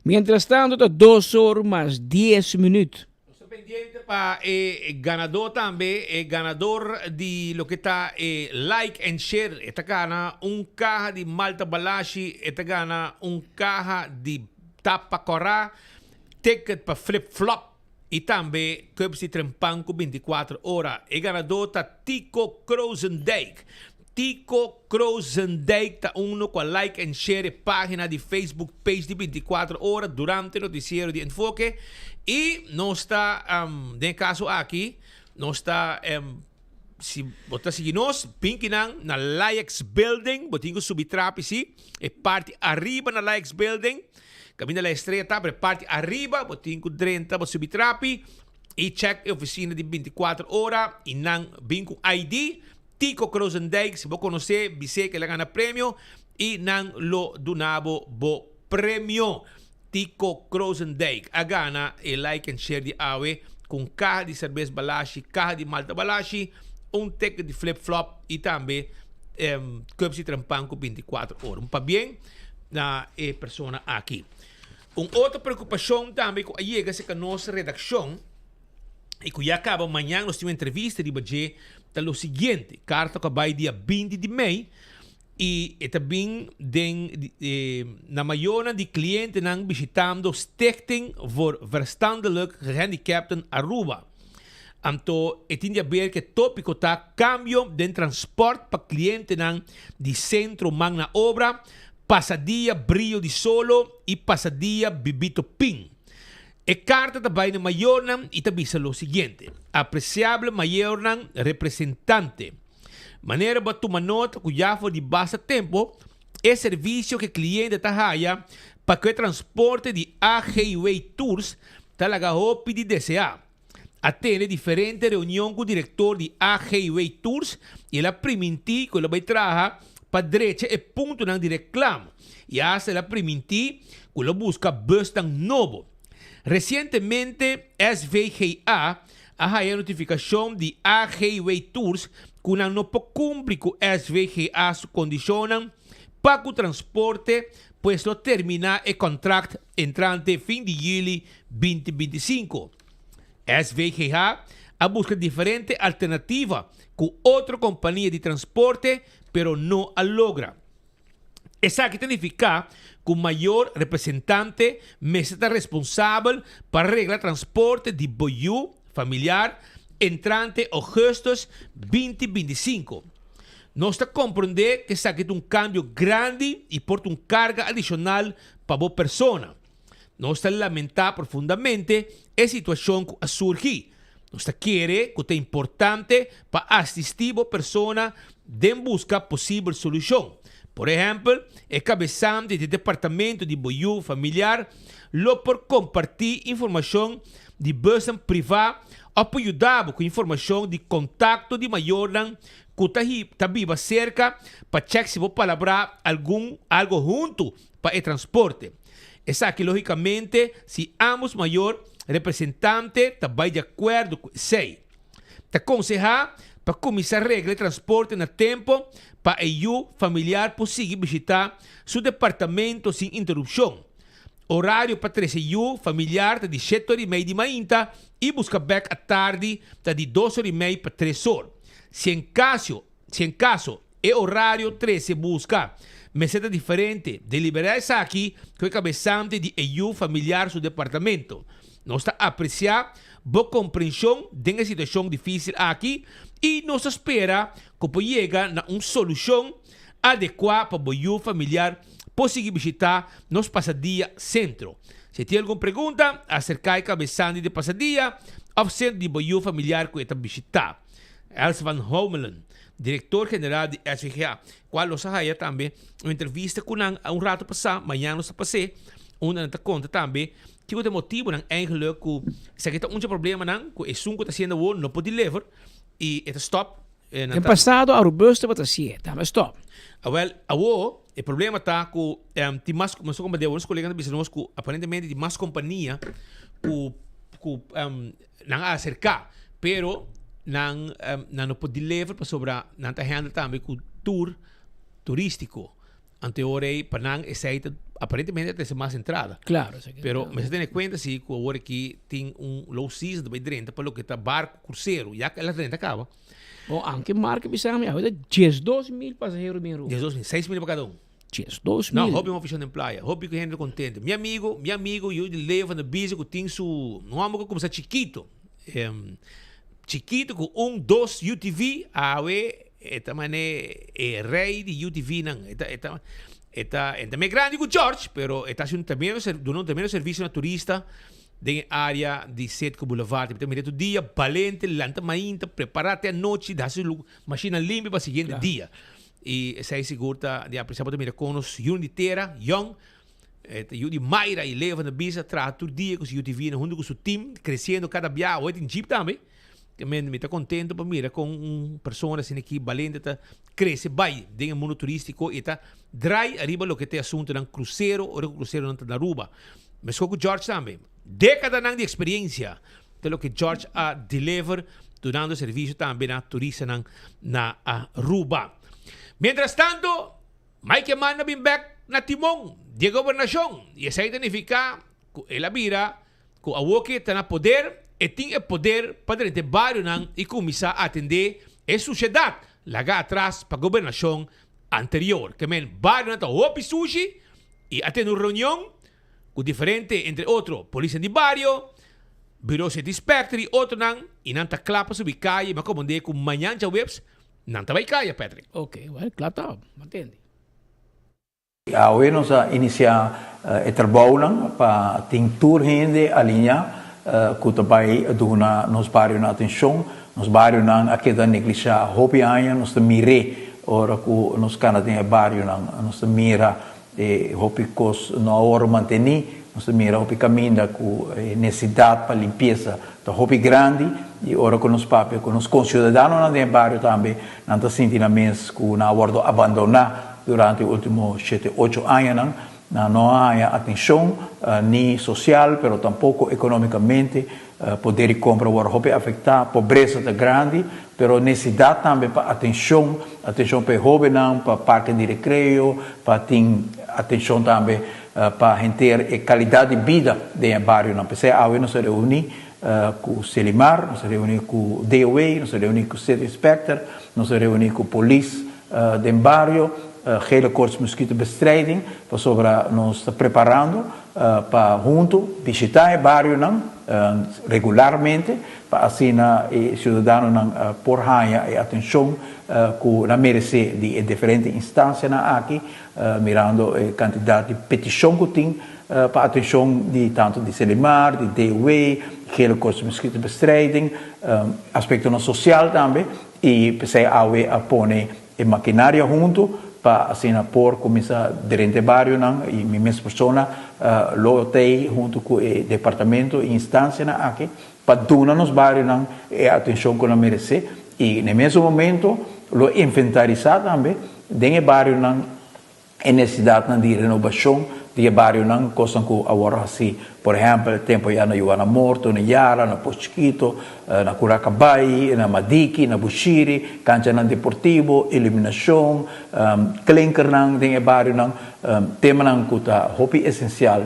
Mientras tanto, 2 horas mais 10 minutos. Estou pendiente para o ganador também, o ganador de lo que está like and share. Esta gana caja de Malta Balashi, esta gana caja de tapa corá, ticket para flip-flop e também cups de trempanco 24 horas. O ganador está Tico Kroosendijk. Tico Kroosendijk tá com a like and share página de Facebook page de 24 horas durante o noticiero de Enfoque e não está de caso aqui não está se você seguir nós pinkinan na Laix Building botinho subitrapici e parte arriba na Laix Building caminho da estrela tá parte arriba botinho 30 bo subitrapi e check a oficina de 24 horas e não vem com ID Tico Kroosendijk, se você conhecer, você que ele ganha prêmio e não lo donavo bo prêmio. Tico Kroosendijk. A gana e like and share de awe com caja de cerveja Balashi, caja de Malta Balashi, ticket de flip-flop e também cups de trampanco 24 horas. Para bem na persona aqui. Outra preocupação também que chega se a nossa redação e que já acaba amanhã nós temos uma entrevista de Baje tá o seguinte, carta que vai dia 20 de Mei e também na maioria de clientes não visitando Stichting voor Verstandelijk Gehandicapten Aruba. Então, tem a ver que tópico tá cambio de transporte para clientes não de centro magna obra, passadia Brillo de Solo e passadia Bibito Pin. E carta também na maior e também o seguinte: apreciável maior representante. Maneira para tomar nota que já foi de baixa tempo é serviço que cliente está para que o transporte de AGWay Tours está lá de DCA. Atende diferente reunião com o diretor de AGWay Tours e ela permitir que ela vai trazer para direita e ponto de reclamo. E ela permitir que ela busca bus novo. Recientemente, SVGA ha notificação de AGWay Tours que não cumpre com SVGA su condicionam para o transporte, pois lo termina o contrato entrante fim de julho 2025. SVGA a busca diferente alternativa com outra companhia de transporte, pero não a logra. Isso aqui significa que o maior representante me está responsável para arreglar transporte de boiú familiar entrante agosto 2025. Nós está compreender que está um cambio grande e porta carga adicional para a persona. Nós está lamentar profundamente a situação que surgiu. Nós quer que é importante para assistir a persona de buscar possível solução. Por exemplo, o cabeçante do departamento de apoio familiar lo por compartilhar informação de base privada ou para ajudar com informação de contato de maior que está viva cerca para checar se vou palabrar algo junto para o transporte. Essa aqui, logicamente, se ambos maior representante também de acordo com sei. Te aconselhar para começar a regra de transporte no tempo para o familiar possível visitar seu departamento sem interrupção. Horário para 13 familiar de 7h30 de manhã e busca back à tarde de 12h30 para 3 horas. Se em caso é horário 13 busca meseta diferente de liberar essa aqui que é cabeçante de EU familiar do departamento. Nós está a apreciar boa compreensão de uma situação difícil aqui e nós espera que possa chegar a uma solução adequada para o EU familiar possível visitar nos Passadia Centro. Se tem alguma pergunta acerca do cabeçante de Passadia, ou centro de apoio familiar que está visitar. Els van Homelen, diretor-geral de SVGA, qual nós aí também uma entrevista com um rato passado, amanhã nós passei, onde nós conta também que o motivo não eigenlijk que se aqui um problema não, que o sunco está sendo bom, não pode levar e está stop. Em passado a robusta para ser, tá, mas stop. Well, o problema está com tem mais como como de uns colegas de business que aparentemente de mais companhia que não acercar, pero não pode levar para sobrar não está handle também com tour turístico. Anteorei para não aceita aparentemente tem mais entrada. Claro, pero mas tem conta se que agora que tem low season de renta para o que está barco cruzeiro, já que ela renta acaba. O anche marca bisogna avere 12.000 passageiros bem rua. 6.000 para cada 12.000. Não, hobby uma oficina em praia. Hobby que gente contente. Meu amigo, eu levo na bici que tem su, não amo como se chiquito. Chiquito com 2 UTV, eta mané rei de UTV não. Eta também grande com George, pero eta também um serviço na turista. De área de Setco Boulevard, então mira tu dia valente, lanta mainta, prepara-te à noite, dá sua máquina limpa para o seguinte dia. E essa é segura de apreciar para mira com os unitera, young, eu de Mayra e leva na bisa, traz todo dia com o UTV, junto com o seu time, crescendo cada dia, hoje em Jeep também. Também me está contente para mira com pessoa assim aqui valente, tá cresce bem, dentro do mundo turístico e tá drai arriba lo que tem assunto no cruzeiro ou no cruzeiro não na Aruba. Mas com o George também. Década de experiência de lo que George a deliver durante o serviço também na turista na Aruba. Mientras tanto, Mike Mann bem back na timão de governação e isso significa que ela vira que a Woke está na poder e tem o poder para dentro barrio e começar a atender a sociedade lá atrás para a governação anterior. Que men barrio está hopi sushi e atende uma reunião com diferente, entre outros, polícia de barrio, bureau de inspector e outro e não está claro sobre caia, mas como com manhã já webs, não está vai caia, Patrick. Ok, well, claro está, entende. Hoje nós iniciar o trabalho para tentar gente alinhar que também dona nos barrios na atenção, nos barrios não aqui da negligencia, hobby aia, nós mire, ora que nos canadá barrio não, nós mira hopi cos na hora mantenir, nós mira hopi caminha com necessidade para limpeza, da hopi grande e ora com os papéis, com os concidadãos na dentro barrio também, não está sentindo mesmo que na hora abandonar durante os últimos 7-8 anos, não há atenção nem social, pero tampouco economicamente, poder de compra agora hopi afetar, pobreza é grande, pero necessidade também para atenção para jovens, para parque de recreio, para ter atenção também para ter a qualidade de vida do bairro. Não precisa hoje nós reunir com o Selimar, nós reunir com o DOA, nós reunir com o City Inspector, nós reunir com a polícia do bairro gele koorts mosquitobestrijding, para nós está preparando para junto visitar o bairro regularmente, para assim os cidadãos por ganhar a atenção que na merece de diferentes instâncias aqui, mirando a quantidade de petição que tem para atenção de tanto de Selimar, de DOE, gele koorts mosquitobestrijding, aspecto no social também, e pensei a pôr a maquinária junto, para assim por começar durante o bairro e minha mesma pessoa lotei junto com o departamento e instância aqui para dar nos bairros a atenção que não merece e no mesmo momento lo inventarizar também dentro do bairro a necessidade de renovação de bairro coisas que agora assim por exemplo tempo já na Joana Morto na Yara na Poschiquito na Curacabai na Madiki na Bushiri cancha deportivo iluminação clinker dentro do bairro tema que está hobby essencial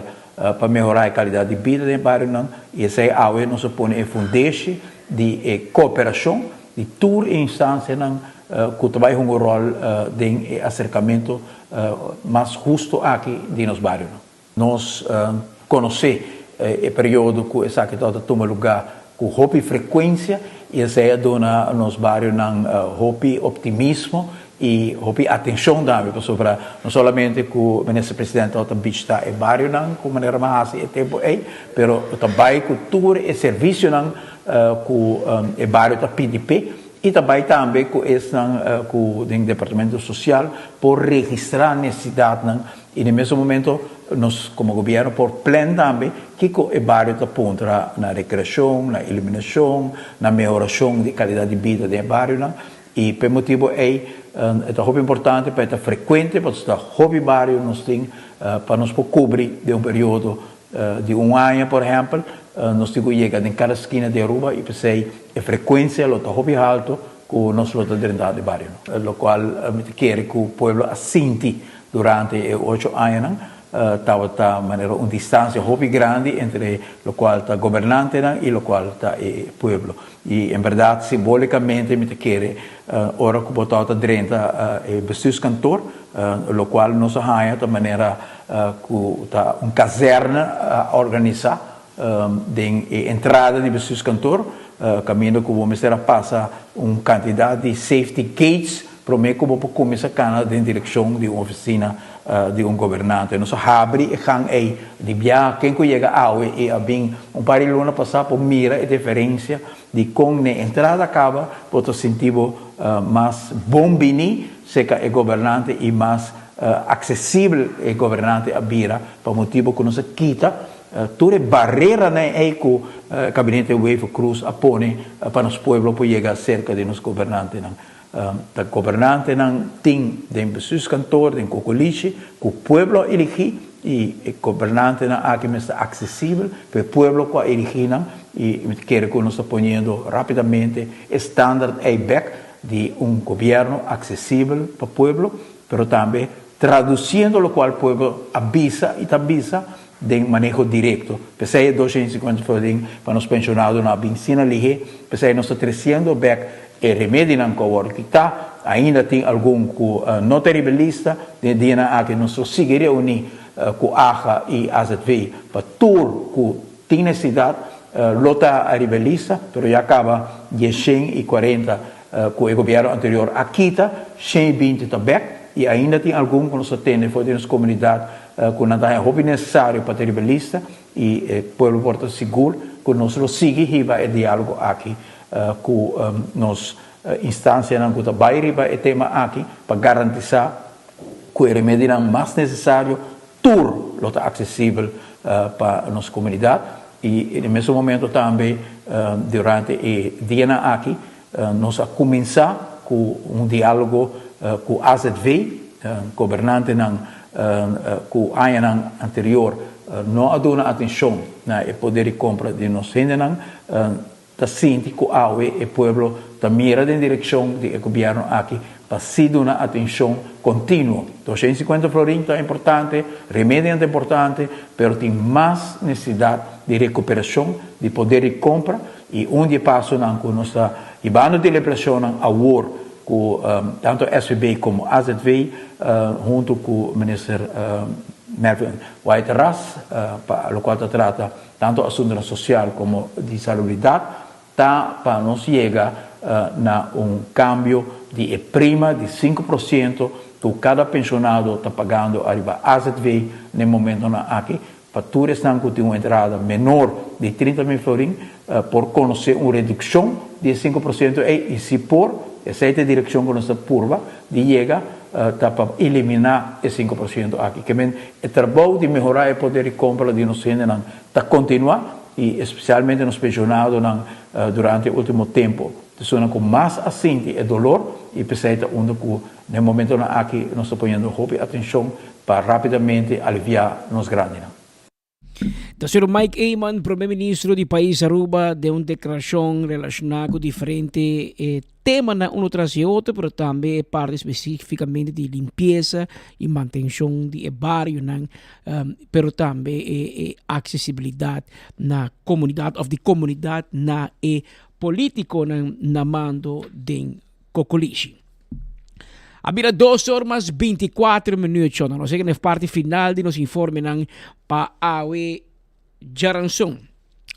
para melhorar a qualidade de vida dentro do bairro e esse é a nós põe a fundação de cooperação de toda instância que trabalha um rol de acercamento mais justo aqui de nos bairros. Nós conhecemos o período que essa que toma lugar com hobby frequência e essa é dona nos bairros hobby optimismo e hobby atenção também para não somente que o ministro-presidente também está em bairro com maneira mais e tempo aí, pero também com todo o serviço que o bairro está PDP e também com o departamento social por registrar a necessidade e no mesmo momento nós como governo por plano também que o bairro está pondo na recreação, na iluminação, na melhoração de qualidade de vida do bairro e por motivo é muito importante para estar frequente para estar hobby bairro nós tem para nos cobrir de período de ano por exemplo nós temos que chegar em cada esquina de Aruba e pensei a frequência lo hobby alto com nós lo dentro do bairro lo qual me quer que o povo assinti durante 8 anos estava maneira uma distância hobby grande entre o qual está governante e o qual está o povo e em verdade simbolicamente me quer ora que botar dentro o bestuurskantoor o qual nós ganha de maneira que está caserna organizar de entrada de bestuurskantoor caminho que vamos ter passa quantidade de safety gates para mim como para começar a em direção de uma oficina de governante nós abre e gang de viagem quem chega ao e bem par de luna passar por mira a diferença de com a entrada acaba para sentir mais bombini seca é governante e mais acessível é governante a vira para motivo que nos quita toda barreira que o gabinete Wave Cruz apone para nos pueblo para chegar cerca de nos governantes o governante tem de bestuurskantoor de cocoliche que o pueblo elege e o governante aqui está acessível para o pueblo que elege e quer que nós está ponendo rapidamente estándar back de governo acessível para o pueblo, pero também traduzindo o qual o pueblo avisa e avisa de manejo direto. Pensei 250 para nos pensionados na benzina lige, pensei nós está trazendo back e remédio não cover que está ainda tem algum que não terribilista de dia que nós seguiria unir com AHA e AZV para tudo que tem necessidade lota a rebelista, pero já acaba de 140 com o governo anterior aqui está 120 também e ainda tem algum que nós atende fora da nossa comunidade que não é hobby necessário para rebelista e o povo porta seguro que nós lo sigue e vai diálogo aqui com nos instância não que vai riba o tema aqui para garantizar que o remédio mais necessário tudo lo está acessível para a nossa comunidade e no mesmo momento também durante o dia aqui nós a começar com diálogo com o AZV governante com o ano anterior não aduna atenção na poder de compra de nós ainda está sente que o povo está mirando em direção do governo aqui para se dar atenção contínua. 250 florins é importante, remédio é importante, mas tem mais necessidade de recuperação, de poder de compra e onde passa com nossa ibano de depressão a war com tanto SVB como AZV, junto com o ministro Melvin White-Ras, para o qual trata tanto assuntos social como de salubridade, para nós chegar a cambio de prima de 5% que cada pensionado está pagando arriba AZV no momento aqui, para todos estão com uma entrada menor de 30 mil florins, por conhecer uma redução de 5% e se por essa direção que nós purva de chegar para eliminar esse 5% aqui. Que é trabalho de melhorar o poder de compra de nós está continuar e especialmente nos pensionados durante o último tempo. Então, com mais assinte e dolor e precisa onde no momento aqui nós estamos ponendo atenção para rapidamente aliviar nos grandes. O Sr. Mike Eyman, primeiro-ministro do país Aruba, deu uma declaração relacionada com diferentes temas na uma tras outra, mas também parte especificamente de limpeza e manutenção do bairro, mas também acessibilidade na comunidade, of the comunidade na político na mando de Cocolici. Abira 2 horas 24 minutos. Nós chegamos na parte final de nos informe para Awe Jaranson.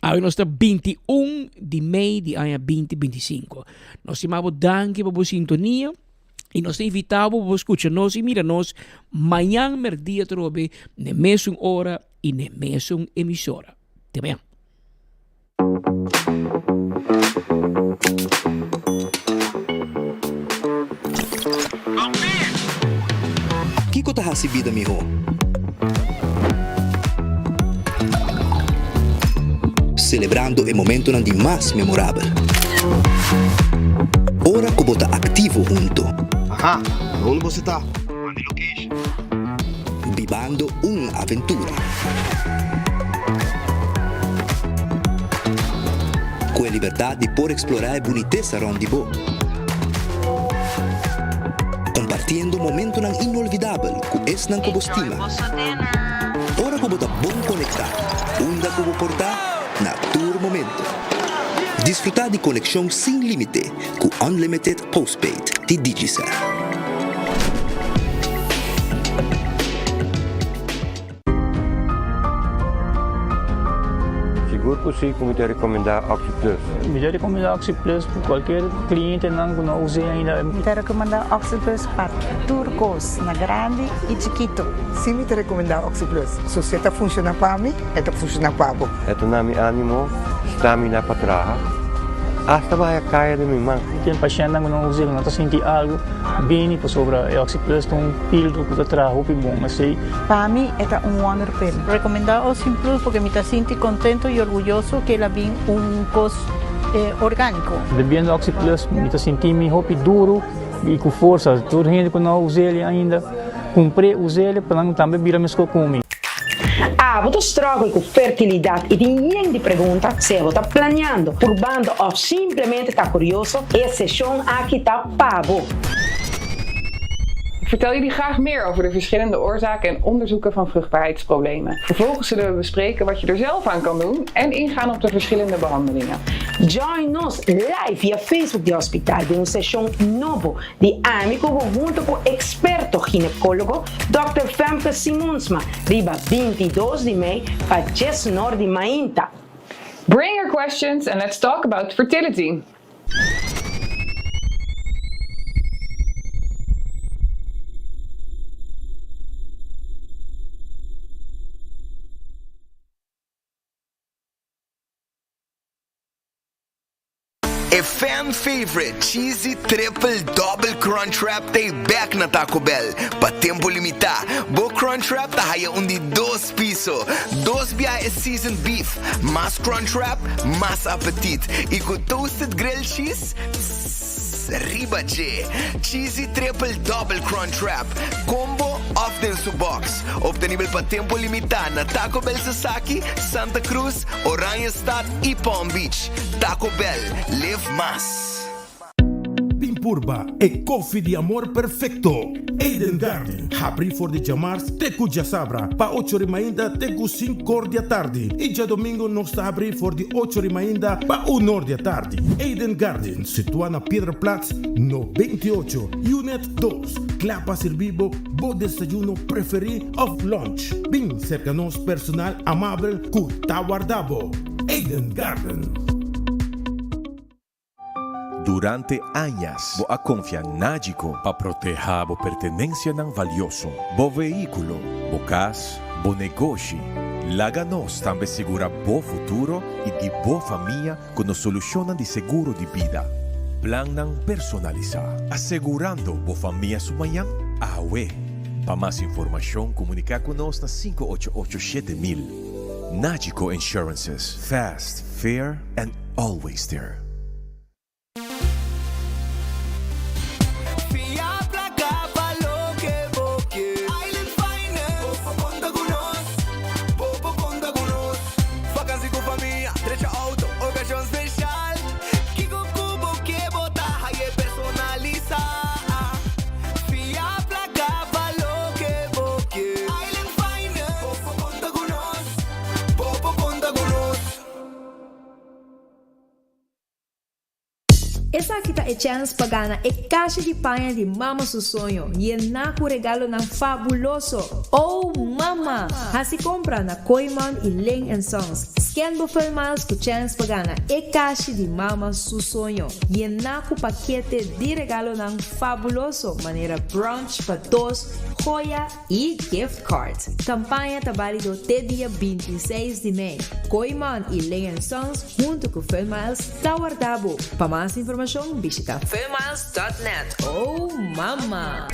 Awe nós está 21 de maio de ano 2025. Nós estimamos danke para a sintonia e nós invitamos para escutar nós e mira nós amanhã merdia trobe na mesma hora e na mesma emissora. Até amanhã. Kiko ta hasibida miho. Celebrando o momento de mais memorável. Ora que bota ativo junto. Aha, onde você tá? Mande location. Vivando uma aventura. Com a liberdade de poder explorar a boniteza onde vou. Compartiendo momento nan inolvidável com esse nan como estima. Ora como tá bom conectar, onda como portar na tour momento. Desfrutar de conexão sem limite com Unlimited Postpaid de Digicel. Seguro que sim, como te recomendar Oxy Plus. Me recomendar Oxy Plus para qualquer cliente que não use ainda. Me recomendar Oxy Plus para turcos, na grande e chiquito. Sim, me recomendar Oxy Plus. Se você está funcionando para mim, está funcionando para você. Ito na mi ánimo, stamina para trabalhar. Hasta vai kaya de mim, man. Tem paciente que não usa, não está sentindo algo bem para sobre Oxy Plus, um pílula que está trabalhando bom, mas sei. Para mim, é wonder pill. Recomendar Oxy Plus porque me está sentindo contento e orgulhoso que ela vem cos orgânico. Bebendo Oxy Plus, me está sentindo roupa duro e com força. Toda gente que não usa ele ainda, comprei, usei ele para não também virar mesmo comigo. Você struggle com fertilidade e ninguém te pergunta se você está planeando, urbando ou simplesmente está curioso, essa sessão aqui está para você. Ik vertel jullie graag meer over de verschillende oorzaken en onderzoeken van vruchtbaarheidsproblemen. Vervolgens zullen we bespreken wat je er zelf aan kan doen en ingaan op de verschillende behandelingen. Join us live via Facebook de Hospital de uma sessão nova de amigo junto com o experto ginecólogo Dr. Femke Simonsma, riba 22 de maio para 10 nord de Mainta. Bring your questions and let's talk about fertility. A fan favorite cheesy triple double crunch wrap tay back na Taco Bell. Pa tempo limita, bo crunch wrap ta haya undi 2 piso. 2 biya is seasoned beef. Mas crunch wrap, mas appetit. Iku toasted grilled cheese. Riba J. Cheesy triple double crunch wrap. Combo often su box. Obtenível pa tempo limitado na Taco Bell Sasaki, Santa Cruz, Oranjestad e Palm Beach. Taco Bell, live mas. purba e coffee de amor perfecto. Eden Garden, abri for de chamars teku já sabra, pa 8h ainda teku 5h da tarde. E já domingo nós está abri for de 8h ainda pa 1h da tarde. Eden Garden, situado na Piedraplatz, no 28, Unit 2. Clapa servibo, bo desayuno preferi of lunch. Bem cerca nos personal amável ku tawardabo. Eden Garden. Durante anos, bo a confiar Nágico para proteger a pertenencia ng valioso, bo veículo, bo casa, bo negócio. Laganos também segura bo futuro e de bo família com soluciones de seguro de vida. Plan ng personalizar, asegurando bo família sumayang awe. Para mais informação, comunicar conosco na 5887.000. Nágico Insurances. Fast, fair, and always there. Essa kita e chance pagana e caixa de panha de Mama Susonho e na ku regalo ng fabuloso. Oh mama! Hasi compra na Koiman e Ling & Sons. Scan Buffalo Miles ku chance pagana e caixa de Mama Susonho e na ku paquete de regalo ng fabuloso. Maneira brunch pa dos, joya e gift cards. Campanha tá válido até dia 26 de May. Koiman e Ling & Sons junto com Buffalo Miles Tawardabo. Para mais informação, visita fairmiles.net. Oh, mama!